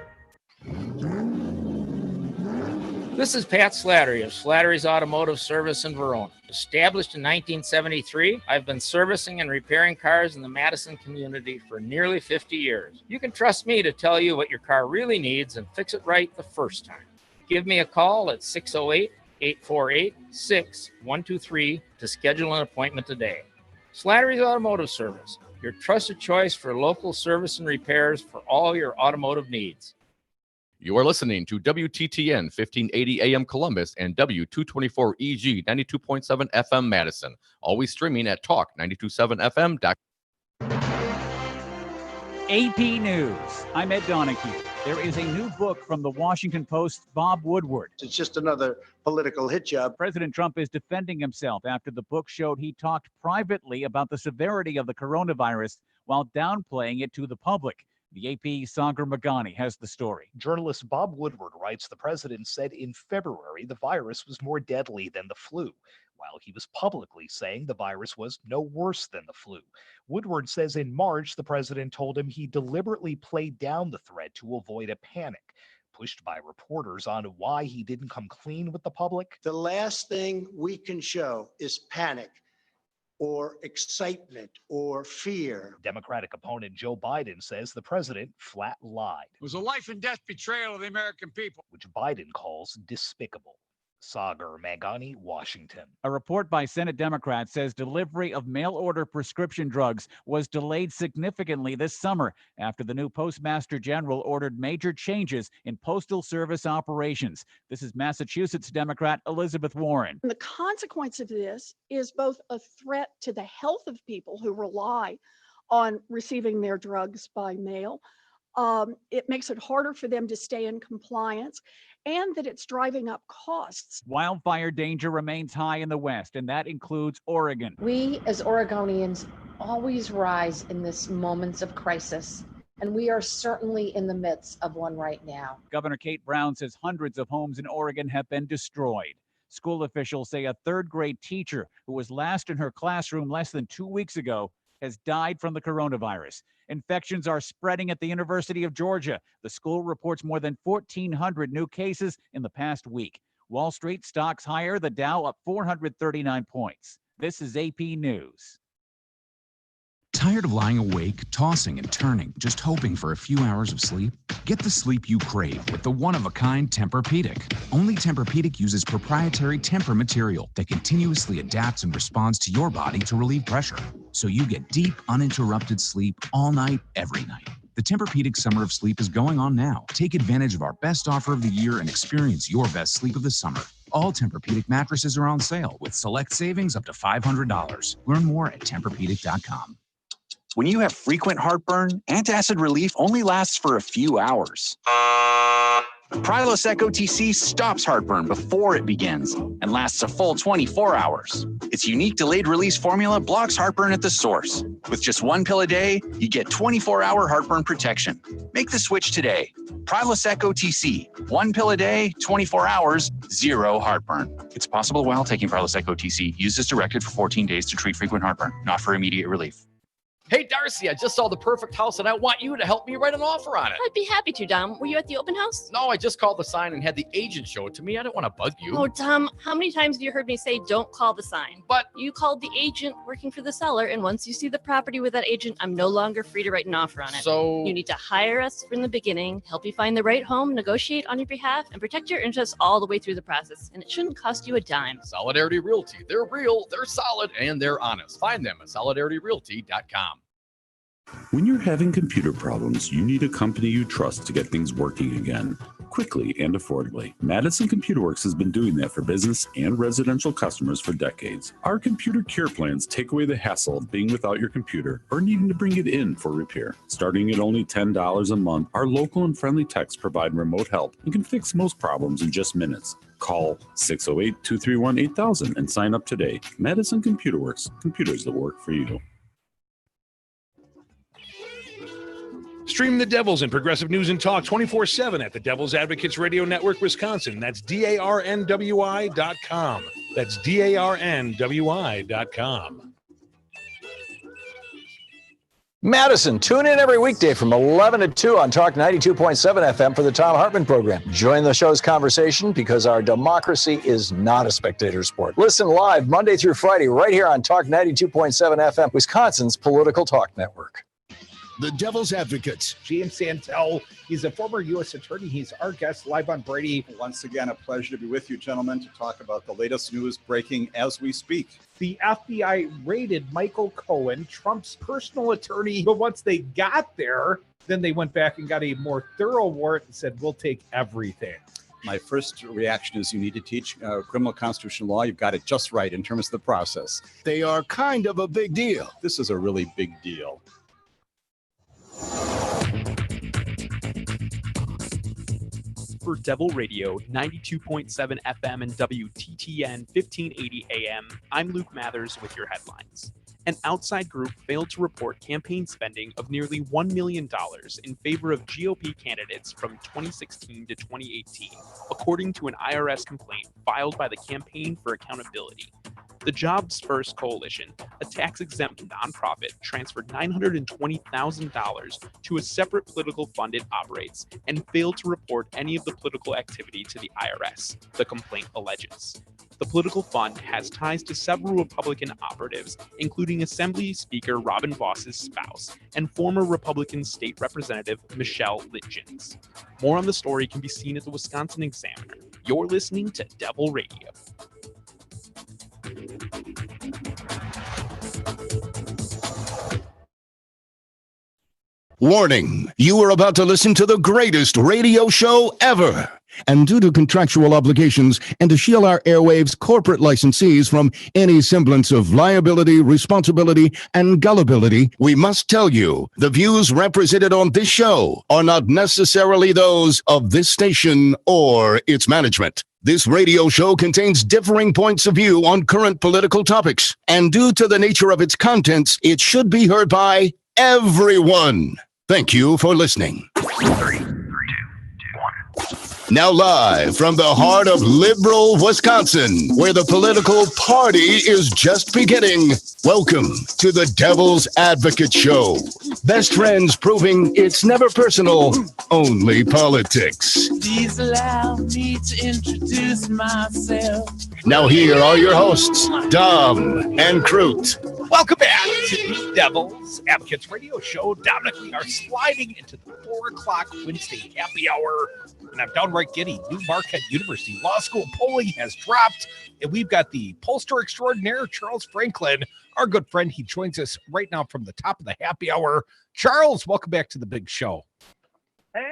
This is Pat Slattery of Slattery's Automotive Service in Verona. Established in 1973, I've been servicing and repairing cars in the Madison community for nearly 50 years. You can trust me to tell you what your car really needs and fix it right the first time. Give me a call at 608-848-6123 to schedule an appointment today. Slattery's Automotive Service, your trusted choice for local service and repairs for all your automotive needs. You are listening to WTTN 1580 AM Columbus and W224EG 92.7 FM Madison. Always streaming at talk927fm.com. AP News. I'm Ed Donahue. There is a new book from the Washington Post's Bob Woodward. It's just another political hit job. President Trump is defending himself after the book showed he talked privately about the severity of the coronavirus while downplaying it to the public. The AP's Sagar Magani has the story. Journalist Bob Woodward writes the president said in February the virus was more deadly than the flu, while he was publicly saying the virus was no worse than the flu. Woodward says in March the president told him he deliberately played down the threat to avoid a panic. Pushed by reporters on why he didn't come clean with the public. The last thing we can show is panic or excitement or fear. Democratic opponent Joe Biden says the president flat lied. It was a life and death betrayal of the American people, which Biden calls despicable. Sagar Magani, Washington. A report by Senate Democrats says delivery of mail-order prescription drugs was delayed significantly this summer after the new Postmaster General ordered major changes in Postal Service operations. This is Massachusetts Democrat Elizabeth Warren. And the consequence of this is both a threat to the health of people who rely on receiving their drugs by mail. It makes it harder for them to stay in compliance, and that it's driving up costs. Wildfire danger remains high in the West, and that includes Oregon. We as Oregonians always rise in this moments of crisis, and we are certainly in the midst of one right now. Governor Kate Brown says hundreds of homes in Oregon have been destroyed. School officials say a third-grade teacher who was last in her classroom less than 2 weeks ago has died from the coronavirus. Infections are spreading at the University of Georgia. The school reports more than 1,400 new cases in the past week. Wall Street stocks higher, the Dow up 439 points. This is AP News. Tired of lying awake, tossing and turning, just hoping for a few hours of sleep? Get the sleep you crave with the one-of-a-kind Tempur-Pedic. Only Tempur-Pedic uses proprietary Tempur material that continuously adapts and responds to your body to relieve pressure, so you get deep, uninterrupted sleep all night, every night. The Tempur-Pedic Summer of Sleep is going on now. Take advantage of our best offer of the year and experience your best sleep of the summer. All Tempur-Pedic mattresses are on sale with select savings up to $500. Learn more at TempurPedic.com. When you have frequent heartburn, antacid relief only lasts for a few hours. Prilosec OTC stops heartburn before it begins and lasts a full 24 hours. Its unique delayed release formula blocks heartburn at the source. With just one pill a day, you get 24-hour heartburn protection. Make the switch today. Prilosec OTC. One pill a day, 24 hours, zero heartburn. It's possible while taking Prilosec OTC. Use as directed for 14 days to treat frequent heartburn, not for immediate relief. Hey, Darcy, I just saw the perfect house and I want you to help me write an offer on it. I'd be happy to, Dom. Were you at the open house? No, I just called the sign and had the agent show it to me. I don't want to bug you. Oh, Dom, how many times have you heard me say don't call the sign? But you called the agent working for the seller, and once you see the property with that agent, I'm no longer free to write an offer on it. So you need to hire us from the beginning, help you find the right home, negotiate on your behalf, and protect your interests all the way through the process. And it shouldn't cost you a dime. Solidarity Realty. They're real, they're solid, and they're honest. Find them at solidarityrealty.com. When you're having computer problems, you need a company you trust to get things working again, quickly and affordably. Madison Computer Works has been doing that for business and residential customers for decades. Our computer care plans take away the hassle of being without your computer or needing to bring it in for repair. Starting at only $10 a month, our local and friendly techs provide remote help and can fix most problems in just minutes. Call 608-231-8000 and sign up today. Madison Computer Works, computers that work for you. Stream the Devils and Progressive News and Talk 24/7 at the Devil's Advocates Radio Network, Wisconsin. That's DARNWI.com. That's DARNWI.com. Madison, tune in every weekday from 11 to 2 on Talk 92.7 FM for the Tom Hartman program. Join the show's conversation because our democracy is not a spectator sport. Listen live Monday through Friday right here on Talk 92.7 FM, Wisconsin's political talk network. The Devil's Advocates. James Santelle, he's a former U.S. attorney. He's our guest live on Brady. Once again, a pleasure to be with you, gentlemen, to talk about the latest news breaking as we speak. The FBI raided Michael Cohen, Trump's personal attorney, but once they got there, then they went back and got a more thorough warrant and said, we'll take everything. My first reaction is you need to teach criminal constitutional law. You've got it just right in terms of the process. They are kind of a big deal. This is a really big deal. For Devil Radio, 92.7 FM and WTTN 1580 AM, I'm Luke Mathers with your headlines. An outside group failed to report campaign spending of nearly $1 million in favor of GOP candidates from 2016 to 2018, according to an IRS complaint filed by the Campaign for Accountability. The Jobs First Coalition, a tax-exempt nonprofit, transferred $920,000 to a separate political fund it operates and failed to report any of the political activity to the IRS, the complaint alleges. The political fund has ties to several Republican operatives, including Assembly Speaker Robin Voss's spouse and former Republican State Representative Michelle Litjens. More on the story can be seen at the Wisconsin Examiner. You're listening to Devil Radio. Warning, you are about to listen to the greatest radio show ever. And due to contractual obligations and to shield our airwaves' corporate licensees from any semblance of liability, responsibility, and gullibility, we must tell you the views represented on this show are not necessarily those of this station or its management. This radio show contains differing points of view on current political topics, and due to the nature of its contents, it should be heard by everyone. Thank you for listening. 3, 2, 1. Now live from the heart of liberal Wisconsin, where the political party is just beginning, welcome to the Devil's Advocate Show. Best friends proving it's never personal, only politics. Please allow me to introduce myself. Now here are your hosts, Dom and Crute. Welcome back to the Devil's Advocates Radio Show. Dominic, we are sliding into the 4 o'clock Wednesday happy hour, and I'm downright giddy. New Marquette University Law School polling has dropped, and we've got the pollster extraordinaire, Charles Franklin, our good friend. He joins us right now from the top of the happy hour. Charles, welcome back to the big show.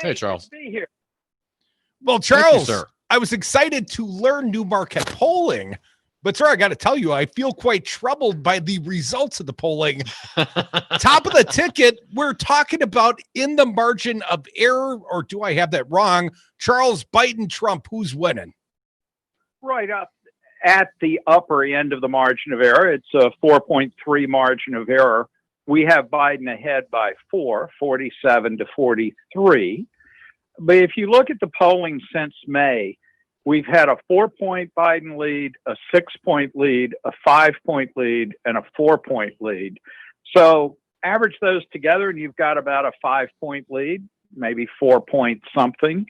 Hey, Charles. Good to be here. Well, Charles, I was excited to learn new market polling, but sir, I got to tell you, I feel quite troubled by the results of the polling. Top of the ticket, we're talking about in the margin of error, or do I have that wrong? Charles, Biden, Trump, who's winning? Right up at the upper end of the margin of error. It's a 4.3 margin of error. We have Biden ahead by 47 to 43. But if you look at the polling since May, we've had a 4-point Biden lead, a 6-point lead, a 5-point lead, and a 4-point lead. So average those together and you've got about a 5-point lead, maybe 4 point something.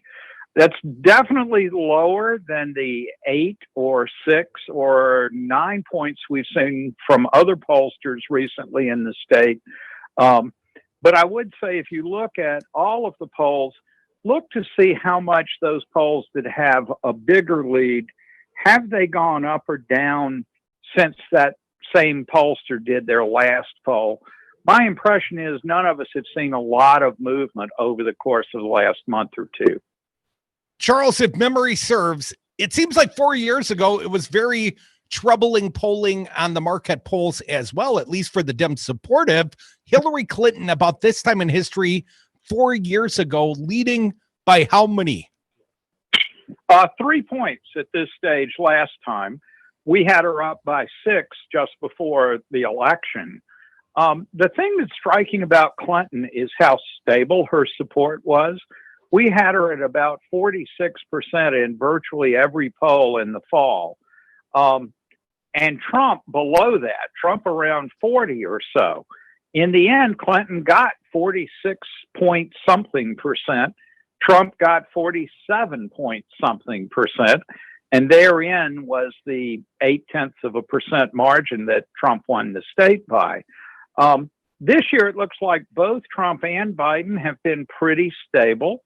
That's definitely lower than the 8 or 6 or 9 points we've seen from other pollsters recently in the state. But I would say if you look at all of the polls, look to see how much those polls that have a bigger lead, have they gone up or down since that same pollster did their last poll? My impression is none of us have seen a lot of movement over the course of the last month or two. Charles, if memory serves, it seems like 4 years ago, it was very troubling polling on the Marquette polls as well, at least for the Dem supportive. Hillary Clinton, about this time in history, 4 years ago, leading by how many? 3 points at this stage last time. We had her up by 6 just before the election. The thing that's striking about Clinton is how stable her support was. We had her at about 46% in virtually every poll in the fall. And Trump below that, Trump around 40 or so. In the end, Clinton got 46 point something percent. Trump got 47 point something percent. And therein was the 0.8% margin that Trump won the state by. This year, it looks like both Trump and Biden have been pretty stable.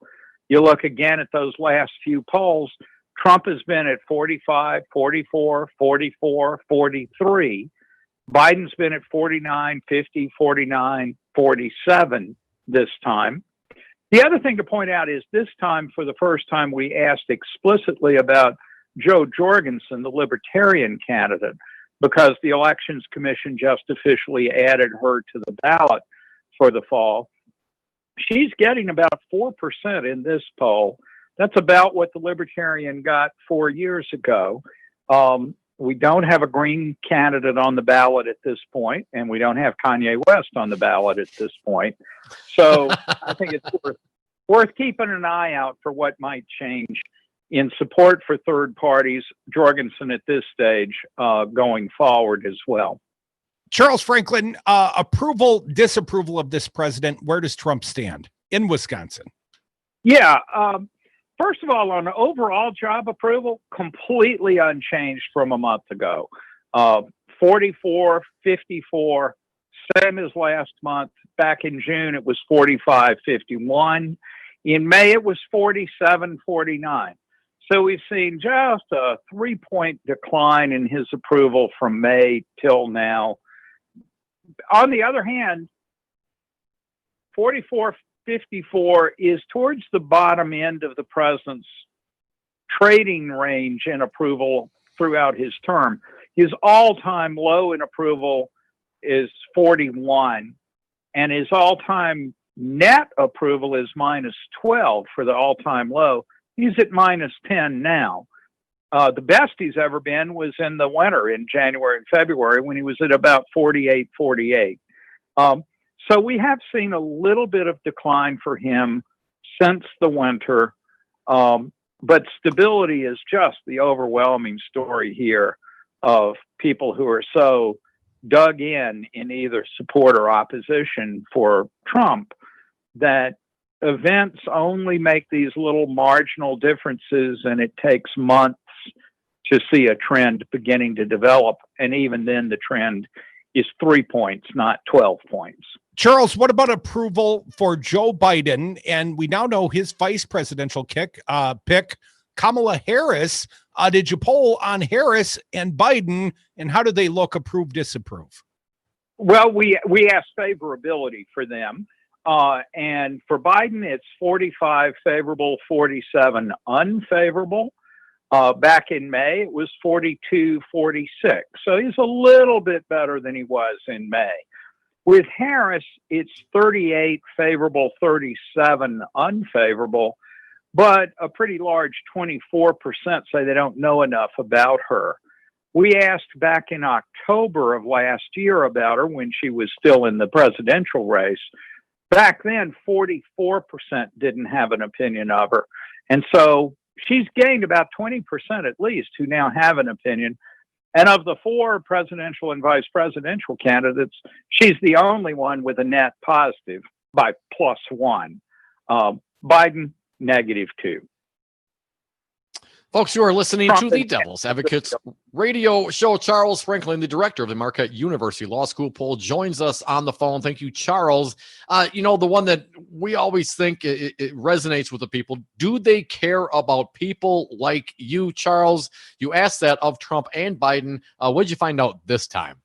You look again at those last few polls, Trump has been at 45, 44, 44, 43. Biden's been at 49, 50, 49, 47 this time. The other thing to point out is this time, for the first time, we asked explicitly about Jo Jorgensen, the Libertarian candidate, because the Elections Commission just officially added her to the ballot for the fall. She's getting about 4% in this poll. That's about what the Libertarian got 4 years ago. We don't have a Green candidate on the ballot at this point, and we don't have Kanye West on the ballot at this point. So I think it's worth keeping an eye out for what might change in support for third parties, Jorgensen at this stage going forward as well. Charles Franklin, approval, disapproval of this president, where does Trump stand in Wisconsin? Yeah. First of all, on overall job approval, completely unchanged from a month ago. 44, 54, same as last month. Back in June, it was 45, 51. In May, it was 47, 49. So we've seen just a 3-point decline in his approval from May till now. On the other hand, 44, 54 is towards the bottom end of the president's trading range in approval throughout his term. His all-time low in approval is 41, and his all-time net approval is -12 for the all-time low. He's at -10 now. The best he's ever been was in the winter in January and February when he was at about 48, 48. So we have seen a little bit of decline for him since the winter, but stability is just the overwhelming story here of people who are so dug in either support or opposition for Trump that events only make these little marginal differences, and it takes months to see a trend beginning to develop. And even then, the trend is 3 points, not 12 points. Charles, what about approval for Joe Biden? And we now know his vice presidential pick, Kamala Harris. Did you poll on Harris and Biden, and how do they look, approve, disapprove? Well, we asked favorability for them. And for Biden, it's 45 favorable, 47 unfavorable. Back in May, it was 42-46. So he's a little bit better than he was in May. With Harris, it's 38 favorable, 37 unfavorable, but a pretty large 24% say they don't know enough about her. We asked back in October of last year about her when she was still in the presidential race. Back then, 44% didn't have an opinion of her. And so she's gained about 20% at least who now have an opinion. And of the 4 presidential and vice presidential candidates, she's the only one with a net positive by +1. Biden, -2. Folks, you are listening to the Devil's Advocates radio show. Charles Franklin, the director of the Marquette University Law School poll, joins us on the phone. Thank you, Charles. The one that we always think it resonates with the people. Do they care about people like you, Charles? You asked that of Trump and Biden. What did you find out this time?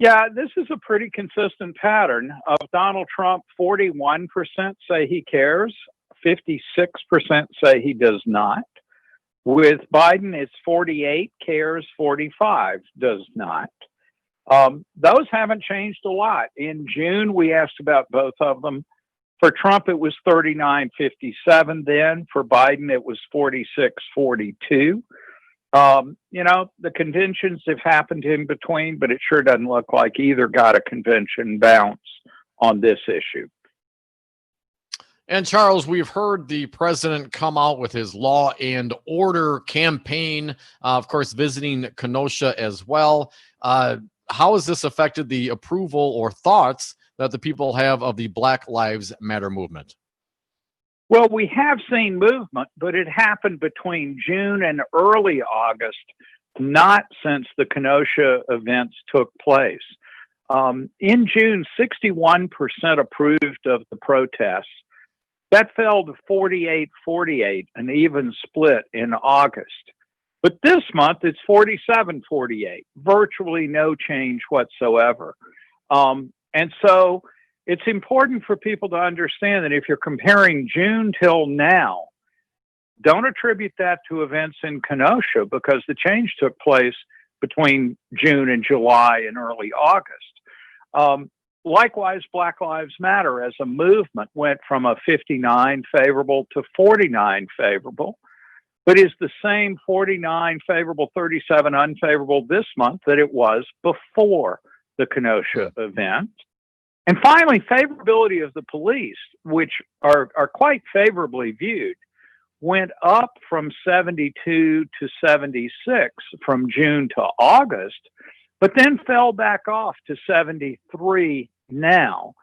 Yeah, this is a pretty consistent pattern. Of Donald Trump, 41% say he cares. 56% say he does not. With Biden, it's 48 cares, 45 does not. Those haven't changed a lot. In June, we asked about both of them. For Trump, it was 39-57 then. For Biden, it was 46-42. The conventions have happened in between, but it sure doesn't look like either got a convention bounce on this issue. And Charles, we've heard the president come out with his law and order campaign, of course, visiting Kenosha as well. How has this affected the approval or thoughts that the people have of the Black Lives Matter movement? Well, we have seen movement, but it happened between June and early August, not since the Kenosha events took place. In June, 61% approved of the protests. That fell to 48-48, an even split in August. But this month, it's 47-48, virtually no change whatsoever. And so it's important for people to understand that if you're comparing June till now, don't attribute that to events in Kenosha because the change took place between June and July and early August. Likewise, Black Lives Matter as a movement went from a 59 favorable to 49 favorable, but is the same 49 favorable, 37 unfavorable this month that it was before the Kenosha event. And finally, favorability of the police, which are quite favorably viewed, went up from 72 to 76 from June to August, but then fell back off to 73 now.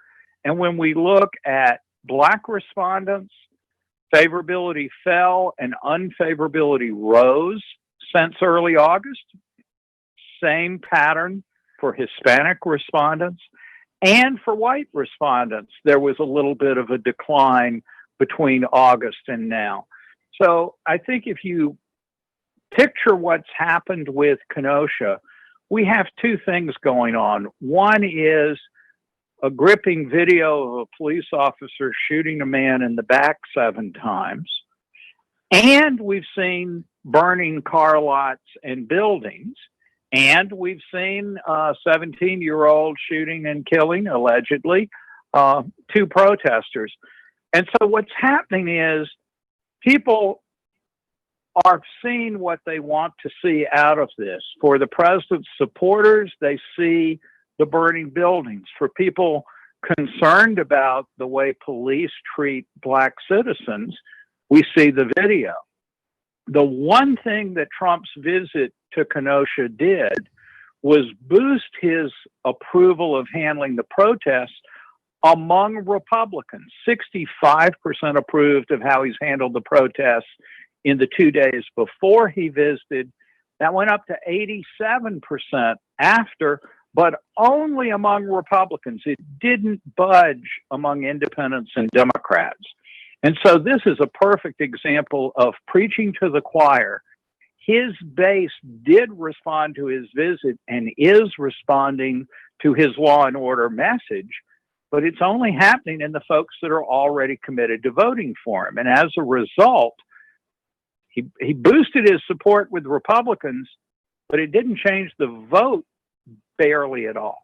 And when we look at Black respondents, favorability fell and unfavorability rose since early August. Same pattern for Hispanic respondents. And for white respondents, there was a little bit of a decline between August and now. So I think if you picture what's happened with Kenosha, we have 2 things going on. One is a gripping video of a police officer shooting a man in the back 7 times. And we've seen burning car lots and buildings. And we've seen a 17-year-old shooting and killing, allegedly, 2 protesters. And so what's happening is people are seeing what they want to see out of this. For the president's supporters, they see the burning buildings. For people concerned about the way police treat Black citizens, we see the video. The one thing that Trump's visit to Kenosha did was boost his approval of handling the protests among Republicans. 65% approved of how he's handled the protests in the 2 days before he visited. That went up to 87% after, but only among Republicans. It didn't budge among independents and Democrats. And so this is a perfect example of preaching to the choir. His base did respond to his visit and is responding to his law and order message, but it's only happening in the folks that are already committed to voting for him. And as a result, He boosted his support with Republicans, but it didn't change the vote barely at all.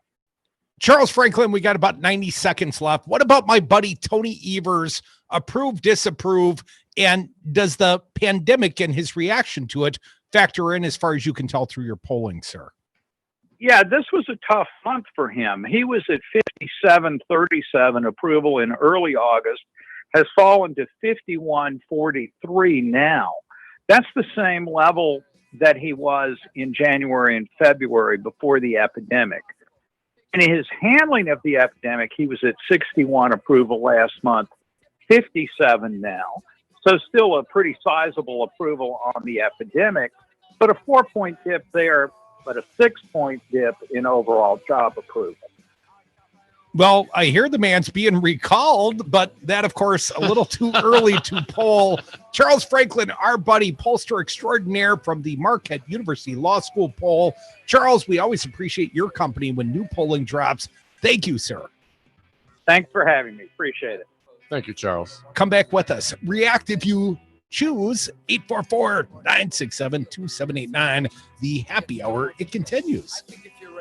Charles Franklin, we got about 90 seconds left. What about my buddy Tony Evers? Approve, disapprove? And does the pandemic and his reaction to it factor in as far as you can tell through your polling, sir? Yeah, this was a tough month for him. He was at 57-37 approval in early August, has fallen to 51-43 now. That's the same level that he was in January and February before the epidemic. In his handling of the epidemic, he was at 61 approval last month, 57 now. So still a pretty sizable approval on the epidemic, but a 4-point dip there, but a 6-point dip in overall job approval. Well, I hear the man's being recalled, but that, of course, a little too early to poll. Charles Franklin, our buddy, pollster extraordinaire from the Marquette University Law School poll. Charles, we always appreciate your company when new polling drops. Thank you, sir. Thanks for having me. Appreciate it. Thank you, Charles. Come back with us. React if you choose. 844-967-2789. The happy hour. It continues.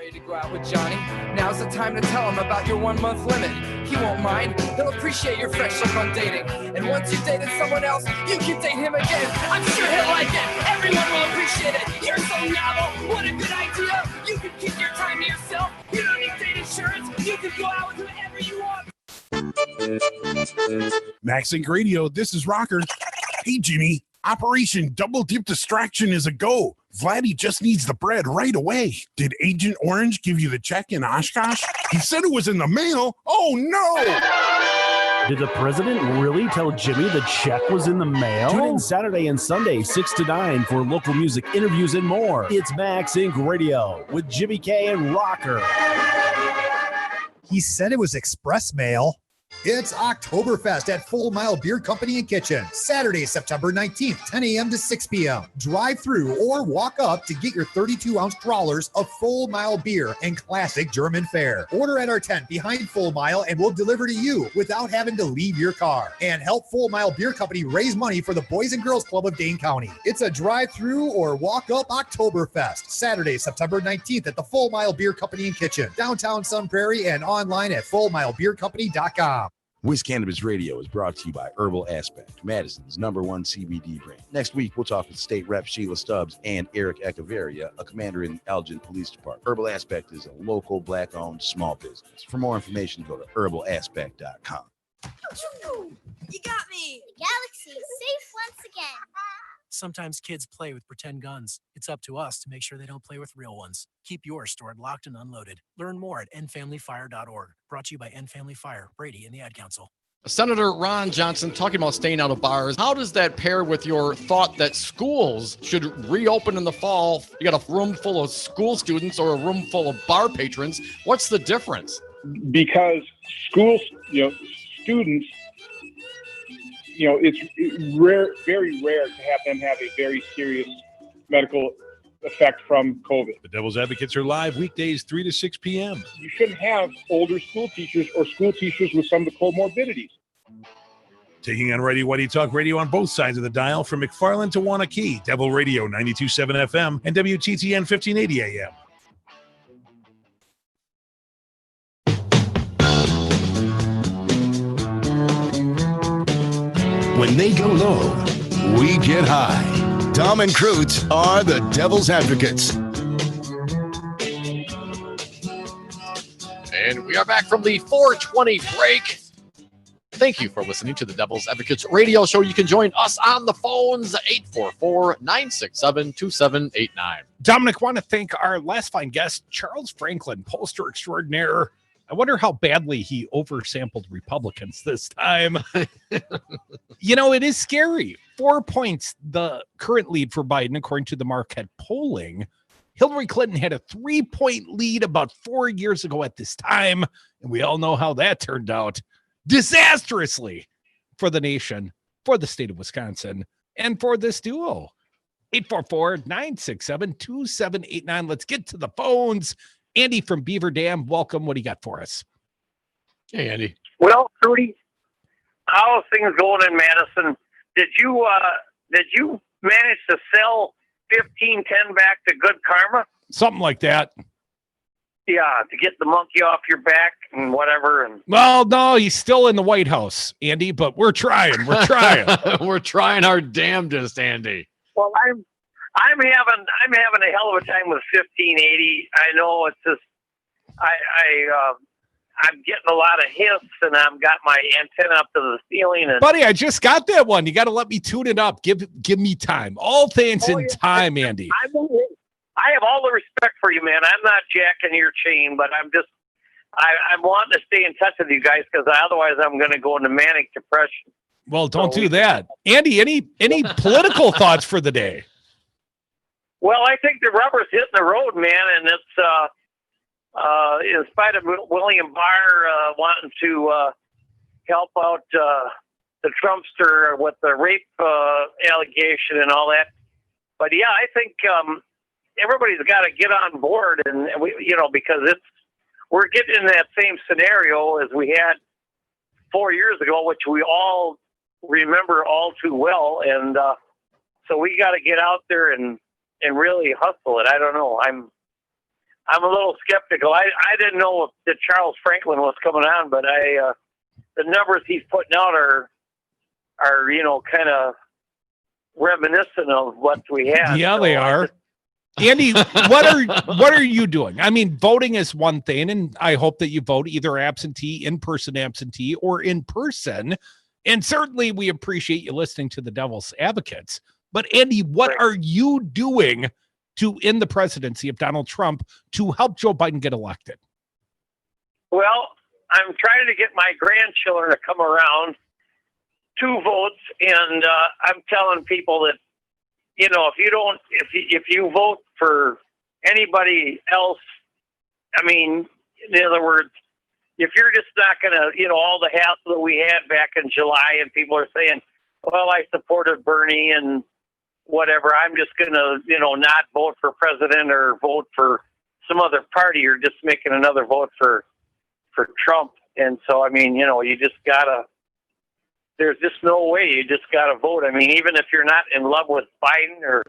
To go out with Johnny. Now's the time to tell him about your 1 month limit. He won't mind. He'll appreciate your fresh look on dating. And once you've dated someone else, you can date him again. I'm sure he'll like it. Everyone will appreciate it. You're so novel. What a good idea. You can keep your time to yourself. You don't need date insurance. You can go out with whoever you want. Max Inc. Radio, this is Rocker. Hey, Jimmy. Operation Double Dip Distraction is a go. Vladdy just needs the bread right away. Did Agent Orange give you the check in Oshkosh? He said it was in the mail. Oh, no! Did the president really tell Jimmy the check was in the mail? Tune in Saturday and Sunday, 6 to 9 for local music, interviews, and more. It's Max Inc. Radio with Jimmy K and Rocker. He said it was express mail. It's Oktoberfest at Full Mile Beer Company and Kitchen. Saturday, September 19th, 10 a.m. to 6 p.m. Drive through or walk up to get your 32-ounce growlers of Full Mile beer and classic German fare. Order at our tent behind Full Mile and we'll deliver to you without having to leave your car. And help Full Mile Beer Company raise money for the Boys and Girls Club of Dane County. It's a drive-through or walk-up Oktoberfest. Saturday, September 19th at the Full Mile Beer Company and Kitchen. Downtown Sun Prairie and online at fullmilebeercompany.com. Wiz Cannabis Radio is brought to you by Herbal Aspect, Madison's #1 CBD brand. Next week, we'll talk with State Rep Sheila Stubbs and Eric Echeverria, a commander in the Elgin Police Department. Herbal Aspect is a local Black-owned small business. For more information, go to herbalaspect.com. You got me! The galaxy is safe once again. Sometimes kids play with pretend guns. It's up to us to make sure they don't play with real ones. Keep yours stored locked and unloaded. Learn more at endfamilyfire.org. Brought to you by End Family Fire, Brady, and the Ad Council. Senator Ron Johnson talking about staying out of bars. How does that pair with your thought that schools should reopen in the fall? You got a room full of school students or a room full of bar patrons. What's the difference? Because schools, students, it's rare, very rare to have them have a very serious medical effect from COVID. The Devil's Advocates are live weekdays 3 to 6 p.m. You shouldn't have older school teachers or school teachers with some of the comorbidities. Taking on Righty Whitey Talk Radio on both sides of the dial from McFarland to Wanakee. Devil Radio 92.7 FM and WTTN 1580 AM. When they go low, we get high. Tom and Krutz are the Devil's Advocates. And we are back from the 420 break. Thank you for listening to the Devil's Advocates radio show. You can join us on the phones, 844-967-2789. Dominic, want to thank our last fine guest, Charles Franklin, pollster extraordinaire. I wonder how badly he oversampled Republicans this time. It is scary. 4 points, the current lead for Biden, according to the Marquette polling. Hillary Clinton had a 3-point lead about 4 years ago at this time, and we all know how that turned out. Disastrously for the nation, for the state of Wisconsin, and for this duo. 844-967-2789. Let's get to the phones. Andy from Beaver Dam, welcome. What do you got for us? Hey, Andy. Well, Trudy, how are things going in Madison? Did you manage to sell 15-10 back to Good Karma? Something like that. Yeah, to get the monkey off your back and whatever. And Well, no, he's still in the White House, Andy, but we're trying. We're trying. We're trying our damnedest, Andy. well, I'm having a hell of a time with 1580. I know it's just I'm getting a lot of hits, and I've got my antenna up to the ceiling. And Buddy, I just got that one. You got to let me tune it up. Give me time. All things in time, Andy. I have all the respect for you, man. I'm not jacking your chain, but I'm wanting to stay in touch with you guys because otherwise I'm going to go into manic depression. Well, don't do that. Andy, any political thoughts for the day? Well, I think the rubber's hitting the road, man, and it's in spite of William Barr wanting to help out the Trumpster with the rape allegation and all that. But yeah, I think everybody's got to get on board, and we, because we're getting in that same scenario as we had 4 years ago, which we all remember all too well, and so we got to get out there and really hustle it. I don't know. I'm a little skeptical. I didn't know that Charles Franklin was coming on, but the numbers he's putting out are kind of reminiscent of what we had. Yeah, so they are. Andy, what are you doing? I mean, voting is one thing, and I hope that you vote either absentee, in-person absentee, or in person. And certainly we appreciate you listening to the Devil's Advocates. But Andy, what are you doing to end the presidency of Donald Trump to help Joe Biden get elected? Well, I'm trying to get my grandchildren to come around 2 votes, and I'm telling people that, if you vote for anybody else, I mean, in other words, if you're just not going to, all the hassle that we had back in July, and people are saying, well, I supported Bernie and whatever, I'm just going to, not vote for president or vote for some other party. You're just making another vote for Trump. And so, I mean, you just gotta, there's just no way. You just gotta vote. I mean, even if you're not in love with Biden or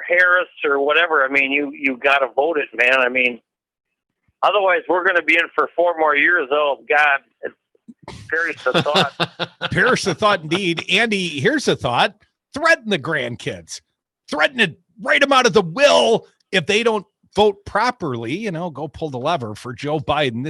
Harris or whatever, I mean, you gotta vote it, man. I mean, otherwise we're going to be in for 4 more years. Oh God, perish the thought. Perish the thought indeed. Andy, here's a thought. Threaten the grandkids. Threaten to write them out of the will if they don't vote properly. Go pull the lever for Joe Biden.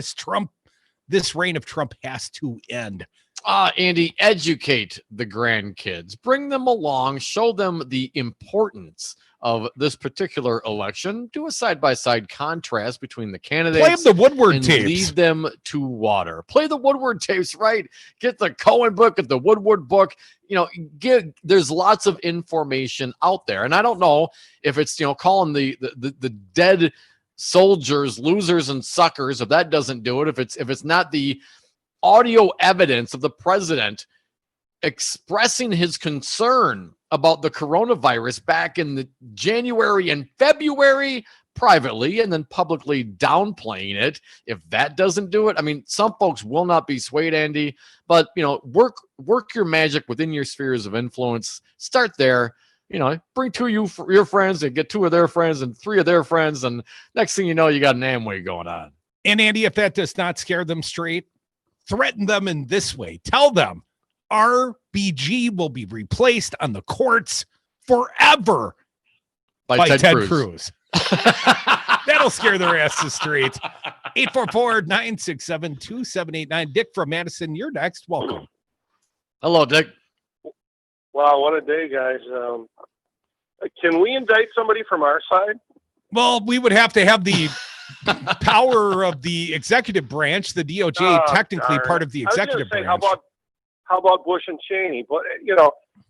This reign of Trump has to end. Andy, educate the grandkids. Bring them along. Show them the importance of this particular election. Do a side-by-side contrast between the candidates. Play them the Woodward and tapes. Lead them to water. Play the Woodward tapes, right? Get the Cohen book, get the Woodward book. There's lots of information out there. And I don't know if it's, calling the dead soldiers losers and suckers, if that doesn't do it, if it's not the audio evidence of the president expressing his concern about the coronavirus back in the January and February privately and then publicly downplaying it. If that doesn't do it, I mean, some folks will not be swayed, Andy, but work your magic within your spheres of influence. Start there. Bring 2 of your friends and get 2 of their friends and 3 of their friends, and next thing you know, you got an Amway going on. And Andy, if that does not scare them straight, threaten them in this way. Tell them RBG will be replaced on the courts forever by Ted Cruz. That'll scare their asses straight. 844-967-2789. Dick from Madison, you're next. Welcome. Hello, Dick. Wow, what a day, guys. Can we indict somebody from our side? Well, we would have to have the power of the executive branch, the DOJ, technically part of the executive branch. How about Bush and Cheney? But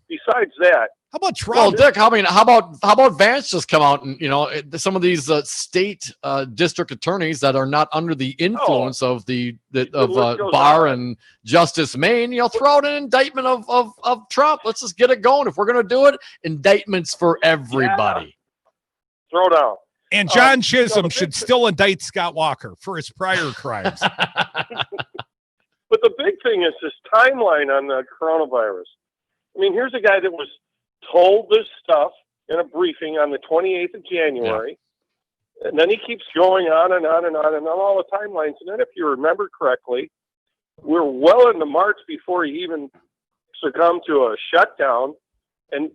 besides that, how about Trump? Well, Dick, how about Vance just come out and some of these state district attorneys that are not under the influence of Barr and Justice Maine, throw out an indictment of Trump. Let's just get it going. If we're going to do it, indictments for everybody. Yeah. Throw down. And John Chisholm should still indict Scott Walker for his prior crimes. But the big thing is this timeline on the coronavirus. I mean, here's a guy that was told this stuff in a briefing on the 28th of January. Yeah. And then he keeps going on and on and on and on all the timelines. And then if you remember correctly, we're well into March before he even succumbed to a shutdown. And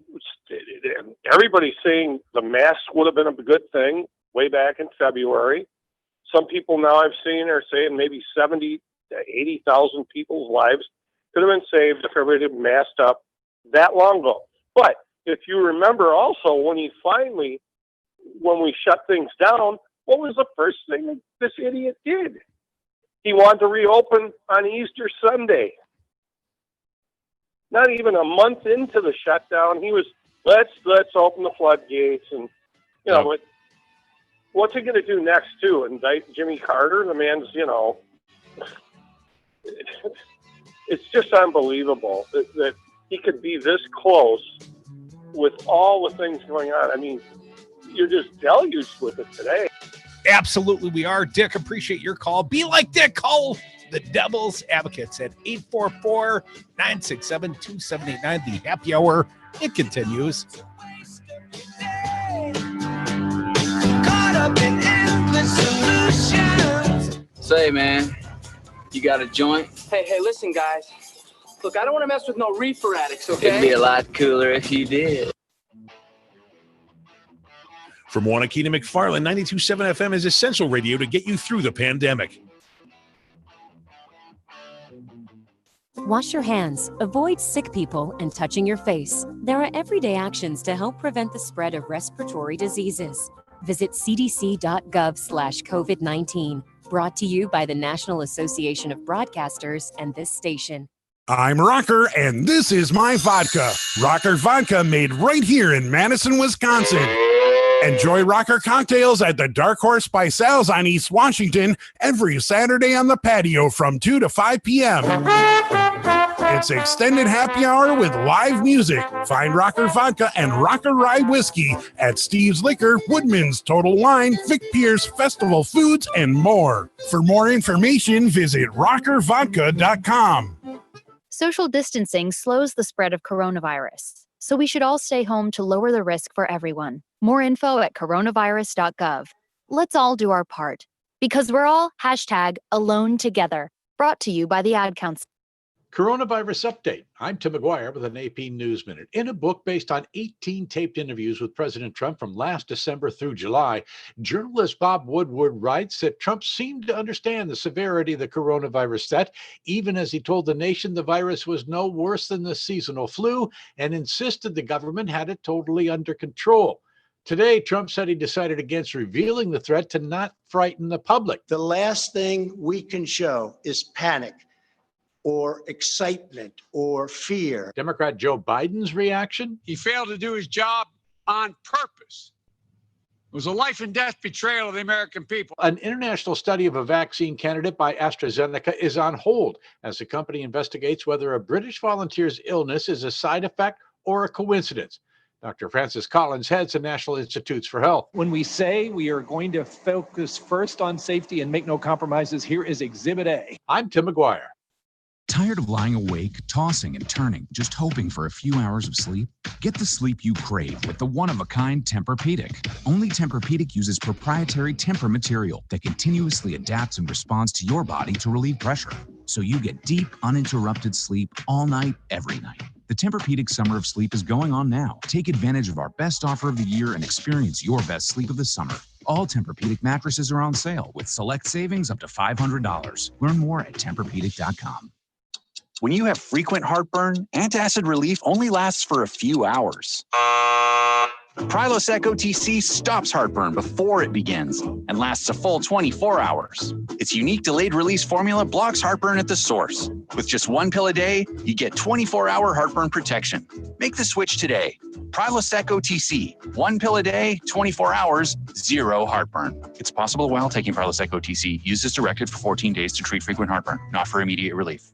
everybody's saying the mask would have been a good thing way back in February. Some people now I've seen are saying maybe 70 to 80,000 people's lives could have been saved if everybody had masked up that long ago. But if you remember also, when we shut things down, what was the first thing this idiot did? He wanted to reopen on Easter Sunday. Not even a month into the shutdown, he was, let's open the floodgates. And, you know, what's he going to do next, too? Indict Jimmy Carter? The man's, you know, it's just unbelievable that he could be this close with all the things going on. I mean, you're just deluged with it today. Absolutely, we are. Dick, appreciate your call. Be like Dick. Call the Devil's Advocates at 844-967-2789. The happy hour, it continues. Say, man, you got a joint? Hey, listen, guys. Look, I don't want to mess with no reefer addicts, okay? It'd be a lot cooler if you did. From Wanakee to McFarland, 92.7 FM is essential radio to get you through the pandemic. Wash your hands, avoid sick people, and touching your face. There are everyday actions to help prevent the spread of respiratory diseases. Visit cdc.gov/COVID-19. Brought to you by the National Association of Broadcasters and this station. I'm Rocker, and this is my vodka. Rocker Vodka, made right here in Madison, Wisconsin. Enjoy Rocker cocktails at the Dark Horse by Sal's on East Washington every Saturday on the patio from 2 to 5 p.m. It's extended happy hour with live music. Find Rocker Vodka and Rocker Rye Whiskey at Steve's Liquor, Woodman's Total Wine, Vic Pierce Festival Foods, and more. For more information, visit rockervodka.com. Social distancing slows the spread of coronavirus, so we should all stay home to lower the risk for everyone. More info at coronavirus.gov. Let's all do our part, because we're all #alone together. Brought to you by the Ad Council. Coronavirus update. I'm Tim McGuire with an AP News Minute. In a book based on 18 taped interviews with President Trump from last December through July, journalist Bob Woodward writes that Trump seemed to understand the severity of the coronavirus threat, even as he told the nation the virus was no worse than the seasonal flu and insisted the government had it totally under control. Today, Trump said he decided against revealing the threat to not frighten the public. The last thing we can show is panic or excitement or fear. Democrat Joe Biden's reaction? He failed to do his job on purpose. It was a life and death betrayal of the American people. An international study of a vaccine candidate by AstraZeneca is on hold as the company investigates whether a British volunteer's illness is a side effect or a coincidence. Dr. Francis Collins heads the National Institutes for Health. When we say we are going to focus first on safety and make no compromises, here is Exhibit A. I'm Tim McGuire. Tired of lying awake, tossing and turning, just hoping for a few hours of sleep? Get the sleep you crave with the one-of-a-kind Tempur-Pedic. Only Tempur-Pedic uses proprietary Tempur material that continuously adapts and responds to your body to relieve pressure, so you get deep, uninterrupted sleep all night, every night. The Tempur-Pedic Summer of Sleep is going on now. Take advantage of our best offer of the year and experience your best sleep of the summer. All Tempur-Pedic mattresses are on sale with select savings up to $500. Learn more at TempurPedic.com. When you have frequent heartburn, antacid relief only lasts for a few hours. Prilosec OTC stops heartburn before it begins and lasts a full 24 hours. Its unique delayed release formula blocks heartburn at the source. With just one pill a day, you get 24-hour heartburn protection. Make the switch today. Prilosec OTC. One pill a day, 24 hours, zero heartburn. It's possible while taking Prilosec OTC. Use as directed for 14 days to treat frequent heartburn, not for immediate relief.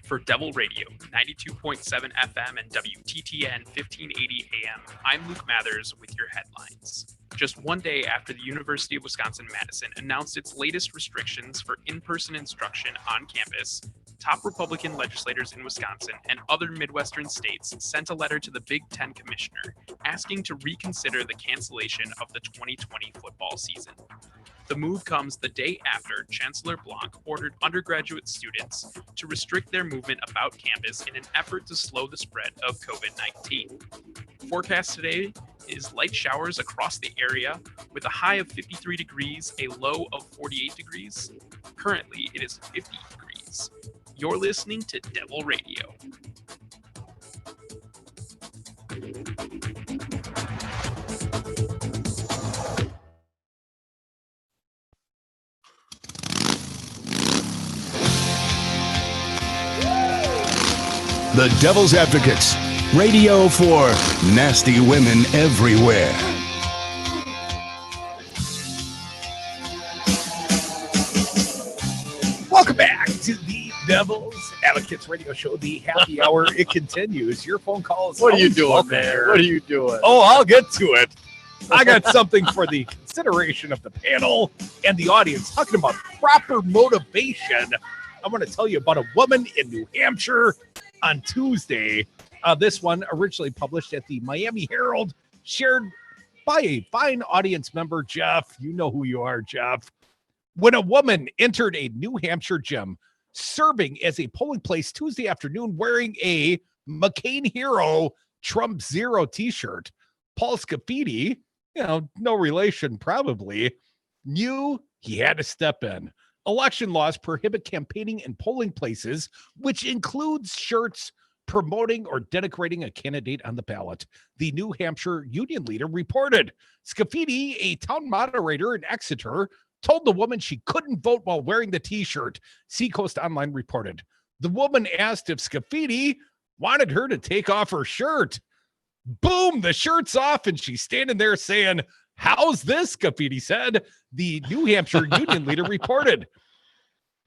For Devil Radio, 92.7 FM and WTTN 1580 AM, I'm Luke Mathers with your headlines. just one day after the University of Wisconsin-Madison announced its latest restrictions for in-person instruction on campus, top Republican legislators in Wisconsin and other Midwestern states sent a letter to the Big Ten commissioner asking to reconsider the cancellation of the 2020 football season. The move comes the day after Chancellor Blanc ordered undergraduate students to restrict their movement about campus in an effort to slow the spread of COVID-19. Forecast today is light showers across the area with a high of 53 degrees, a low of 48 degrees. Currently, it is 50 degrees. You're listening to Devil Radio. The Devil's Advocates, radio for nasty women everywhere. Welcome back to the Devil's Advocates radio show, the happy hour. It continues. Your phone calls. What are you doing, man? What are you doing? Oh, I'll get to it. I got something for the consideration of the panel and the audience, talking about proper motivation. I want to tell you about a woman in New Hampshire on Tuesday. This one originally published at the Miami Herald, shared by a fine audience member, Jeff. You know who you are, Jeff. When a woman entered a New Hampshire gym serving as a polling place Tuesday afternoon wearing a McCain Hero Trump Zero t-shirt, Paul Scafidi, no relation probably, knew he had to step in. Election laws prohibit campaigning in polling places, which includes shirts promoting or denigrating a candidate on the ballot. The New Hampshire union leader reported. Scafidi, a town moderator in Exeter, told the woman she couldn't vote while wearing the t-shirt, Seacoast Online reported. The woman asked if Scafidi wanted her to take off her shirt. Boom, the shirt's off, and she's standing there saying, "How's this?" Scafidi said. The New Hampshire union leader reported.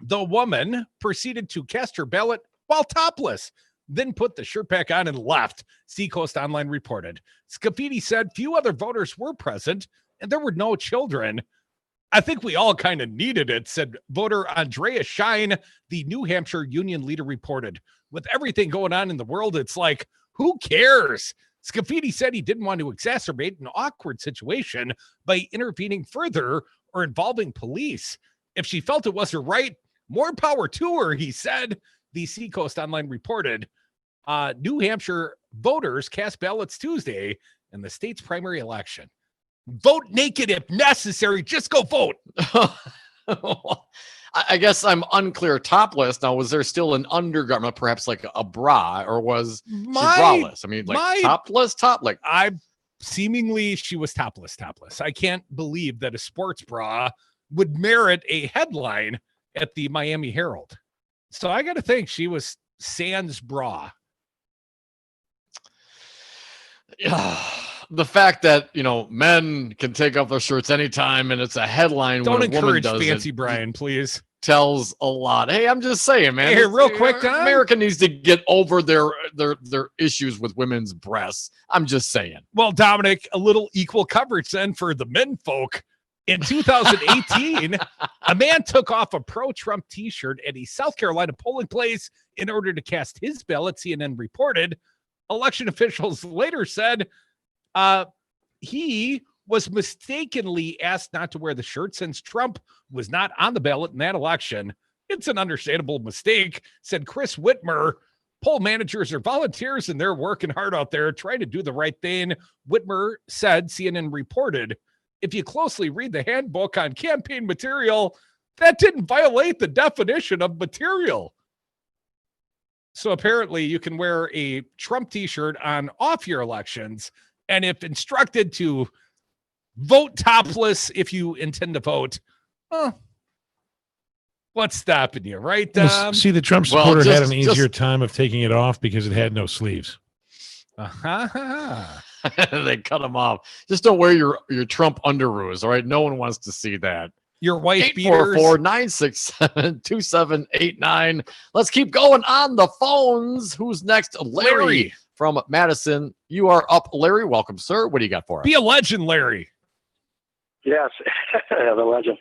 The woman proceeded to cast her ballot while topless, then put the shirt back on and left, Seacoast Online reported. Scafidi said few other voters were present, and there were no children. I think we all kind of needed it, said voter Andrea Shine, the New Hampshire union leader reported. With everything going on in the world, it's like, who cares? Scafidi said he didn't want to exacerbate an awkward situation by intervening further or involving police. If she felt it was her right, more power to her, he said. The Seacoast Online reported. New Hampshire voters cast ballots Tuesday in the state's primary election. Vote naked if necessary. Just go vote. I guess I'm unclear. Topless. Now, was there still an undergarment, perhaps like a bra, or was she braless? I mean, like topless, like she was topless. I can't believe that a sports bra would merit a headline at the Miami Herald. So I got to think she was sans bra. The fact that, men can take off their shirts anytime and it's a headline. Don't when a woman encourage does fancy it, Brian, please. Tells a lot. Hey, I'm just saying, man. Hey, real quick, Don. America needs to get over their issues with women's breasts. I'm just saying. Well, Dominic, a little equal coverage then for the men folk. In 2018, a man took off a pro-Trump t-shirt at a South Carolina polling place in order to cast his ballot, CNN reported. Election officials later said he was mistakenly asked not to wear the shirt since Trump was not on the ballot in that election. It's an understandable mistake, said Chris Whitmer. Poll managers are volunteers and they're working hard out there trying to do the right thing. Whitmer said, CNN reported. If you closely read the handbook on campaign material, that didn't violate the definition of material. So apparently you can wear a Trump t-shirt on off year elections, and if instructed to vote topless if you intend to vote, what's stopping you, right, Dom? See, the Trump supporter had an easier time of taking it off because it had no sleeves. They cut them off. Just don't wear your Trump underoos, all right? No one wants to see that. Your wife beaters. 844-967-2789. Let's keep going on the phones. Who's next? Larry from Madison. You are up, Larry. Welcome, sir. What do you got for us? Be a legend, Larry. Yes, the legend.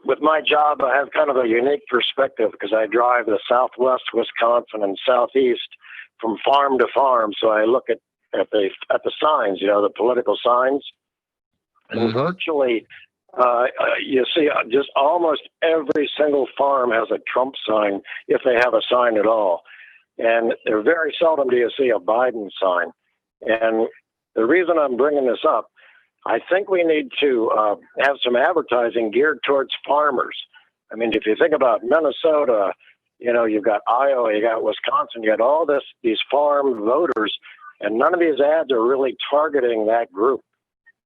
With my job, I have kind of a unique perspective because I drive the Southwest Wisconsin and Southeast from farm to farm. So I look at the signs, the political signs, and virtually you see just almost every single farm has a Trump sign if they have a sign at all, and very seldom do you see a Biden sign. And the reason I'm bringing this up, I think we need to have some advertising geared towards farmers. I mean, if you think about Minnesota, you've got Iowa, you got Wisconsin, you got all these farm voters, and none of these ads are really targeting that group.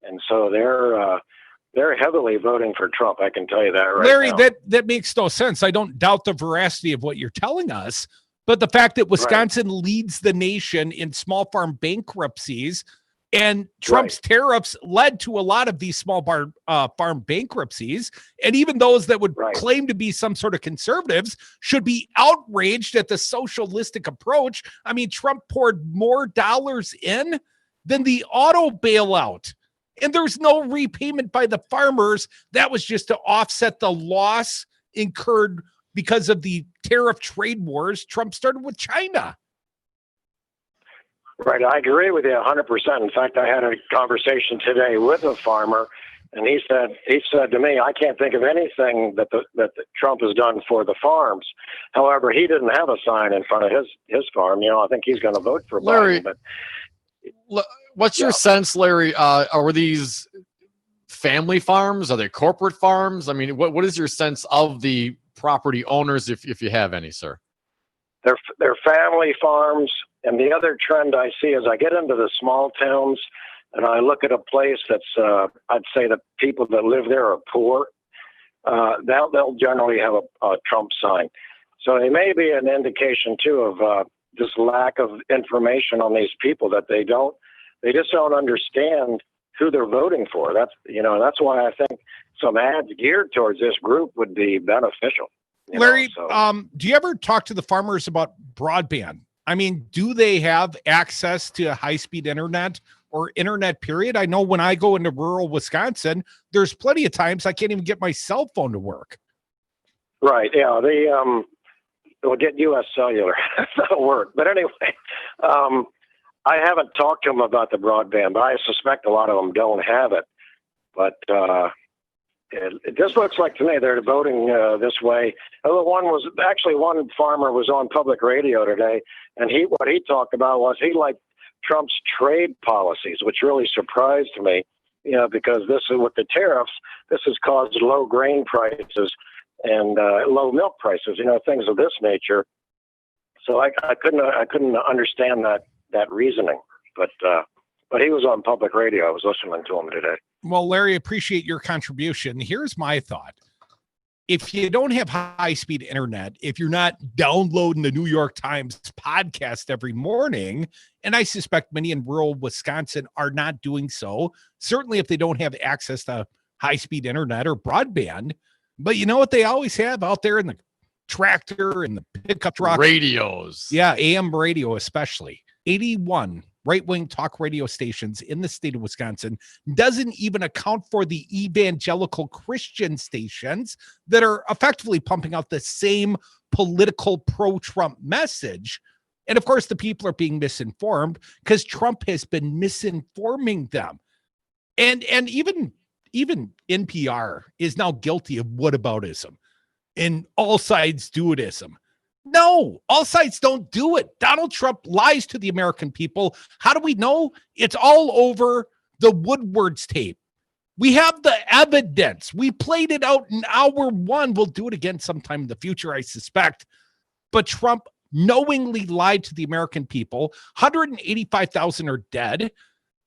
And so they're heavily voting for Trump. I can tell you that right Larry, now. that makes no sense. I don't doubt the veracity of what you're telling us, but the fact that Wisconsin leads the nation in small farm bankruptcies, and Trump's tariffs led to a lot of these small farm bankruptcies. And even those that would claim to be some sort of conservatives should be outraged at the socialistic approach. I mean, Trump poured more dollars in than the auto bailout, and there's no repayment by the farmers. That was just to offset the loss incurred because of the tariff trade wars Trump started with China. Right, I agree with you 100%. In fact, I had a conversation today with a farmer, and he said to me, "I can't think of anything that Trump has done for the farms." However, he didn't have a sign in front of his farm. I think he's going to vote for Larry, Biden. But what's your sense, Larry? Are these family farms? Are they corporate farms? I mean, what is your sense of the property owners, if you have any, sir? They're family farms. And the other trend I see is I get into the small towns and I look at a place that's, I'd say the people that live there are poor. They'll generally have a Trump sign. So it may be an indication too of just lack of information on these people, that they just don't understand who they're voting for. That's why I think some ads geared towards this group would be beneficial. Larry, do you ever talk to the farmers about broadband? I mean, do they have access to high-speed internet or internet period? I know when I go into rural Wisconsin, there's plenty of times I can't even get my cell phone to work. Right. Yeah. They'll get U.S. Cellular. That'll work. But anyway, I haven't talked to them about the broadband, but I suspect a lot of them don't have it. But it just looks like to me they're voting this way. One farmer was on public radio today, and what he talked about was he liked Trump's trade policies, which really surprised me, because this is with the tariffs, this has caused low grain prices and low milk prices, things of this nature. So I couldn't understand that reasoning, but he was on public radio. I was listening to him today. Well, Larry, appreciate your contribution. Here's my thought. If you don't have high-speed internet, if you're not downloading the New York Times podcast every morning, and I suspect many in rural Wisconsin are not doing so, certainly if they don't have access to high-speed internet or broadband, but you know what they always have out there in the tractor and the pickup truck? Radios. Yeah, AM radio especially. 81 right-wing talk radio stations in the state of Wisconsin doesn't even account for the evangelical Christian stations that are effectively pumping out the same political pro-Trump message. And of course, the people are being misinformed because Trump has been misinforming them. And even NPR is now guilty of whataboutism and all sides do itism. No, all sides don't do it. Donald Trump lies to the American people. How do we know? It's all over the Woodward's tape. We have the evidence. We played it out in hour one. We'll do it again sometime in the future, I suspect. But Trump knowingly lied to the American people. 185,000 are dead.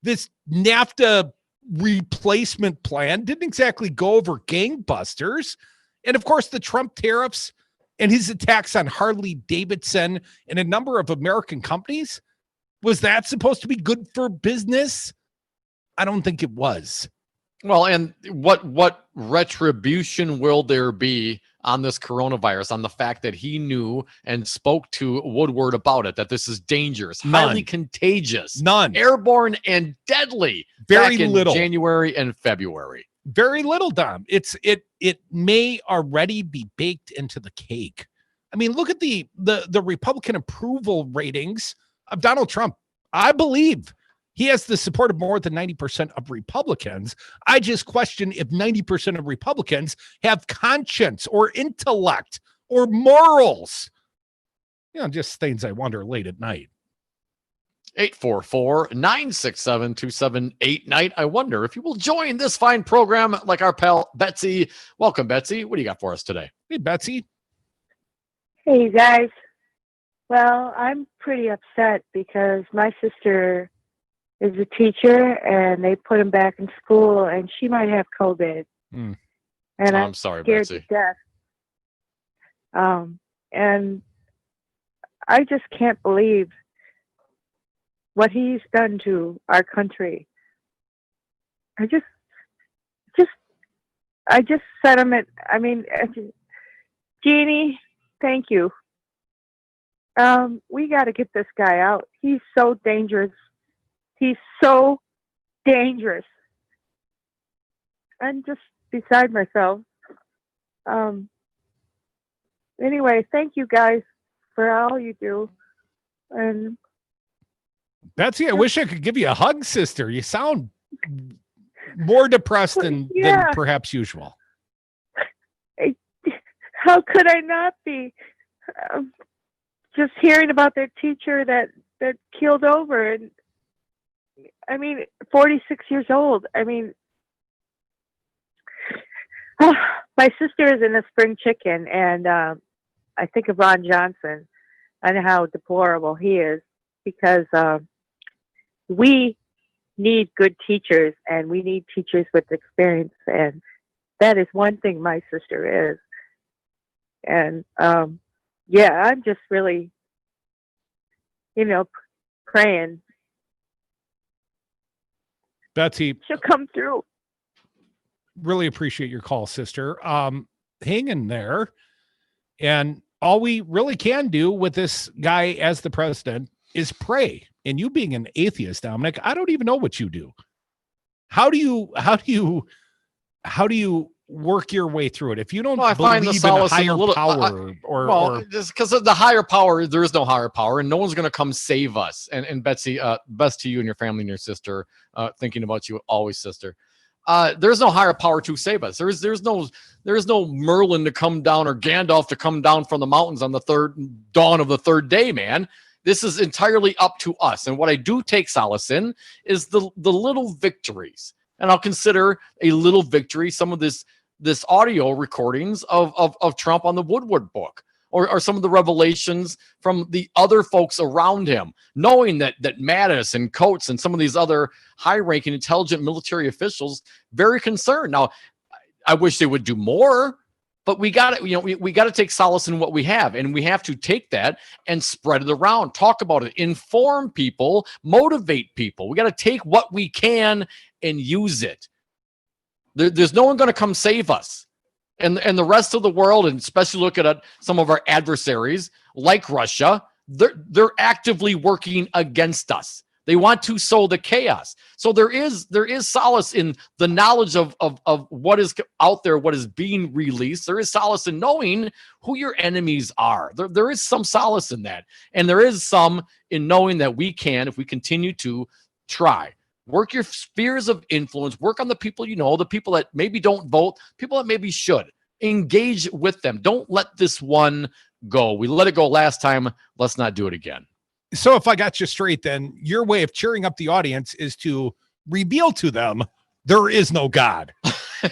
This NAFTA replacement plan didn't exactly go over gangbusters. And of course, the Trump tariffs and his attacks on Harley Davidson and a number of American companies, was that supposed to be good for business? I don't think it was. Well, and what retribution will there be on this coronavirus, on the fact that he knew and spoke to Woodward about it, that this is dangerous, highly contagious, none, airborne and deadly, very back in little, January and February? Very little, Dom. It may already be baked into the cake. I mean, look at the Republican approval ratings of Donald Trump. I believe he has the support of more than 90% of Republicans. I just question if 90% of Republicans have conscience or intellect or morals. Just things I wonder late at night. 844-967-2789. I wonder if you will join this fine program like our pal Betsy. Welcome, Betsy. What do you got for us today? Hey, Betsy. Hey, you guys. Well, I'm pretty upset because my sister is a teacher and they put him back in school and she might have COVID. And I'm sorry, scared Betsy. to death. And I just can't believe what he's done to our country. I just sentiment. I mean, Jeannie, thank you. We got to get this guy out. He's so dangerous. He's so dangerous. I'm just beside myself. Anyway, thank you guys for all you do. And Betsy, I wish I could give you a hug, sister. You sound more depressed than perhaps usual. How could I not be? Just hearing about their teacher that keeled over, and I mean, 46 years old. I mean, my sister is in a spring chicken, and I think of Ron Johnson and how deplorable he is, because we need good teachers, and we need teachers with experience, and that is one thing my sister is. And I'm just really, praying Betsy, she'll come through. Really appreciate your call, sister. Hang in there. And all we really can do with this guy as the president is pray. And you being an atheist, Dominic, I don't even know what you do. How do you work your way through it if you don't believe in a higher power? Just because of the higher power, there is no higher power, and no one's going to come save us. And Betsy, best to you and your family and your sister. Thinking about you always, sister. There's no higher power to save us. There's no Merlin to come down or Gandalf to come down from the mountains on the third dawn of the third day, man. This is entirely up to us. And what I do take solace in is the little victories. And I'll consider a little victory some of this audio recordings of Trump on the Woodward book, or some of the revelations from the other folks around him, knowing that Mattis and Coates and some of these other high-ranking intelligent military officials very concerned. Now, I wish they would do more, but we got to, we got to take solace in what we have, and we have to take that and spread it around, talk about it, inform people, motivate people. We got to take what we can and use it. There's no one going to come save us. And the rest of the world, and especially look at some of our adversaries like Russia, they're actively working against us. They want to sow the chaos. So there is solace in the knowledge of what is out there, what is being released. There is solace in knowing who your enemies are. There is some solace in that. And there is some in knowing that we can, if we continue to try. Work your spheres of influence. Work on the people you know, the people that maybe don't vote, people that maybe should. Engage with them. Don't let this one go. We let it go last time. Let's not do it again. So if I got you straight, then your way of cheering up the audience is to reveal to them there is no God.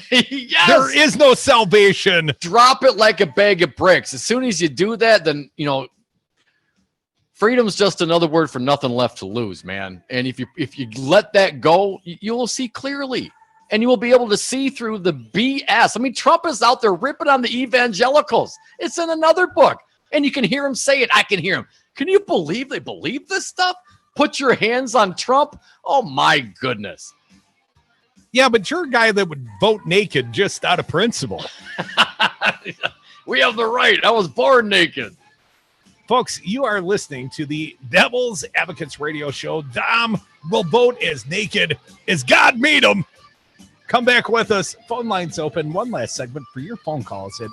Yes! There is no salvation. Drop it like a bag of bricks. As soon as you do that, then, freedom's just another word for nothing left to lose, man. And if you let that go, you will see clearly, and you will be able to see through the BS. I mean, Trump is out there ripping on the evangelicals. It's in another book, and you can hear him say it. I can hear him. Can you believe they believe this stuff? Put your hands on Trump? Oh, my goodness. Yeah, but you're a guy that would vote naked just out of principle. We have the right. I was born naked. Folks, you are listening to the Devil's Advocates radio show. Dom will vote as naked as God made him. Come back with us. Phone lines open. One last segment for your phone calls at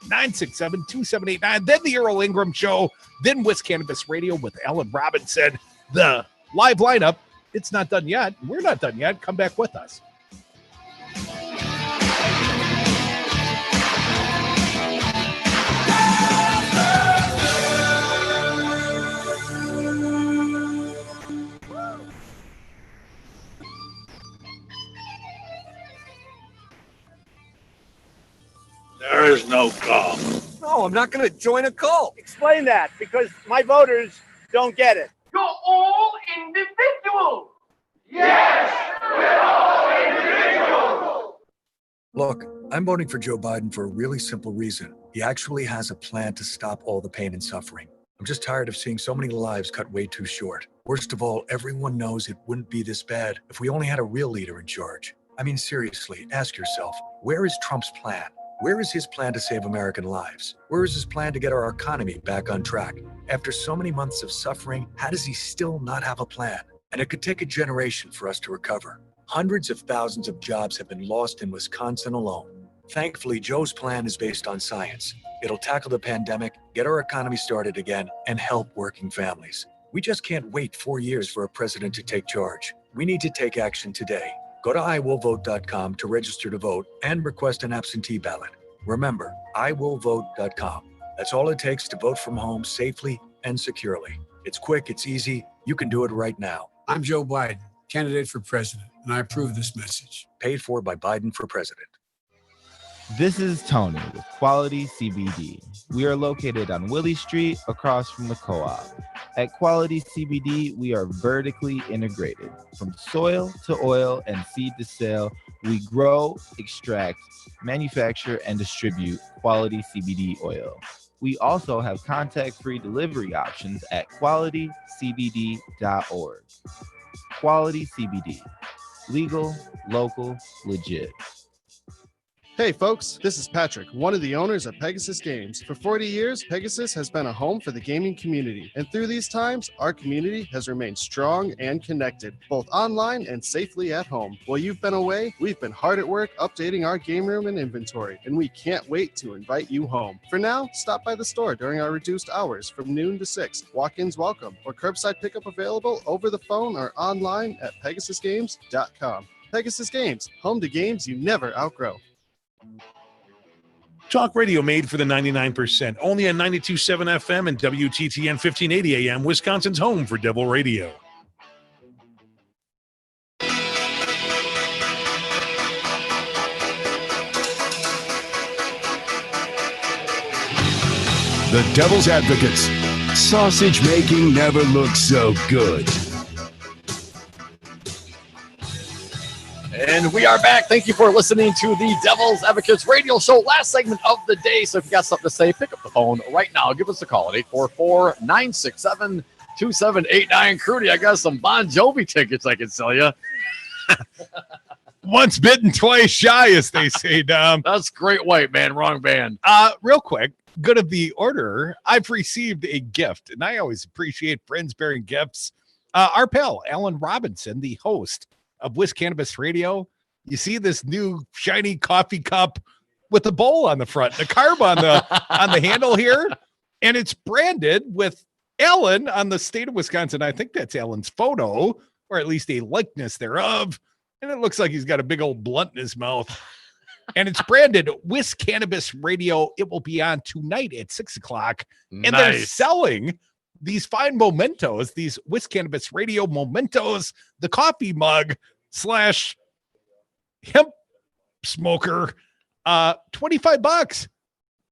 844-967-2789. Then the Earl Ingram Show. Then Wiz Cannabis Radio with Alan Robinson. The live lineup. It's not done yet. We're not done yet. Come back with us. There is no call. No, I'm not going to join a cult. Explain that, because my voters don't get it. You're all individuals. Yes, we're all individuals. Look, I'm voting for Joe Biden for a really simple reason. He actually has a plan to stop all the pain and suffering. I'm just tired of seeing so many lives cut way too short. Worst of all, everyone knows it wouldn't be this bad if we only had a real leader in charge. I mean, seriously, ask yourself, where is Trump's plan? Where is his plan to save American lives? Where is his plan to get our economy back on track? After so many months of suffering, how does he still not have a plan? And it could take a generation for us to recover. Hundreds of thousands of jobs have been lost in Wisconsin alone. Thankfully, Joe's plan is based on science. It'll tackle the pandemic, get our economy started again, and help working families. We just can't wait 4 years for a president to take charge. We need to take action today. Go to iwillvote.com to register to vote and request an absentee ballot. Remember, iwillvote.com. That's all it takes to vote from home safely and securely. It's quick, it's easy. You can do it right now. I'm Joe Biden, candidate for president, and I approve this message. Paid for by Biden for president. This is Tony with Quality CBD. We are located on Willie Street across from the co-op. At Quality CBD, we are vertically integrated. From soil to oil and seed to sale, we grow, extract, manufacture, and distribute quality CBD oil. We also have contact-free delivery options at qualitycbd.org. Quality CBD. Legal, local, legit. Hey folks, this is Patrick, one of the owners of Pegasus Games. For 40 years, Pegasus has been a home for the gaming community. And through these times, our community has remained strong and connected, both online and safely at home. While you've been away, we've been hard at work updating our game room and inventory, and we can't wait to invite you home. For now, stop by the store during our reduced hours from noon to 6. Walk-ins welcome, or curbside pickup available over the phone or online at pegasusgames.com. Pegasus Games, home to games you never outgrow. Talk radio made for the 99%. Only on 92.7 FM and WTTN 1580 AM, Wisconsin's home for Devil Radio. The Devil's Advocates. Sausage making never looks so good. And we are back. Thank you for listening to the Devil's Advocates radio show. Last segment of the day. So if you got something to say, pick up the phone right now. Give us a call at 844-967-2789. Crudy, I got some Bon Jovi tickets I can sell you. Once bitten, twice shy, as they say, Dom. That's Great White, man. Wrong band. Real quick, good of the order. I've received a gift, and I always appreciate friends bearing gifts. Our pal, Alan Robinson, the host of Wiz Cannabis Radio. You see this new shiny coffee cup with a bowl on the front, the carb on the handle here, and it's branded with Alan on the state of Wisconsin. I think that's Alan's photo, or at least a likeness thereof. And it looks like he's got a big old blunt in his mouth. And it's branded Wiz Cannabis Radio. It will be on tonight at 6:00. And they're selling these fine mementos, these Wiz Cannabis Radio mementos, the coffee mug / hemp smoker, $25.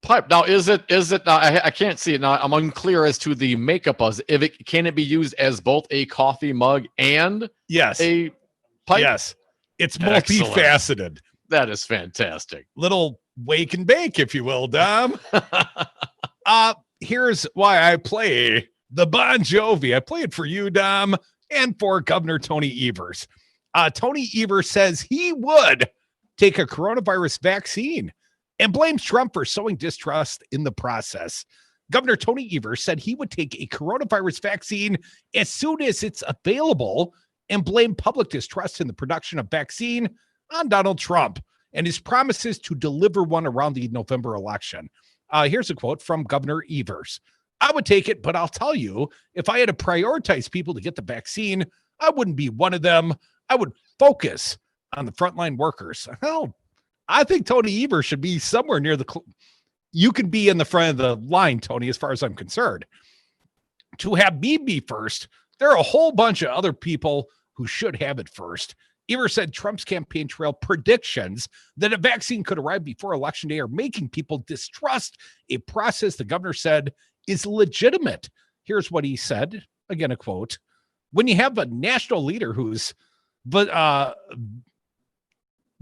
Pipe. Now, is it now? I can't see it now. I'm unclear as to the makeup of it. Can it be used as both a coffee mug and a pipe? Yes. It's multifaceted. That is fantastic. Little wake and bake, if you will, Dom. Here's why I play the Bon Jovi. I play it for you, Dom, and for Governor Tony Evers. Tony Evers says he would take a coronavirus vaccine and blames Trump for sowing distrust in the process. Governor Tony Evers said he would take a coronavirus vaccine as soon as it's available and blame public distrust in the production of vaccine on Donald Trump and his promises to deliver one around the November election. Here's a quote from Governor Evers. I would take it, but I'll tell you, if I had to prioritize people to get the vaccine, I wouldn't be one of them. I would focus on the frontline workers. Hell, I think Tony Evers should be somewhere near you can be in the front of the line, Tony, as far as I'm concerned. To have me be first, there are a whole bunch of other people who should have it first. Evers said Trump's campaign trail predictions that a vaccine could arrive before Election Day are making people distrust a process the governor said is legitimate. Here's what he said. Again, a quote. When you have a national leader who's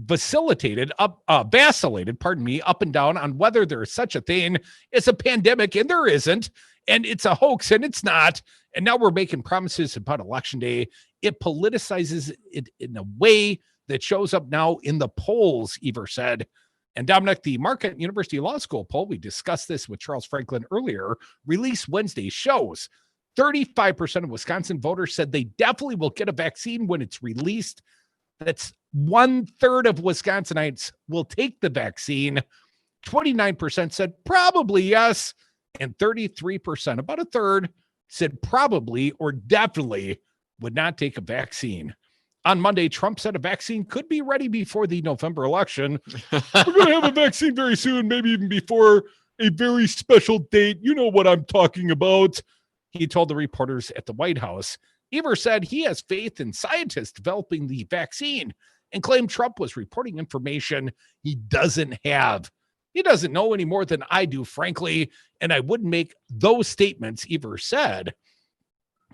vacillated up and down on whether there is such a thing as a pandemic, and there isn't, and it's a hoax, and it's not, and now we're making promises about Election Day, it politicizes it in a way that shows up now in the polls, Evers said. And Dominic, the Marquette University Law School poll, we discussed this with Charles Franklin earlier, released Wednesday, shows 35% of Wisconsin voters said they definitely will get a vaccine when it's released. That's 1/3 of Wisconsinites will take the vaccine. 29% said probably yes. And 33%, about a third, said probably or definitely would not take a vaccine. On Monday, Trump said a vaccine could be ready before the November election. We're going to have a vaccine very soon, maybe even before a very special date. You know what I'm talking about, he told the reporters at the White House. Evers said he has faith in scientists developing the vaccine and claimed Trump was reporting information he doesn't have. He doesn't know any more than I do, frankly, and I wouldn't make those statements, Evers said.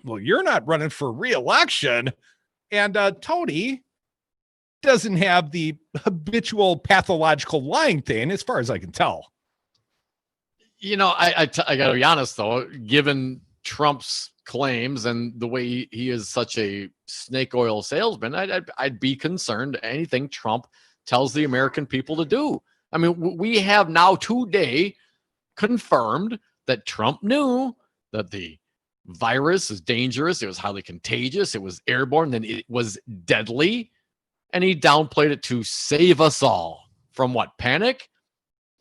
Well, you're not running for re-election. And Tony doesn't have the habitual pathological lying thing, as far as I can tell. You know, I got to be honest, though, given Trump's claims and the way he is such a snake oil salesman, I'd be concerned anything Trump tells the American people to do. I mean, we have now today confirmed that Trump knew that the virus is dangerous. It was highly contagious. It was airborne. Then it was deadly. And he downplayed it to save us all from what? Panic?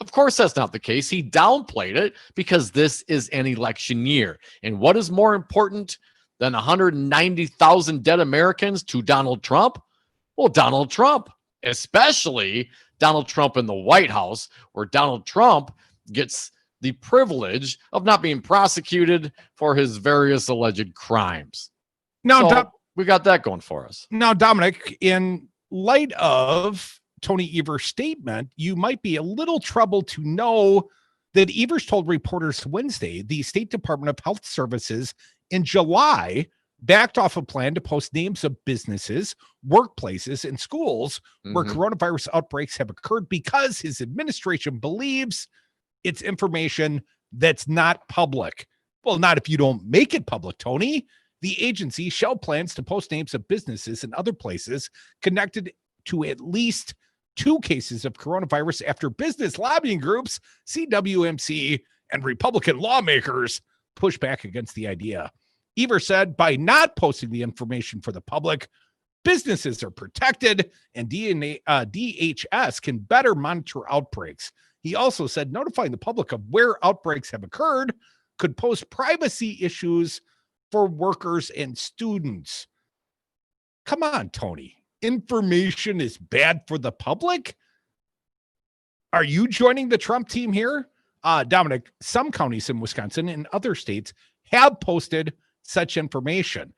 Of course, that's not the case. He downplayed it because this is an election year. And what is more important than 190,000 dead Americans to Donald Trump? Well, Donald Trump, especially Donald Trump in the White House, where Donald Trump gets the privilege of not being prosecuted for his various alleged crimes. Now, so we got that going for us. Now, Dominic, in light of Tony Evers' statement, you might be a little troubled to know that Evers told reporters Wednesday the State Department of Health Services in July backed off a plan to post names of businesses, workplaces, and schools where coronavirus outbreaks have occurred because his administration believes it's information that's not public. Well, not if you don't make it public, Tony. The agency shall plans to post names of businesses and other places connected to at least 2 cases of coronavirus after business lobbying groups, CWMC, and Republican lawmakers push back against the idea. Evers said by not posting the information for the public, businesses are protected and DHS can better monitor outbreaks. He also said notifying the public of where outbreaks have occurred could pose privacy issues for workers and students. Come on, Tony. Information is bad for the public? Are you joining the Trump team here? Dominic, some counties in Wisconsin and other states have posted such information.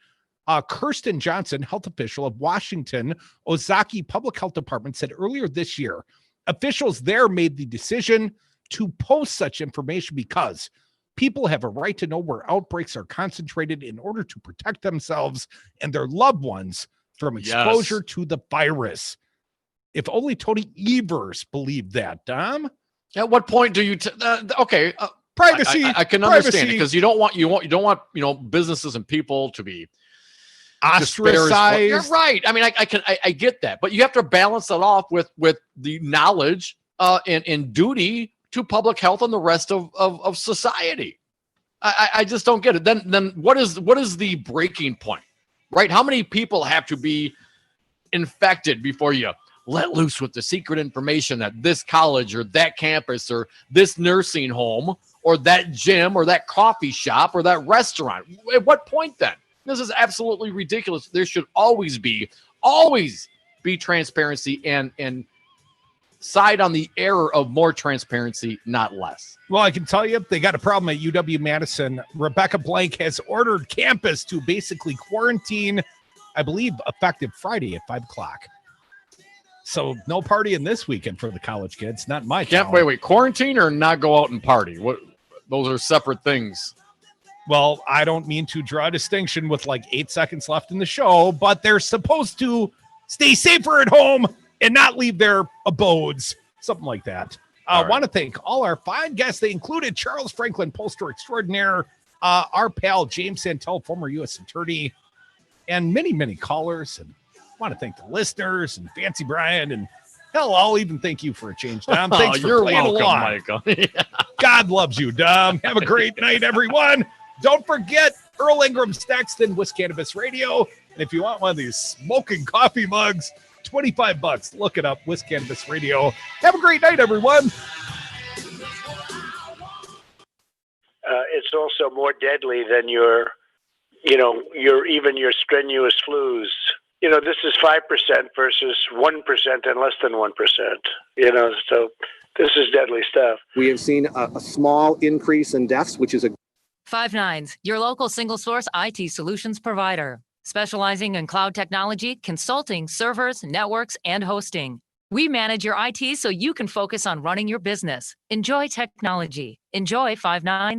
Kirsten Johnson, health official of Washington Ozaukee Public Health Department, said earlier this year, officials there made the decision to post such information because people have a right to know where outbreaks are concentrated in order to protect themselves and their loved ones from exposure to the virus. If only Tony Evers believed that, Dom. At what point do you privacy? I can understand it because you don't want businesses and people to be ostracized. You're right. I mean, I get that, but you have to balance that off with the knowledge and duty to public health and the rest of society. I just don't get it. Then what is the breaking point, right? How many people have to be infected before you let loose with the secret information that this college or that campus or this nursing home or that gym or that coffee shop or that restaurant. At what point then? This is absolutely ridiculous. There should always be transparency and side on the error of more transparency, not less. Well, I can tell you they got a problem at UW-Madison. Rebecca Blank has ordered campus to basically quarantine, I believe, effective Friday at 5 o'clock. So no partying this weekend for the college kids. Not my town. Wait, quarantine or not go out and party? What? Those are separate things. Well, I don't mean to draw a distinction with like 8 seconds left in the show, but they're supposed to stay safer at home and not leave their abodes, something like that. I want to thank all our fine guests. They included Charles Franklin, Pollster extraordinaire, our pal James Santelle, former U.S. attorney, and many, many callers. And I want to thank the listeners and Fancy Brian, and hell, I'll even thank you for a change, Dom. Thanks for you're playing welcome, along. Michael. God loves you, Dom. Have a great night, everyone. Don't forget Earl Ingram's text and Wiz Cannabis Radio. And if you want one of these smoking coffee mugs, $25. Look it up, Wiz Cannabis Radio. Have a great night, everyone. It's also more deadly than your strenuous flus. This is 5% versus 1% and less than 1%. So this is deadly stuff. We have seen a small increase in deaths, which is a 5nines, your local single source IT solutions provider, specializing in cloud technology, consulting, servers, networks, and hosting. We manage your IT so you can focus on running your business. Enjoy technology. Enjoy 5nines.